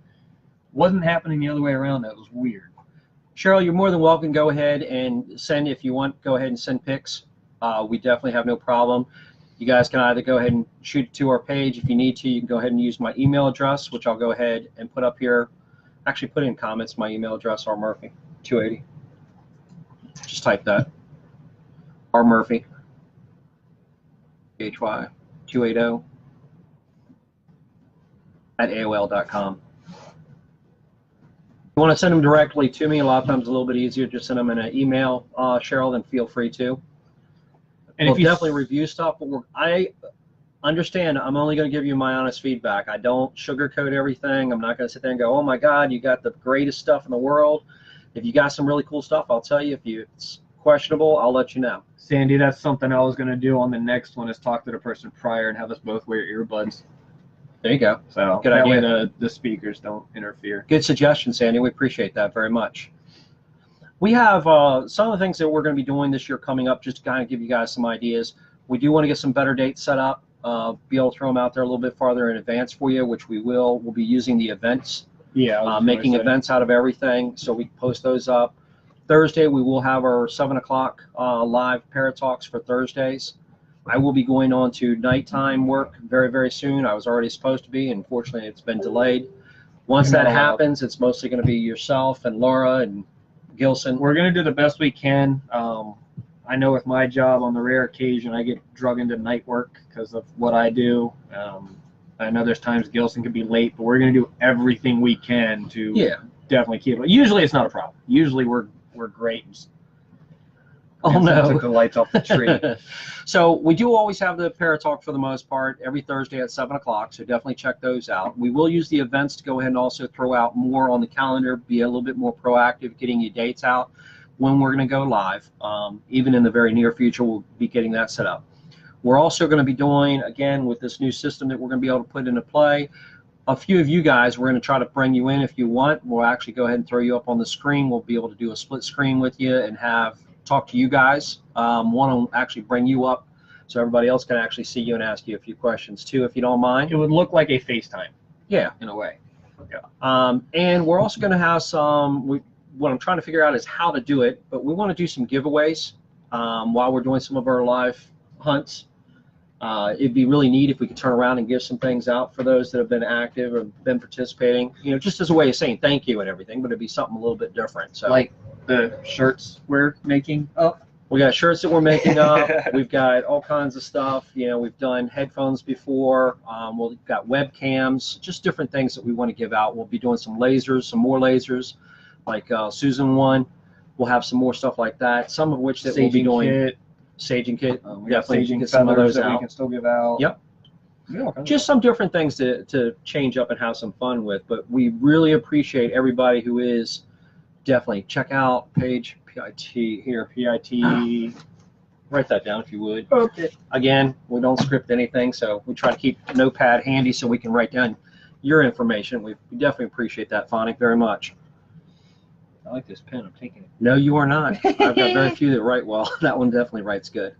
Wasn't happening the other way around. That was weird. Cheryl, you're more than welcome. Go ahead and send, if you want, go ahead and send pics. We definitely have no problem. You guys can either go ahead and shoot it to our page. If you need to, you can go ahead and use my email address, which I'll go ahead and put up here. Actually, put in comments my email address, rmurphy280. Just type that. rmurphy, HY280 at AOL.com. If you want to send them directly to me, a lot of times it's a little bit easier. Just send them in an email, Cheryl, then feel free to. And we'll definitely review stuff, but I understand I'm only going to give you my honest feedback. I don't sugarcoat everything. I'm not going to sit there and go, oh my God, you got the greatest stuff in the world. If you got some really cool stuff, I'll tell you. If it's questionable, I'll let you know. Sandy, that's something I was going to do on the next one, is talk to the person prior and have us both wear earbuds. There you go. So Good that idea. way the speakers don't interfere. Good suggestion, Sandy. We appreciate that very much. We have some of the things that we're going to be doing this year coming up, just to kind of give you guys some ideas. We do want to get some better dates set up, be able to throw them out there a little bit farther in advance for you, which we will. We'll be using the events, making events out of everything, so we can post those up. Thursday, we will have our 7 o'clock live Paratalks for Thursdays. I will be going on to nighttime work very, very soon. I was already supposed to be, and unfortunately it's been delayed. Once that happens, it's mostly going to be yourself and Laura and Gilson. We're going to do the best we can. I know with my job, on the rare occasion, I get drug into night work because of what I do. I know there's times Gilson can be late, but we're going to do everything we can to definitely keep it. Usually it's not a problem. Usually we're great. Oh no! Took the lights off the tree. So we do always have the Paratalk for the most part every Thursday at 7 o'clock. So definitely check those out. We will use the events to go ahead and also throw out more on the calendar, be a little bit more proactive, getting you dates out when we're going to go live. Even in the very near future, we'll be getting that set up. We're also going to be doing, again, with this new system that we're going to be able to put into play, a few of you guys, we're going to try to bring you in if you want. We'll actually go ahead and throw you up on the screen. We'll be able to do a split screen with you and talk to you guys. One will actually bring you up so everybody else can actually see you and ask you a few questions too, if you don't mind. It would look like a FaceTime. Yeah, in a way. Yeah. And we're also going to have some, what I'm trying to figure out is how to do it, but we want to do some giveaways while we're doing some of our live hunts. It'd be really neat if we could turn around and give some things out for those that have been active or been participating, just as a way of saying thank you and everything, but it'd be something a little bit different. So Like the shirts we're making up. we got shirts that we're making up. We've got all kinds of stuff. We've done headphones before. We've got webcams, just different things that we want to give out. We'll be doing some lasers, some more lasers, like Susan one. We'll have some more stuff like that. Some of which that we'll be doing. Kit. Saging kit. We got Definitely saging get some of feathers those that we out. can still give out. Yep. Yeah, Just some different things to change up and have some fun with. But we really appreciate everybody who is. Definitely check out page PIT here. PIT. Write that down if you would. Okay. Again, we don't script anything, so we try to keep a notepad handy so we can write down your information. We definitely appreciate that, Phonic, very much. I like this pen. I'm taking it. No, you are not. I've got very few that write well. That one definitely writes good.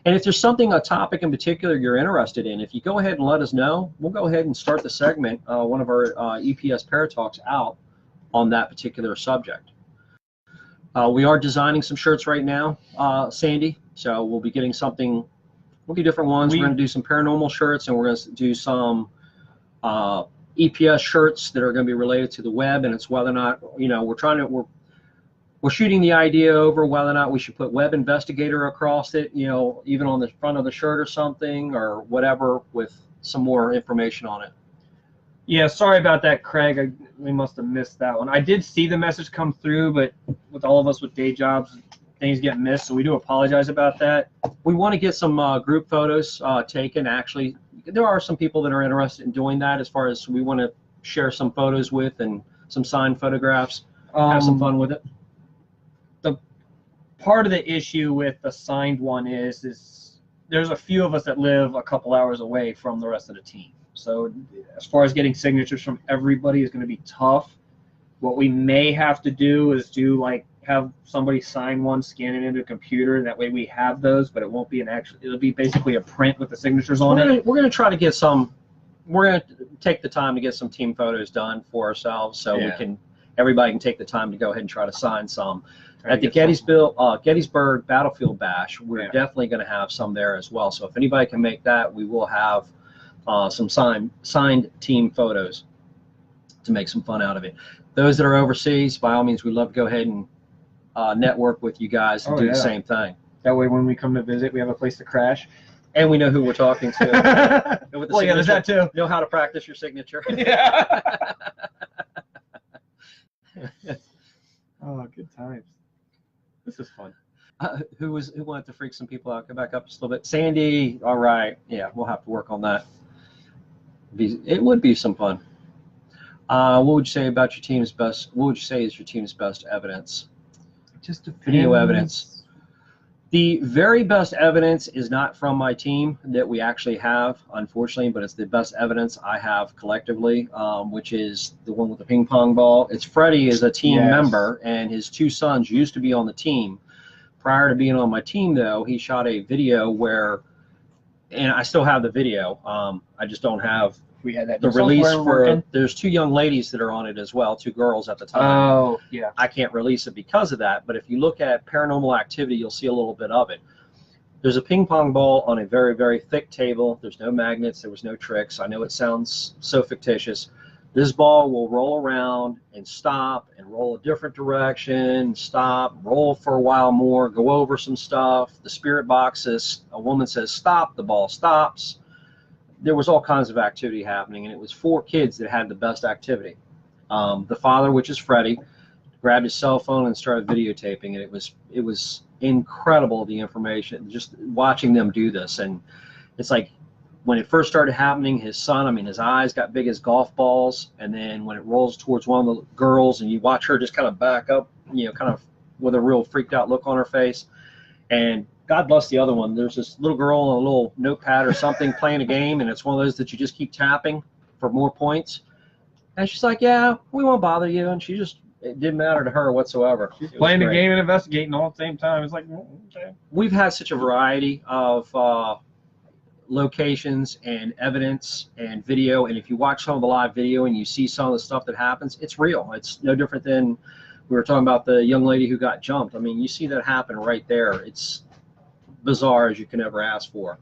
And if there's a topic in particular you're interested in, if you go ahead and let us know, we'll go ahead and start the segment, one of our EPS Paratalks out on that particular subject. We are designing some shirts right now, Sandy, so we'll be getting something, we'll get different ones. We're going to do some paranormal shirts, and we're going to do some EPS shirts that are going to be related to the web, and it's whether or not, we're shooting the idea over whether or not we should put web investigator across it, even on the front of the shirt or something, or whatever, with some more information on it. Yeah, sorry about that, Craig. We must have missed that one. I did see the message come through, but with all of us with day jobs, things get missed, so we do apologize about that. We want to get some group photos taken. Actually, there are some people that are interested in doing that, as far as we want to share some photos with and some signed photographs, have some fun with it. The part of the issue with the signed one is there's a few of us that live a couple hours away from the rest of the team. So as far as getting signatures from everybody is going to be tough. What we may have to do is have somebody sign one, scan it into a computer, and that way we have those, but it won't be it'll be basically a print with the signatures on it. We're going to try to get we're going to take the time to get some team photos done for ourselves, so everybody can take the time to go ahead and try to sign some. At the Gettysburg Battlefield Bash, we're definitely going to have some there as well. So if anybody can make that, we will have some signed team photos to make some fun out of it. Those that are overseas, by all means, we'd love to go ahead and network with you guys and do the same thing. That way when we come to visit, we have a place to crash. And we know who we're talking to. Well, yeah, there's that too. Know how to practice your signature. Yeah. Oh, good times. This is fun. Who wanted to freak some people out? Go back up just a little bit. Sandy. All right. Yeah, we'll have to work on that. It would be some fun. What would you say about your team's best? What would you say is your team's best evidence? Just video evidence. The very best evidence is not from my team that we actually have, unfortunately, but it's the best evidence I have collectively, which is the one with the ping pong ball. It's Freddie is a team member, and his two sons used to be on the team. Prior to being on my team, though, he shot a video where, and I still have the video. I just don't have the release for. There's two young ladies that are on it as well, two girls at the time. Oh, yeah. I can't release it because of that, but if you look at Paranormal Activity, you'll see a little bit of it. There's a ping pong ball on a very, very thick table. There's no magnets. There was no tricks. I know it sounds so fictitious. This ball will roll around and stop and roll a different direction, stop, roll for a while more, go over some stuff. The spirit box says, a woman says, stop, the ball stops. There was all kinds of activity happening, and it was 4 kids that had the best activity. The father, which is Freddie, grabbed his cell phone and started videotaping it. It was incredible, the information, just watching them do this. And it's like, when it first started happening, his son, I mean, his eyes got big as golf balls, and then when it rolls towards one of the girls and you watch her just kind of back up, kind of with a real freaked out look on her face. And God bless the other one. There's this little girl on a little notepad or something playing a game, and it's one of those that you just keep tapping for more points. And she's like, yeah, we won't bother you. And it didn't matter to her whatsoever. She's playing the game and investigating all at the same time. It's like, okay. We've had such a variety of locations and evidence and video, and if you watch some of the live video and you see some of the stuff that happens, it's real. It's no different than we were talking about the young lady who got jumped. I mean, you see that happen right there. It's bizarre as you can ever ask for.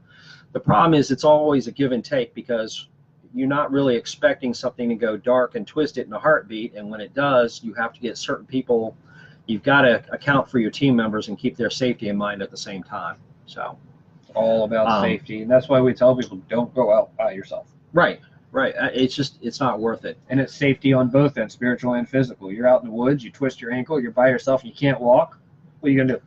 The problem is it's always a give and take because you're not really expecting something to go dark and twist it in a heartbeat, and when it does, you have to get certain people. You've got to account for your team members and keep their safety in mind at the same time. So, all about safety, and that's why we tell people don't go out by yourself. Right. It's not worth it. And it's safety on both ends, spiritual and physical. You're out in the woods, you twist your ankle, you're by yourself, you can't walk. What are you gonna do?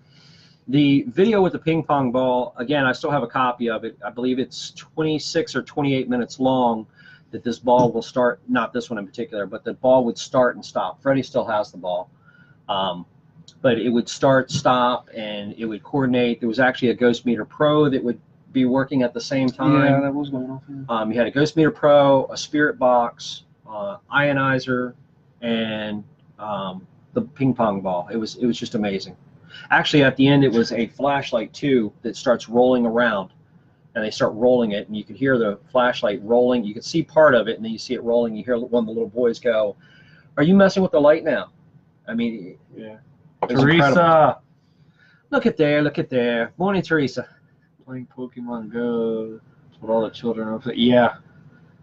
The video with the ping pong ball, again, I still have a copy of it. I believe it's 26 or 28 minutes long that this ball will start, not this one in particular, but the ball would start and stop. Freddie still has the ball. But it would start, stop, and it would coordinate. There was actually a Ghost Meter Pro that would be working at the same time. Yeah, that was going off. You had a Ghost Meter Pro, a Spirit Box, ionizer, and the ping pong ball. It was just amazing. Actually, at the end, it was a flashlight too that starts rolling around, and they start rolling it, and you could hear the flashlight rolling. You could see part of it, and then you see it rolling. You hear one of the little boys go, "Are you messing with the light now?" I mean, yeah. Teresa, look at there. Morning, Teresa. Playing Pokemon Go with all the children. Yeah.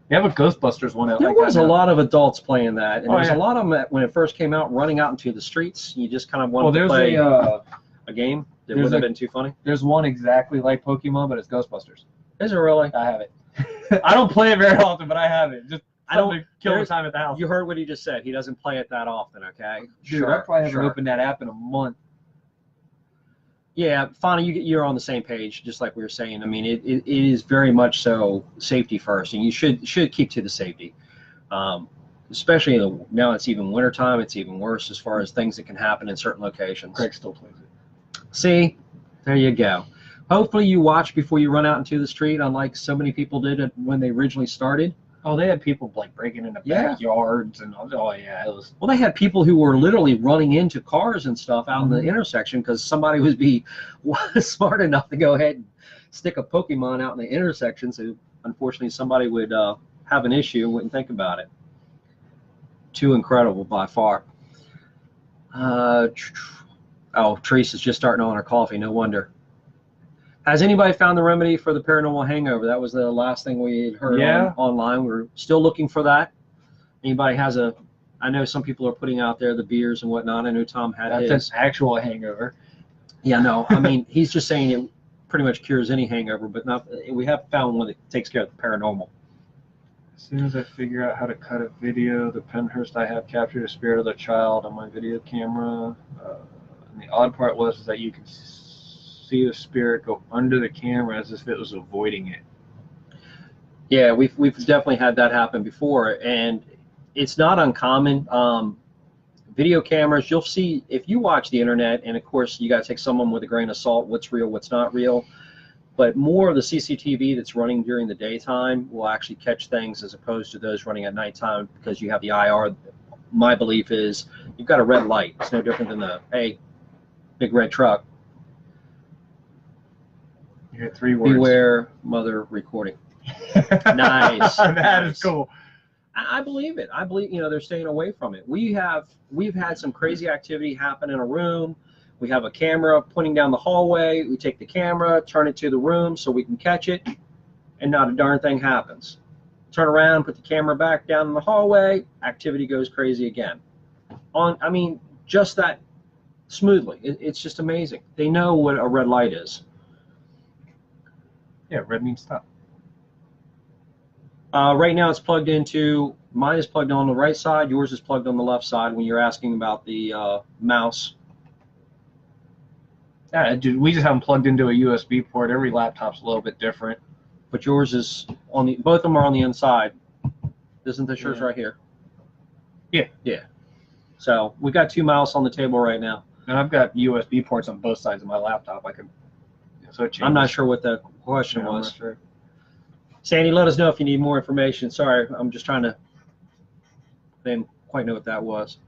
They have a Ghostbusters one out. There was a lot of adults playing that, and there's yeah. a lot of them that, when it first came out, running out into the streets. You just kind of wanted to play a game that wouldn't have been too funny. There's one exactly like Pokemon, but it's Ghostbusters. Is it really? I have it. I don't play it very often, but I have it. Just I don't kill the time at the house. You heard what he just said. He doesn't play it that often. Okay. Dude, I probably haven't opened that app in a month. Yeah, Fonny, you're on the same page, just like we were saying. I mean, it is very much so safety first, and you should keep to the safety. Especially now it's even wintertime, it's even worse as far as things that can happen in certain locations. Craig still plays it. See, there you go. Hopefully you watch before you run out into the street, unlike so many people did when they originally started. Oh, they had people like breaking into backyards and it was. Well, they had people who were literally running into cars and stuff out in the intersection because somebody was smart enough to go ahead and stick a Pokemon out in the intersection. So unfortunately, somebody would have an issue and wouldn't think about it. Too incredible by far. Teresa's just starting on her coffee. No wonder. Has anybody found the remedy for the paranormal hangover? That was the last thing we had heard online. We're still looking for that. Anybody has I know some people are putting out there the beers and whatnot. I know Tom had his. That's an actual hangover. Yeah, no. I mean, he's just saying it pretty much cures any hangover, but not. We have found one that takes care of the paranormal. As soon as I figure out how to cut a video, the Penhurst I have captured the spirit of the child on my video camera. And the odd part was that you can see the spirit go under the camera as if it was avoiding it. Yeah, we've definitely had that happen before, and it's not uncommon. Video cameras, you'll see if you watch the internet, and of course you got to take someone with a grain of salt, what's real, what's not real. But more of the CCTV that's running during the daytime will actually catch things as opposed to those running at nighttime because you have the IR. My belief is you've got a red light. It's no different than the big red truck. You had 3 words. Beware, mother recording. Nice. That is cool. I believe it. I believe they're staying away from it. We've had some crazy activity happen in a room. We have a camera pointing down the hallway. We take the camera, turn it to the room so we can catch it, and not a darn thing happens. Turn around, put the camera back down in the hallway, activity goes crazy again. Just that smoothly. It's just amazing. They know what a red light is. Yeah, red means stop. Right now it's plugged into, mine is plugged on the right side, yours is plugged on the left side when you're asking about the mouse. Yeah, dude, we just have them plugged into a USB port. Every laptop's a little bit different. But yours is both of them are on the inside. Isn't this yours right here? Yeah. Yeah. So we got 2 mice on the table right now. And I've got USB ports on both sides of my laptop. I'm not sure what the question was. I'm not sure. Sandy, let us know if you need more information. Sorry, I'm just trying to. Didn't quite know what that was.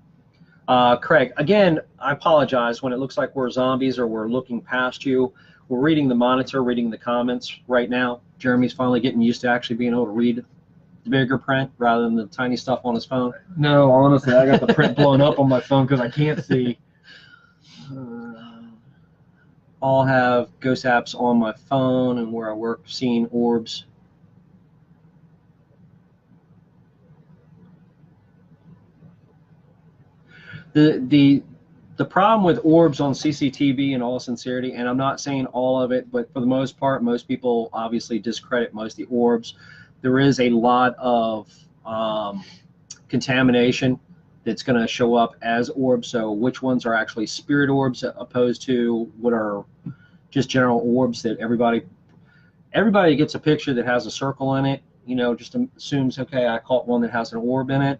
Craig, again, I apologize when it looks like we're zombies or we're looking past you. We're reading the monitor, reading the comments right now. Jeremy's finally getting used to actually being able to read the bigger print rather than the tiny stuff on his phone. No, honestly, I got the print blown up on my phone because I can't see. all have ghost apps on my phone and where I work seeing orbs. The problem with orbs on CCTV, in all sincerity, and I'm not saying all of it, but for the most part, most people obviously discredit most of the orbs. There is a lot of contamination that's going to show up as orbs. So which ones are actually spirit orbs opposed to what are just general orbs that everybody gets a picture that has a circle in it, just assumes, okay, I caught one that has an orb in it,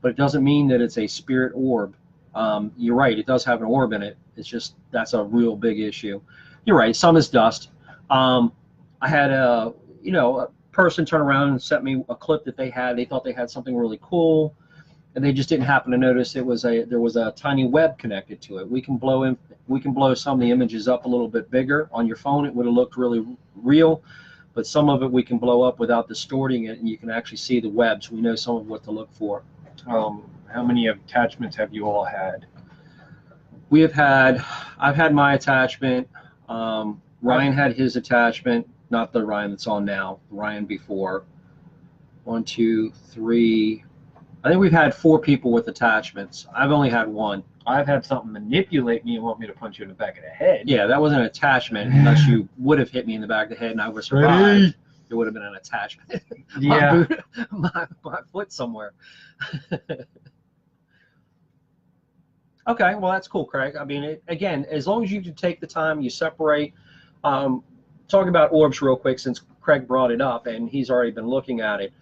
but it doesn't mean that it's a spirit orb. You're right, it does have an orb in it. It's just, that's a real big issue. You're right, some is dust. I had a person turn around and sent me a clip that they thought they had something really cool, and they just didn't happen to notice there was a tiny web connected to it. We can blow some of the images up a little bit bigger. On your phone it would have looked really real, but some of it we can blow up without distorting it, and you can actually see the webs. We know some of what to look for. How many attachments have you all had? I've had my attachment. Ryan had his attachment, not the Ryan that's on now, Ryan before. 1, 2, 3. I think we've had 4 people with attachments. I've only had one. I've had something manipulate me and want me to punch you in the back of the head. Yeah, that wasn't an attachment unless you would have hit me in the back of the head and I would have survived. It would have been an attachment. Yeah. my foot somewhere. Okay, well, that's cool, Craig. I mean, again, as long as you can take the time, you separate. Talking about orbs real quick, since Craig brought it up and he's already been looking at it.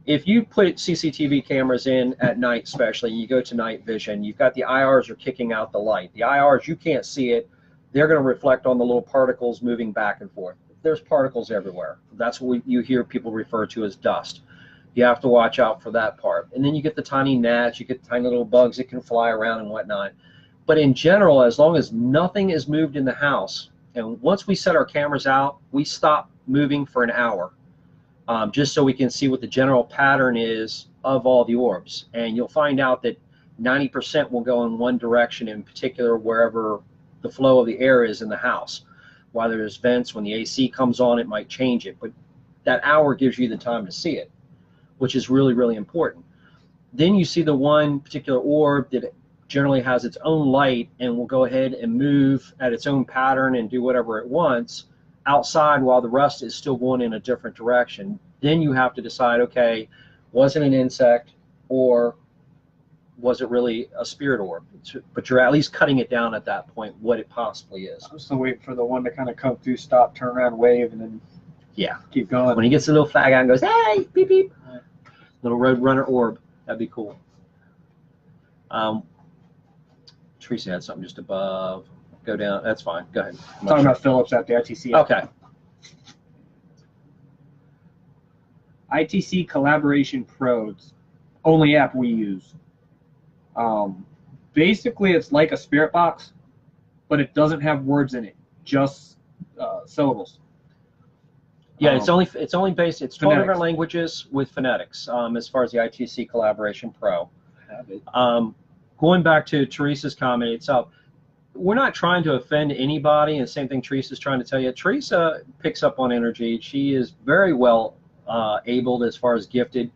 If you put CCTV cameras in at night, especially, and you go to night vision, you've got the IRs are kicking out the light. The IRs, you can't see it. They're going to reflect on the little particles moving back and forth. There's particles everywhere. That's what you hear people refer to as dust. You have to watch out for that part. And then you get the tiny gnats, you get the tiny little bugs that can fly around and whatnot. But in general, as long as nothing is moved in the house, and once we set our cameras out, we stop moving for an hour, just so we can see what the general pattern is of all the orbs. And you'll find out that 90% will go in one direction, in particular wherever the flow of the air is in the house. While there's vents, when the AC comes on, it might change it. But that hour gives you the time to see it, which is really, really important. Then you see the one particular orb that generally has its own light and will go ahead and move at its own pattern and do whatever it wants outside while the rest is still going in a different direction. Then you have to decide, okay, was it an insect or was it really a spirit orb? But you're at least cutting it down at that point, what it possibly is. I'm still waiting for the one to kind of come through, stop, turn around, wave, and then keep going. When he gets a little flag out and goes, hey, beep, beep. Little road runner orb. That'd be cool. Teresa had something just above. Go down. That's fine. Go ahead. Talking about Phillips at the ITC. Okay. ITC Collaboration Pros, only app we use. Basically, it's like a spirit box, but it doesn't have words in it, just syllables. Yeah, it's only based. It's 12 different phonetics. Languages with phonetics. As far as the ITC Collaboration Pro. Going back to Teresa's comment itself, we're not trying to offend anybody, and the same thing Teresa's trying to tell you. Teresa picks up on energy. She is very well abled as far as gifted.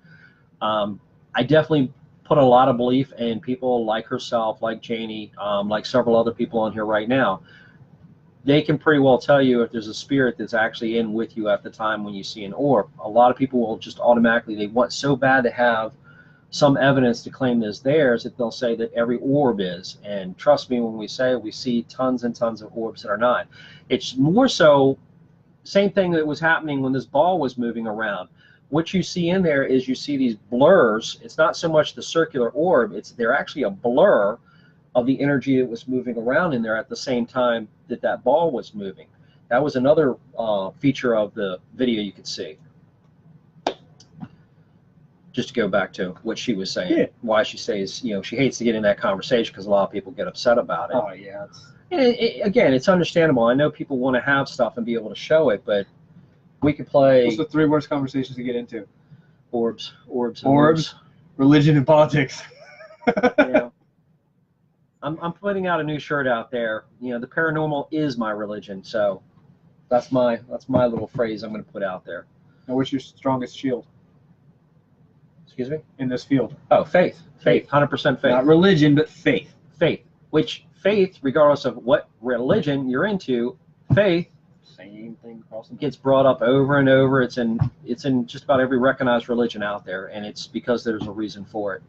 I definitely put a lot of belief in people like herself, like Janie, like several other people on here right now. They can pretty well tell you if there's a spirit that's actually in with you at the time when you see an orb. A lot of people will just automatically, they want so bad to have some evidence to claim as theirs that they'll say that every orb is. And trust me when we say we see tons and tons of orbs that are not. It's more so, same thing that was happening when this ball was moving around. What you see in there is you see these blurs. It's not so much the circular orb, they're actually a blur of the energy that was moving around in there at the same time that that ball was moving. That was another feature of the video you could see. Just to go back to what she was saying, why she says, she hates to get in that conversation because a lot of people get upset about it. Oh, yeah. And again, it's understandable. I know people want to have stuff and be able to show it, but we could play. What's the 3 worst conversations to get into? Orbs, religion, and politics. Yeah. I'm putting out a new shirt out there. You know, the paranormal is my religion. So that's my little phrase I'm going to put out there. Now, what's your strongest shield Excuse me? in this field? Oh, faith. Faith. 100% faith. Not religion, but faith. Faith. Which faith, regardless of what religion you're into, faith Same thing across the gets brought up over and over. It's in just about every recognized religion out there, and it's because there's a reason for it.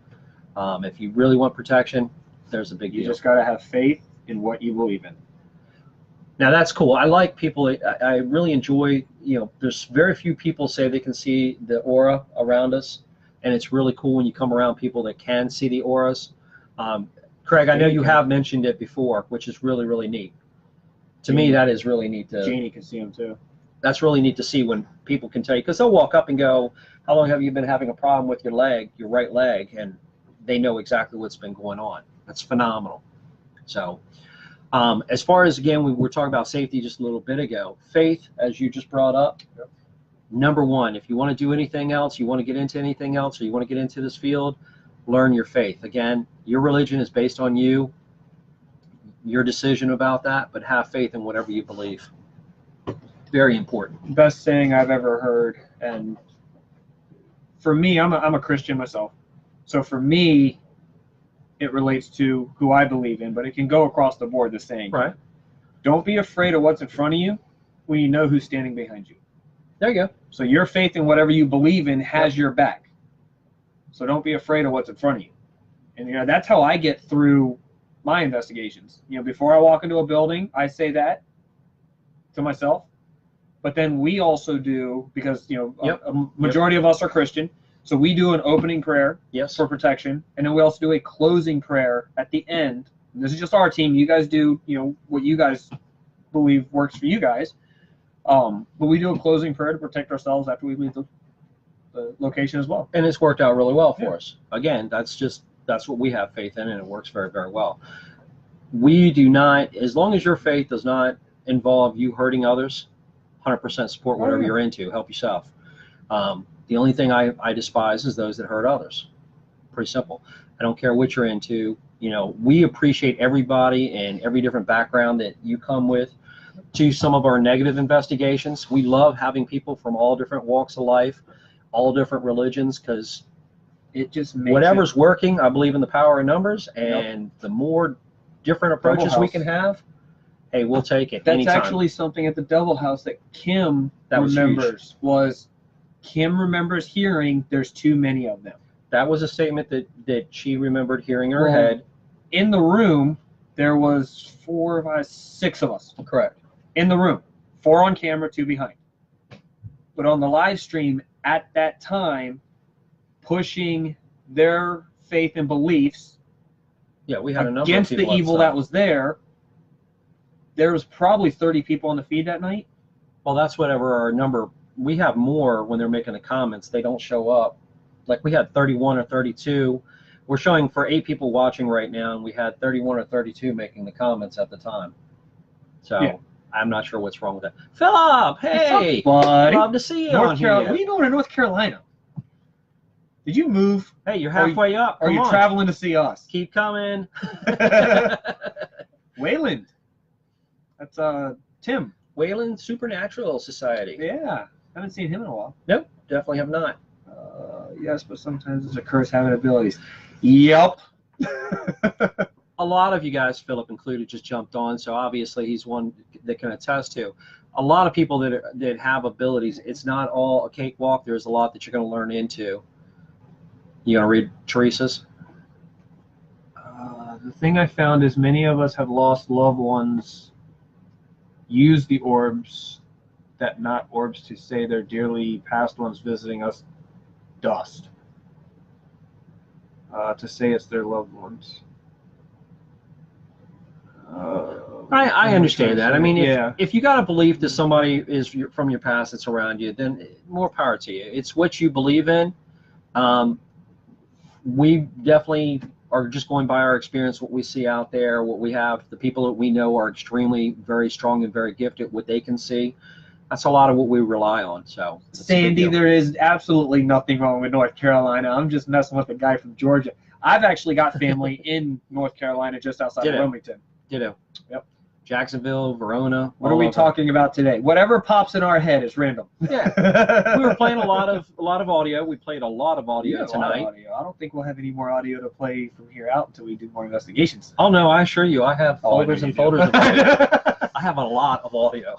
If you really want protection, there's a big You deal. just got to have faith in what you believe in. Now that's cool. I like people. I really enjoy. You know, there's very few people say they can see the aura around us, and it's really cool when you come around people that can see the auras. Craig, I know you have mentioned it before, which is really, really neat. To me, that is really neat. Janie can see them too. That's really neat to see when people can tell you, because they'll walk up and go, "How long have you been having a problem with your leg, your right leg?" And they know exactly what's been going on. That's phenomenal. So, as far as, again, we were talking about safety just a little bit ago. Faith, as you just brought up, number one. If you want to do anything else, you want to get into anything else, or you want to get into this field, learn your faith. Again, your religion is based on you, your decision about that, but have faith in whatever you believe. Very important. Best saying I've ever heard, and for me, I'm a Christian myself, so for me, it relates to who I believe in, but it can go across the board. The saying, Right. Don't be afraid of what's in front of you when you know who's standing behind you. There you go. So your faith in whatever you believe in has your back. So don't be afraid of what's in front of you. And you know, that's how I get through my investigations. You know, before I walk into a building, I say that to myself. But then we also do, because you know, a majority of us are Christian, so we do an opening prayer for protection, and then we also do a closing prayer at the end. And this is just our team. You guys do, you know, what you guys believe works for you guys. But we do a closing prayer to protect ourselves after we leave the location as well. And it's worked out really well for us. Again, that's what we have faith in, and it works very, very well. We do not, as long as your faith does not involve you hurting others, 100% support whatever you're into. Help yourself. The only thing I despise is those that hurt others. Pretty simple. I don't care what you're into. You know, we appreciate everybody and every different background that you come with to some of our negative investigations. We love having people from all different walks of life, all different religions, because it just makes whatever's working. I believe in the power of numbers, and the more different approaches we can have, hey, we'll take it. That's anytime. actually something at the Devil House that Kim remembers. Kim remembers hearing there's too many of them. That was a statement that she remembered hearing in her head. In the room, there was 6 of us. Correct. In the room, 4 on camera, 2 behind. But on the live stream at that time, pushing their faith and beliefs we had a number against of people the evil that was there. There was probably 30 people on the feed that night. Well, that's whatever our number. We have more when they're making the comments. They don't show up. Like we had 31 or 32. We're showing for 8 people watching right now, and we had 31 or 32 making the comments at the time. So I'm not sure what's wrong with that. Philip, hey, love to see you on here. What are you doing in North Carolina? Did you move? Hey, you're halfway up. Are you traveling to see us? Keep coming. Wayland. That's Tim. Wayland Supernatural Society. Yeah, haven't seen him in a while. Nope, definitely have not. Yes, but sometimes it's a curse having abilities. Yep. A lot of you guys, Philip included, just jumped on, so obviously he's one that can attest to. A lot of people that have abilities, it's not all a cakewalk. There's a lot that you're going to learn into. You going to read Teresa's? The thing I found is many of us have lost loved ones, use the orbs, that not orbs to say their dearly past ones visiting us, dust. To say it's their loved ones. I understand that. I mean, if you got a belief that somebody is from your past that's around you, then more power to you. It's what you believe in. We definitely are just going by our experience, what we see out there, what we have. The people that we know are extremely, very strong and very gifted, what they can see. That's a lot of what we rely on. So, Sandy, there is absolutely nothing wrong with North Carolina. I'm just messing with the guy from Georgia. I've actually got family in North Carolina, just outside of Wilmington. Ditto. Yep. Jacksonville, Verona. What are we talking about today? Whatever pops in our head is random. Yeah. We were playing a lot of audio. We played a lot of audio tonight. I don't think we'll have any more audio to play from here out until we do more investigations. Oh no, I assure you, I have folders and folders of audio. I have a lot of audio.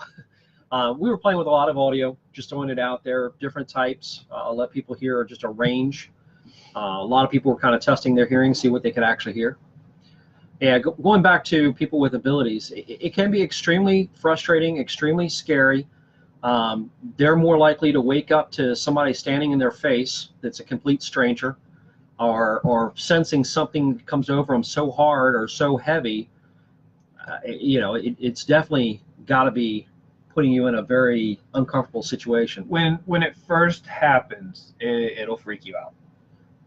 We were playing with a lot of audio, just throwing it out there, different types. Let people hear just a range. A lot of people were kind of testing their hearing, see what they could actually hear. Yeah, going back to people with abilities, it can be extremely frustrating, extremely scary. They're more likely to wake up to somebody standing in their face that's a complete stranger, or sensing something comes over them so hard or so heavy. It's definitely got to be putting you in a very uncomfortable situation. When it first happens, it'll freak you out.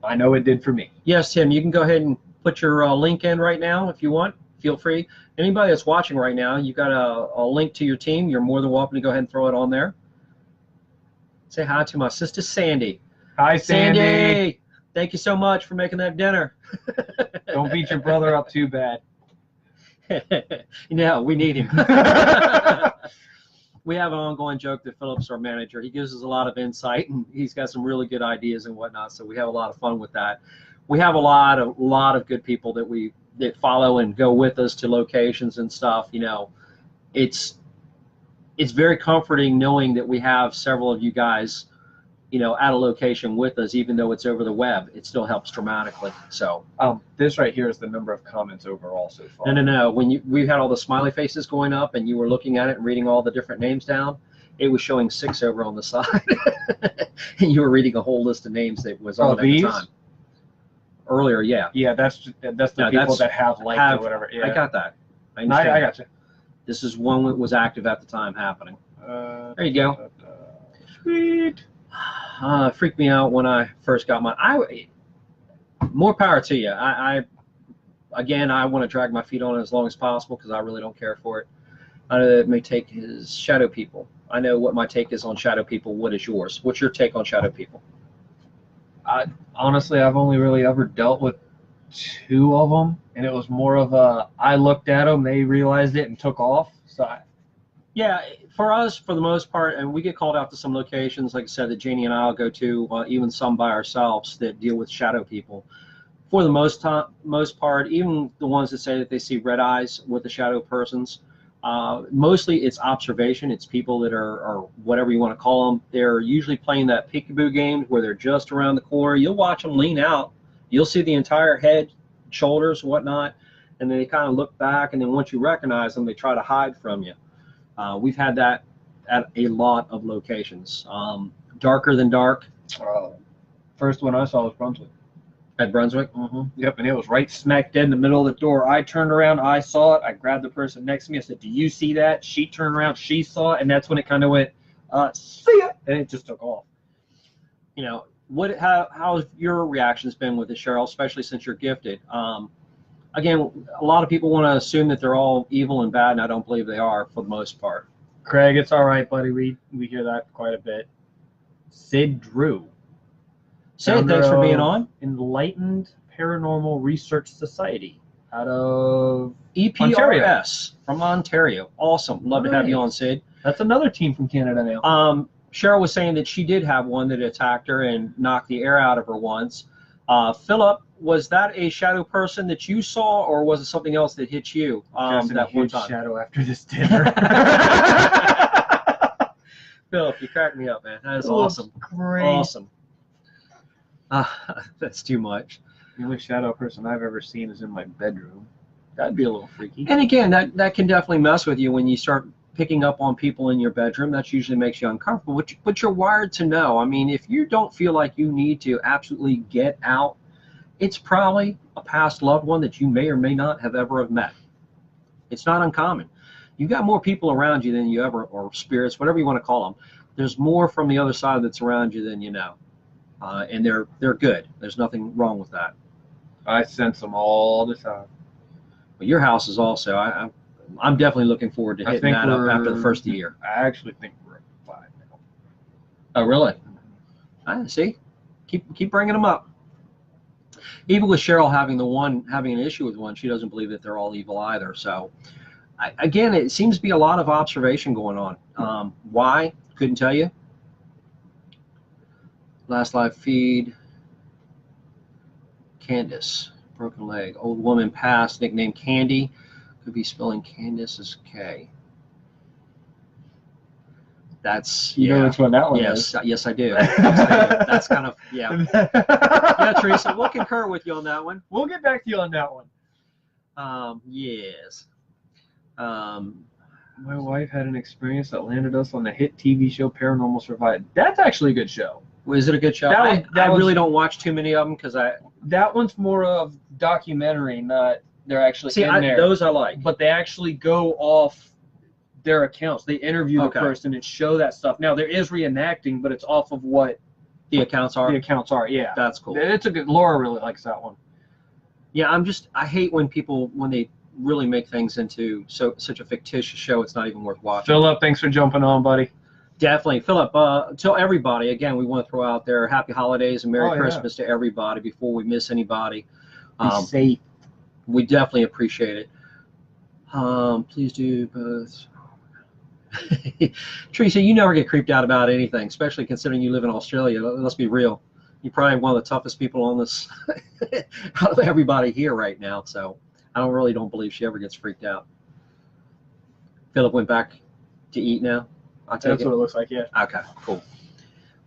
I know it did for me. Yes, Tim, you can go ahead and put your link in right now if you want. Feel free. Anybody that's watching right now, you've got a link to your team. You're more than welcome to go ahead and throw it on there. Say hi to my sister Sandy. Hi, Sandy. Thank you so much for making that dinner. Don't beat your brother up too bad. No, we need him. We have an ongoing joke that Philip's our manager. He gives us a lot of insight, and he's got some really good ideas and whatnot, so we have a lot of fun with that. We have a lot of good people that follow and go with us to locations and stuff. It's very comforting knowing that we have several of you guys, at a location with us, even though it's over the web. It still helps dramatically. So this right here is the number of comments overall so far. No. When we had all the smiley faces going up and you were looking at it and reading all the different names down, it was showing 6 over on the side, and you were reading a whole list of names that was on at the time. Earlier, yeah. Yeah, that's the people that have liked or whatever. Yeah. I got that. I got you. This is one that was active at the time happening. There you go. Sweet. Freaked me out when I first got mine. More power to you. I want to drag my feet on it as long as possible because I really don't care for it. I know that it may take his shadow people. I know what my take is on shadow people. What is yours? What's your take on shadow people? Honestly, I've only really ever dealt with 2 of them, and it was more of I looked at them, they realized it, and took off. Yeah, for us, for the most part, and we get called out to some locations, like I said, that Janie and I will go to, even some by ourselves that deal with shadow people. For the most part, even the ones that say that they see red eyes with the shadow persons, mostly it's observation. It's people that are whatever you want to call them. They're usually playing that peekaboo game where they're just around the corner. You'll watch them lean out. You'll see the entire head, shoulders, whatnot, and then they kind of look back, and then once you recognize them, they try to hide from you. We've had that at a lot of locations. Darker than dark. First one I saw was Brunswick. At Brunswick? Mm-hmm. Yep, and it was right smack dead in the middle of the door. I turned around, I saw it. I grabbed the person next to me. I said, "Do you see that?" She turned around, she saw it, and that's when it kind of went, "See ya," and it just took off. How's your reactions been with it, Cheryl, especially since you're gifted? Again, a lot of people want to assume that they're all evil and bad, and I don't believe they are for the most part. Craig, it's all right, buddy. We hear that quite a bit. Sid Drew. Sid, thanks for being on. Enlightened Paranormal Research Society out of EPRS Ontario. From Ontario. Awesome. Love to have you on, Sid. That's another team from Canada now. Cheryl was saying that she did have one that attacked her and knocked the air out of her once. Philip, was that a shadow person that you saw, or was it something else that hit you that one time? Shadow after this dinner. Philip, you cracked me up, man. That is awesome. Great. Awesome. That's too much. The only shadow person I've ever seen is in my bedroom. That'd be a little freaky. And again, that can definitely mess with you when you start picking up on people in your bedroom. That usually makes you uncomfortable, but you're wired to know. I mean, if you don't feel like you need to absolutely get out, it's probably a past loved one that you may or may not have ever met. It's not uncommon. You've got more people around you than you ever, or spirits, whatever you want to call them. There's more from the other side that's around you than you know. And they're good. There's nothing wrong with that. I sense them all the time. But your house is also, I'm definitely looking forward to hitting that up after the first year. I actually think we're at 5 now. Oh, really? See? Keep bringing them up. Even with Cheryl having an issue with one, she doesn't believe that they're all evil either. So, again, it seems to be a lot of observation going on. Why? Couldn't tell you. Last live feed. Candace, broken leg. Old woman passed, nickname Candy. Could be spelling Candace as K. That's, You know which one that one is. Yes, I do. Yes, I do. That's kind of, yeah. Yeah, Teresa, we'll concur with you on that one. We'll get back to you on that one. Yes. My wife had an experience that landed us on the hit TV show Paranormal Survival. That's actually a good show. Is it a good show? I really don't watch too many of them because that one's more of documentary, not they're actually in there. Those I like. But they actually go off their accounts. They interview the Okay. person and show that stuff. Now there is reenacting, but it's off of what The accounts are. the accounts are. Yeah, That's cool. it's a good. Laura really likes that one. Yeah, I hate when they really make things into such a fictitious show. It's not even worth watching. Philip, thanks for jumping on, buddy. Definitely, Philip. Tell everybody again. We want to throw out there happy holidays and Merry Christmas to everybody before we miss anybody. Be safe. We definitely appreciate it. Please do both. Teresa, you never get creeped out about anything, especially considering you live in Australia. Let's be real. You're probably one of the toughest people on this out of everybody here right now. So I don't believe she ever gets freaked out. Philip went back to eat now. That's what it looks like. Yeah. Okay, cool.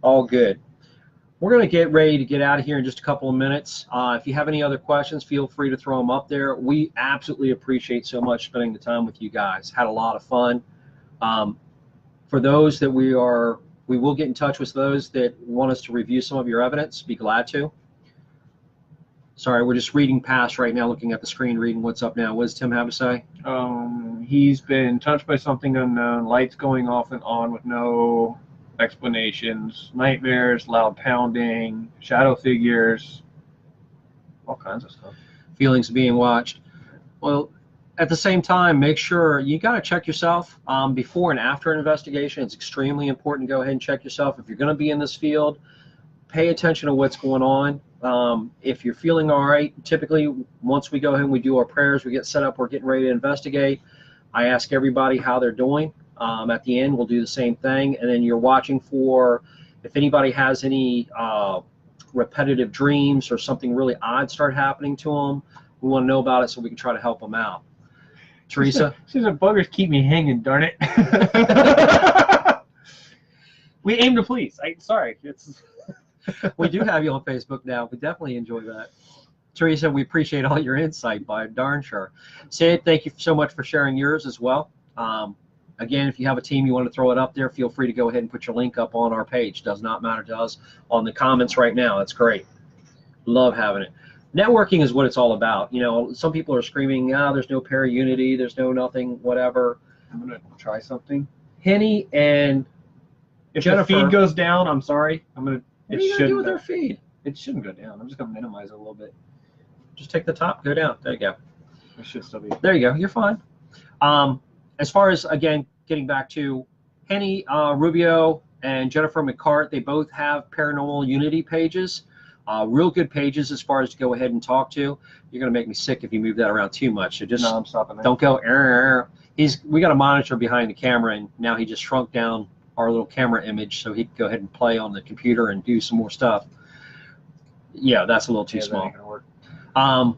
All good. We're going to get ready to get out of here in just a couple of minutes. If you have any other questions, feel free to throw them up there. We absolutely appreciate so much spending the time with you guys. Had a lot of fun. For those that we will get in touch with those that want us to review some of your evidence. Be glad to. Sorry, we're just reading past right now, looking at the screen, reading what's up now. What does Tim have to say? He's been touched by something unknown, lights going off and on with no explanations, nightmares, loud pounding, shadow figures, all kinds of stuff. Feelings of being watched. Well, at the same time, make sure you got to check yourself before and after an investigation. It's extremely important to go ahead and check yourself. If you're going to be in this field, pay attention to what's going on. If you're feeling all right, typically once we go ahead and we do our prayers, we get set up, we're getting ready to investigate. I ask everybody how they're doing. At the end, we'll do the same thing. And then you're watching for if anybody has any repetitive dreams or something really odd start happening to them. We want to know about it so we can try to help them out. Teresa? She said, buggers keep me hanging, darn it. We aim to please. Sorry. We do have you on Facebook now. We definitely enjoy that. Teresa, we appreciate all your insight, by darn sure. Sid, thank you so much for sharing yours as well. Again, if you have a team you want to throw it up there, feel free to go ahead and put your link up on our page. Does not matter to us on the comments right now. That's great. Love having it. Networking is what it's all about. You know, some people are screaming, there's no para-unity, there's no nothing, whatever. I'm going to try something. Henny and If Jennifer, the feed goes down, I'm sorry. what are you going to do with their feed? It shouldn't go down. I'm just going to minimize it a little bit. Just take the top, go down. There you go. It should still be. There you go. You're fine. As far as, again, getting back to Henny Rubio and Jennifer McCart, they both have Paranormal Unity pages. Real good pages as far as to go ahead and talk to. You're going to make me sick if you move that around too much. So just No, I'm stopping there. don't go. We got a monitor behind the camera, and now he just shrunk down our little camera image so he can go ahead and play on the computer and do some more stuff. Yeah, that's a little too small. That ain't gonna work. All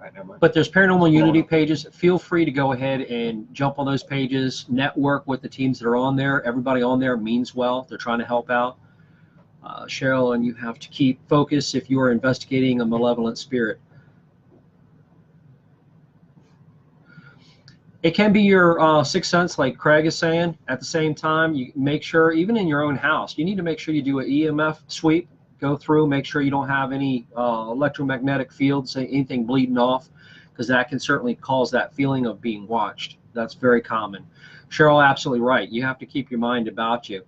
right, never mind. But there's Paranormal Unity pages. Feel free to go ahead and jump on those pages, network with the teams that are on there. Everybody on there means well. They're trying to help out. Cheryl, and you have to keep focus if you are investigating a malevolent spirit. It can be your sixth sense, like Craig is saying. At the same time, you make sure, even in your own house, you need to make sure you do an EMF sweep, go through, make sure you don't have any electromagnetic fields, anything bleeding off, because that can certainly cause that feeling of being watched. That's very common. Cheryl, absolutely right. You have to keep your mind about you.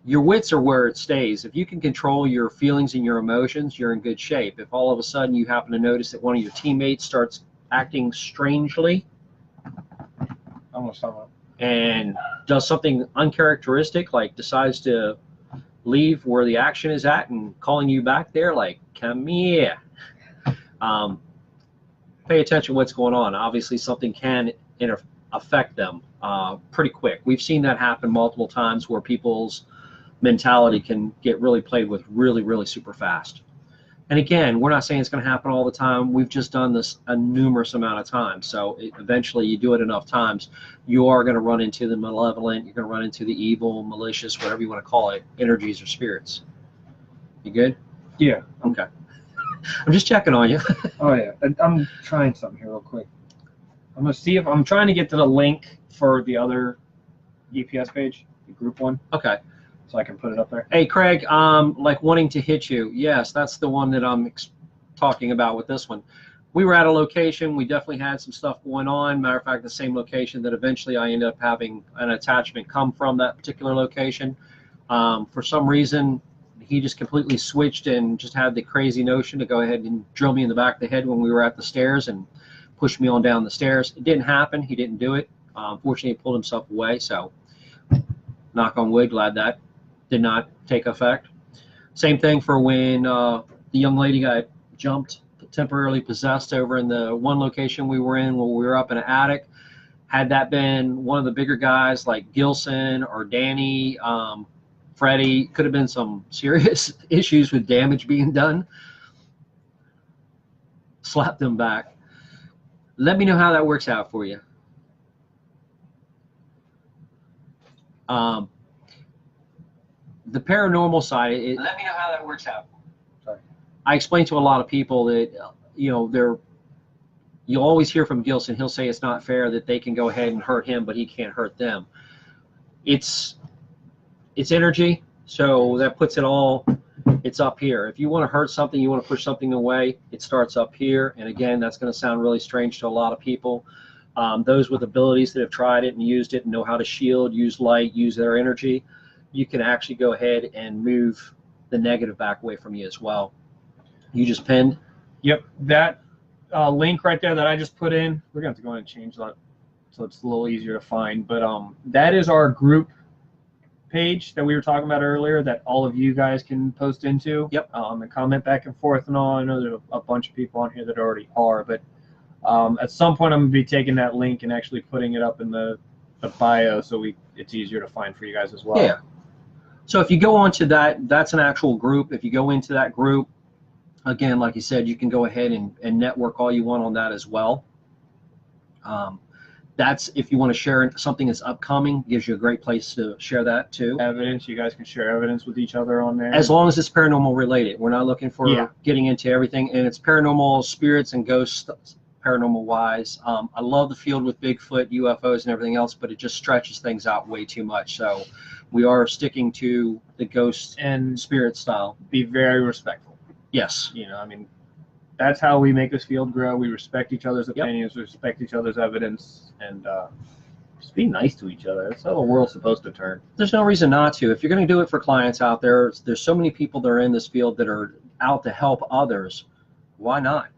Your wits are where it stays. If you can control your feelings and your emotions, you're in good shape. If all of a sudden you happen to notice that one of your teammates starts acting strangely I'm gonna stop. and does something uncharacteristic, like decides to leave where the action is at and calling you back there like, come here. Pay attention to what's going on. Obviously, something can affect them pretty quick. We've seen that happen multiple times where people's mentality can get really played with really, really super fast. And again, we're not saying it's going to happen all the time. We've just done this a numerous amount of times. So eventually you do it enough times, you are going to run into the malevolent, you're going to run into the evil, malicious, whatever you want to call it, energies or spirits. You good? Yeah. Okay. I'm just checking on you. Oh yeah. I'm trying something here real quick. I'm going to see if I'm trying to get to the link for the other EPS page, the group one. Okay. So I can put it up there. Hey, Craig, like wanting to hit you. Yes, that's the one that I'm talking about with this one. We were at a location. We definitely had some stuff going on. Matter of fact, the same location that eventually I ended up having an attachment come from that particular location. For some reason, he just completely switched and just had the crazy notion to go ahead and drill me in the back of the head when we were at the stairs and push me on down the stairs. It didn't happen. He didn't do it. Fortunately, he pulled himself away. So, knock on wood, glad that did not take effect. Same thing for when the young lady got jumped, temporarily possessed over in the one location we were in when we were up in an attic. Had that been one of the bigger guys like Gilson or Danny, Freddie, could have been some serious issues with damage being done. Slap them back. Let me know how that works out for you. The paranormal side, let me know how that works out. Sorry. I explain to a lot of people that, you know, you always hear from Gilson, he'll say it's not fair that they can go ahead and hurt him, but he can't hurt them. It's energy, so that puts it all, it's up here. If you want to hurt something, you want to push something away, it starts up here. And again, that's going to sound really strange to a lot of people. Those with abilities that have tried it and used it and know how to shield, use light, use their energy, you can actually go ahead and move the negative back away from you as well. You just pinned? Yep. That link right there that I just put in, we're going to have to go in and change that so it's a little easier to find. But that is our group page that we were talking about earlier that all of you guys can post into. Yep. And comment back and forth and all. I know there's a bunch of people on here that already are, but at some point I'm going to be taking that link and actually putting it up in the bio so it's easier to find for you guys as well. Yeah. So if you go on to that, that's an actual group. If you go into that group, again, like you said, you can go ahead and network all you want on that as well. That's if you want to share something that's upcoming, gives you a great place to share that too. Evidence, you guys can share evidence with each other on there. As long as it's paranormal related. We're not looking for getting into everything, and it's paranormal, spirits and ghosts, paranormal wise. I love the field with Bigfoot, UFOs and everything else, but it just stretches things out way too much. So we are sticking to the ghost and spirit style. Be very respectful. Yes. You know, I mean, that's how we make this field grow. We respect each other's opinions, we respect each other's evidence, and just be nice to each other. That's how the world's supposed to turn. There's no reason not to. If you're going to do it for clients out there, there's so many people that are in this field that are out to help others. Why not?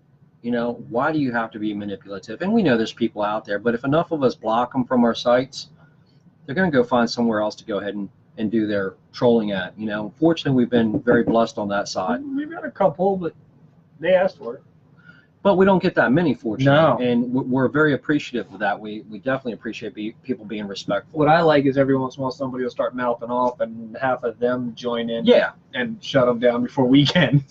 You know, why do you have to be manipulative? And we know there's people out there, but if enough of us block them from our sites, they're going to go find somewhere else to go ahead and do their trolling at. You know, fortunately, we've been very blessed on that side. We've got a couple, but they asked for it. But we don't get that many, fortunately. No. And we're very appreciative of that. We definitely appreciate people being respectful. What I like is every once in a while somebody will start mouthing off and half of them join in. Yeah. And shut them down before we can,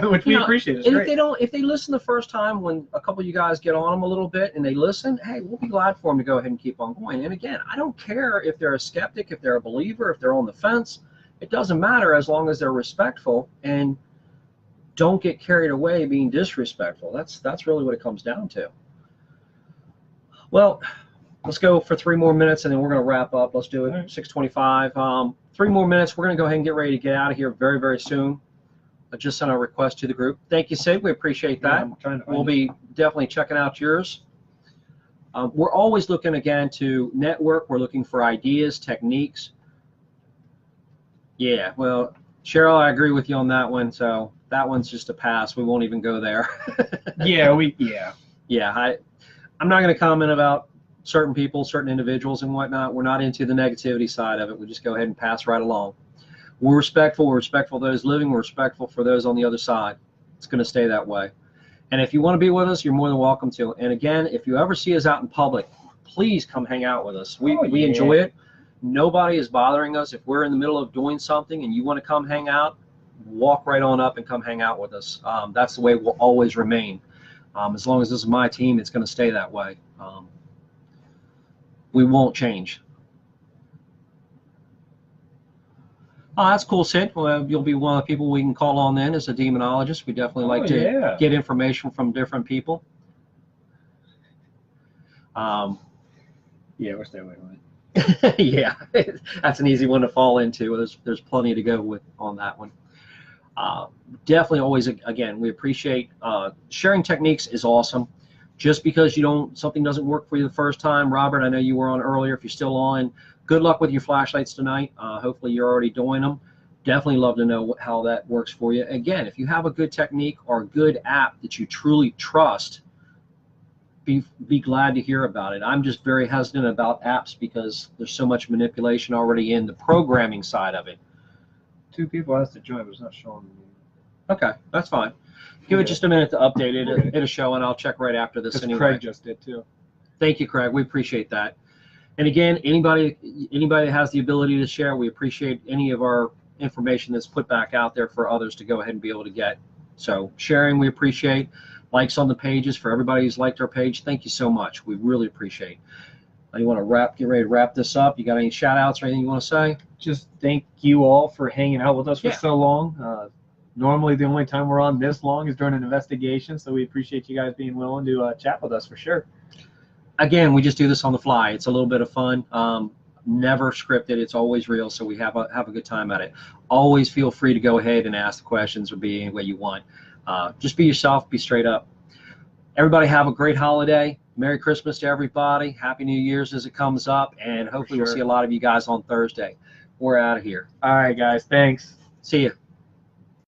which we appreciate. It's and great. if they listen the first time, when a couple of you guys get on them a little bit and they listen, hey, we'll be glad for them to go ahead and keep on going. And again, I don't care if they're a skeptic, if they're a believer, if they're on the fence. It doesn't matter as long as they're respectful and don't get carried away being disrespectful. That's really what it comes down to. Well, let's go for 3 more minutes and then we're going to wrap up. Let's do it. 6:25. 3 more minutes. We're going to go ahead and get ready to get out of here very, very soon. I just sent a request to the group. Thank you, Sid. We appreciate that. We'll be definitely checking out yours. We're always looking, again, to network. We're looking for ideas, techniques. Yeah, well, Cheryl, I agree with you on that one. So that one's just a pass. We won't even go there. Yeah. I'm not going to comment about certain people, certain individuals and whatnot. We're not into the negativity side of it. We just go ahead and pass right along. We're respectful. We're respectful of those living. We're respectful for those on the other side. It's going to stay that way. And if you want to be with us, you're more than welcome to. And again, if you ever see us out in public, please come hang out with us. We enjoy it. Nobody is bothering us. If we're in the middle of doing something and you want to come hang out, walk right on up and come hang out with us. That's the way it will always remain. As long as this is my team, it's going to stay that way. We won't change. Oh, that's cool, Sid. Well, you'll be one of the people we can call on then as a demonologist. We definitely like to get information from different people. Yeah, we're staying away from it. Yeah, that's an easy one to fall into. There's plenty to go with on that one. Definitely always, again, we appreciate sharing techniques is awesome. Just because something doesn't work for you the first time, Robert, I know you were on earlier. If you're still on, good luck with your flashlights tonight. Hopefully you're already doing them. Definitely love to know how that works for you. Again, if you have a good technique or a good app that you truly trust, be glad to hear about it. I'm just very hesitant about apps because there's so much manipulation already in the programming side of it. 2 people asked to join, but it's not showing me. Okay, that's fine. Give it just a minute to update it. It'll show, and I'll check right after this anyway. Craig just did too. Thank you, Craig. We appreciate that. And again, anybody that has the ability to share, we appreciate any of our information that's put back out there for others to go ahead and be able to get. So sharing, we appreciate. Likes on the pages for everybody who's liked our page. Thank you so much. We really appreciate. You want to get ready to wrap this up? You got any shout outs or anything you want to say? Just thank you all for hanging out with us for so long. Normally the only time we're on this long is during an investigation, so we appreciate you guys being willing to chat with us for sure. Again, we just do this on the fly. It's a little bit of fun. Never scripted. It's always real, so we have a good time at it. Always feel free to go ahead and ask the questions or be any way you want. Just be yourself. Be straight up. Everybody have a great holiday. Merry Christmas to everybody. Happy New Year's as it comes up, and hopefully we'll see a lot of you guys on Thursday. We're out of here. All right, guys. Thanks. See you.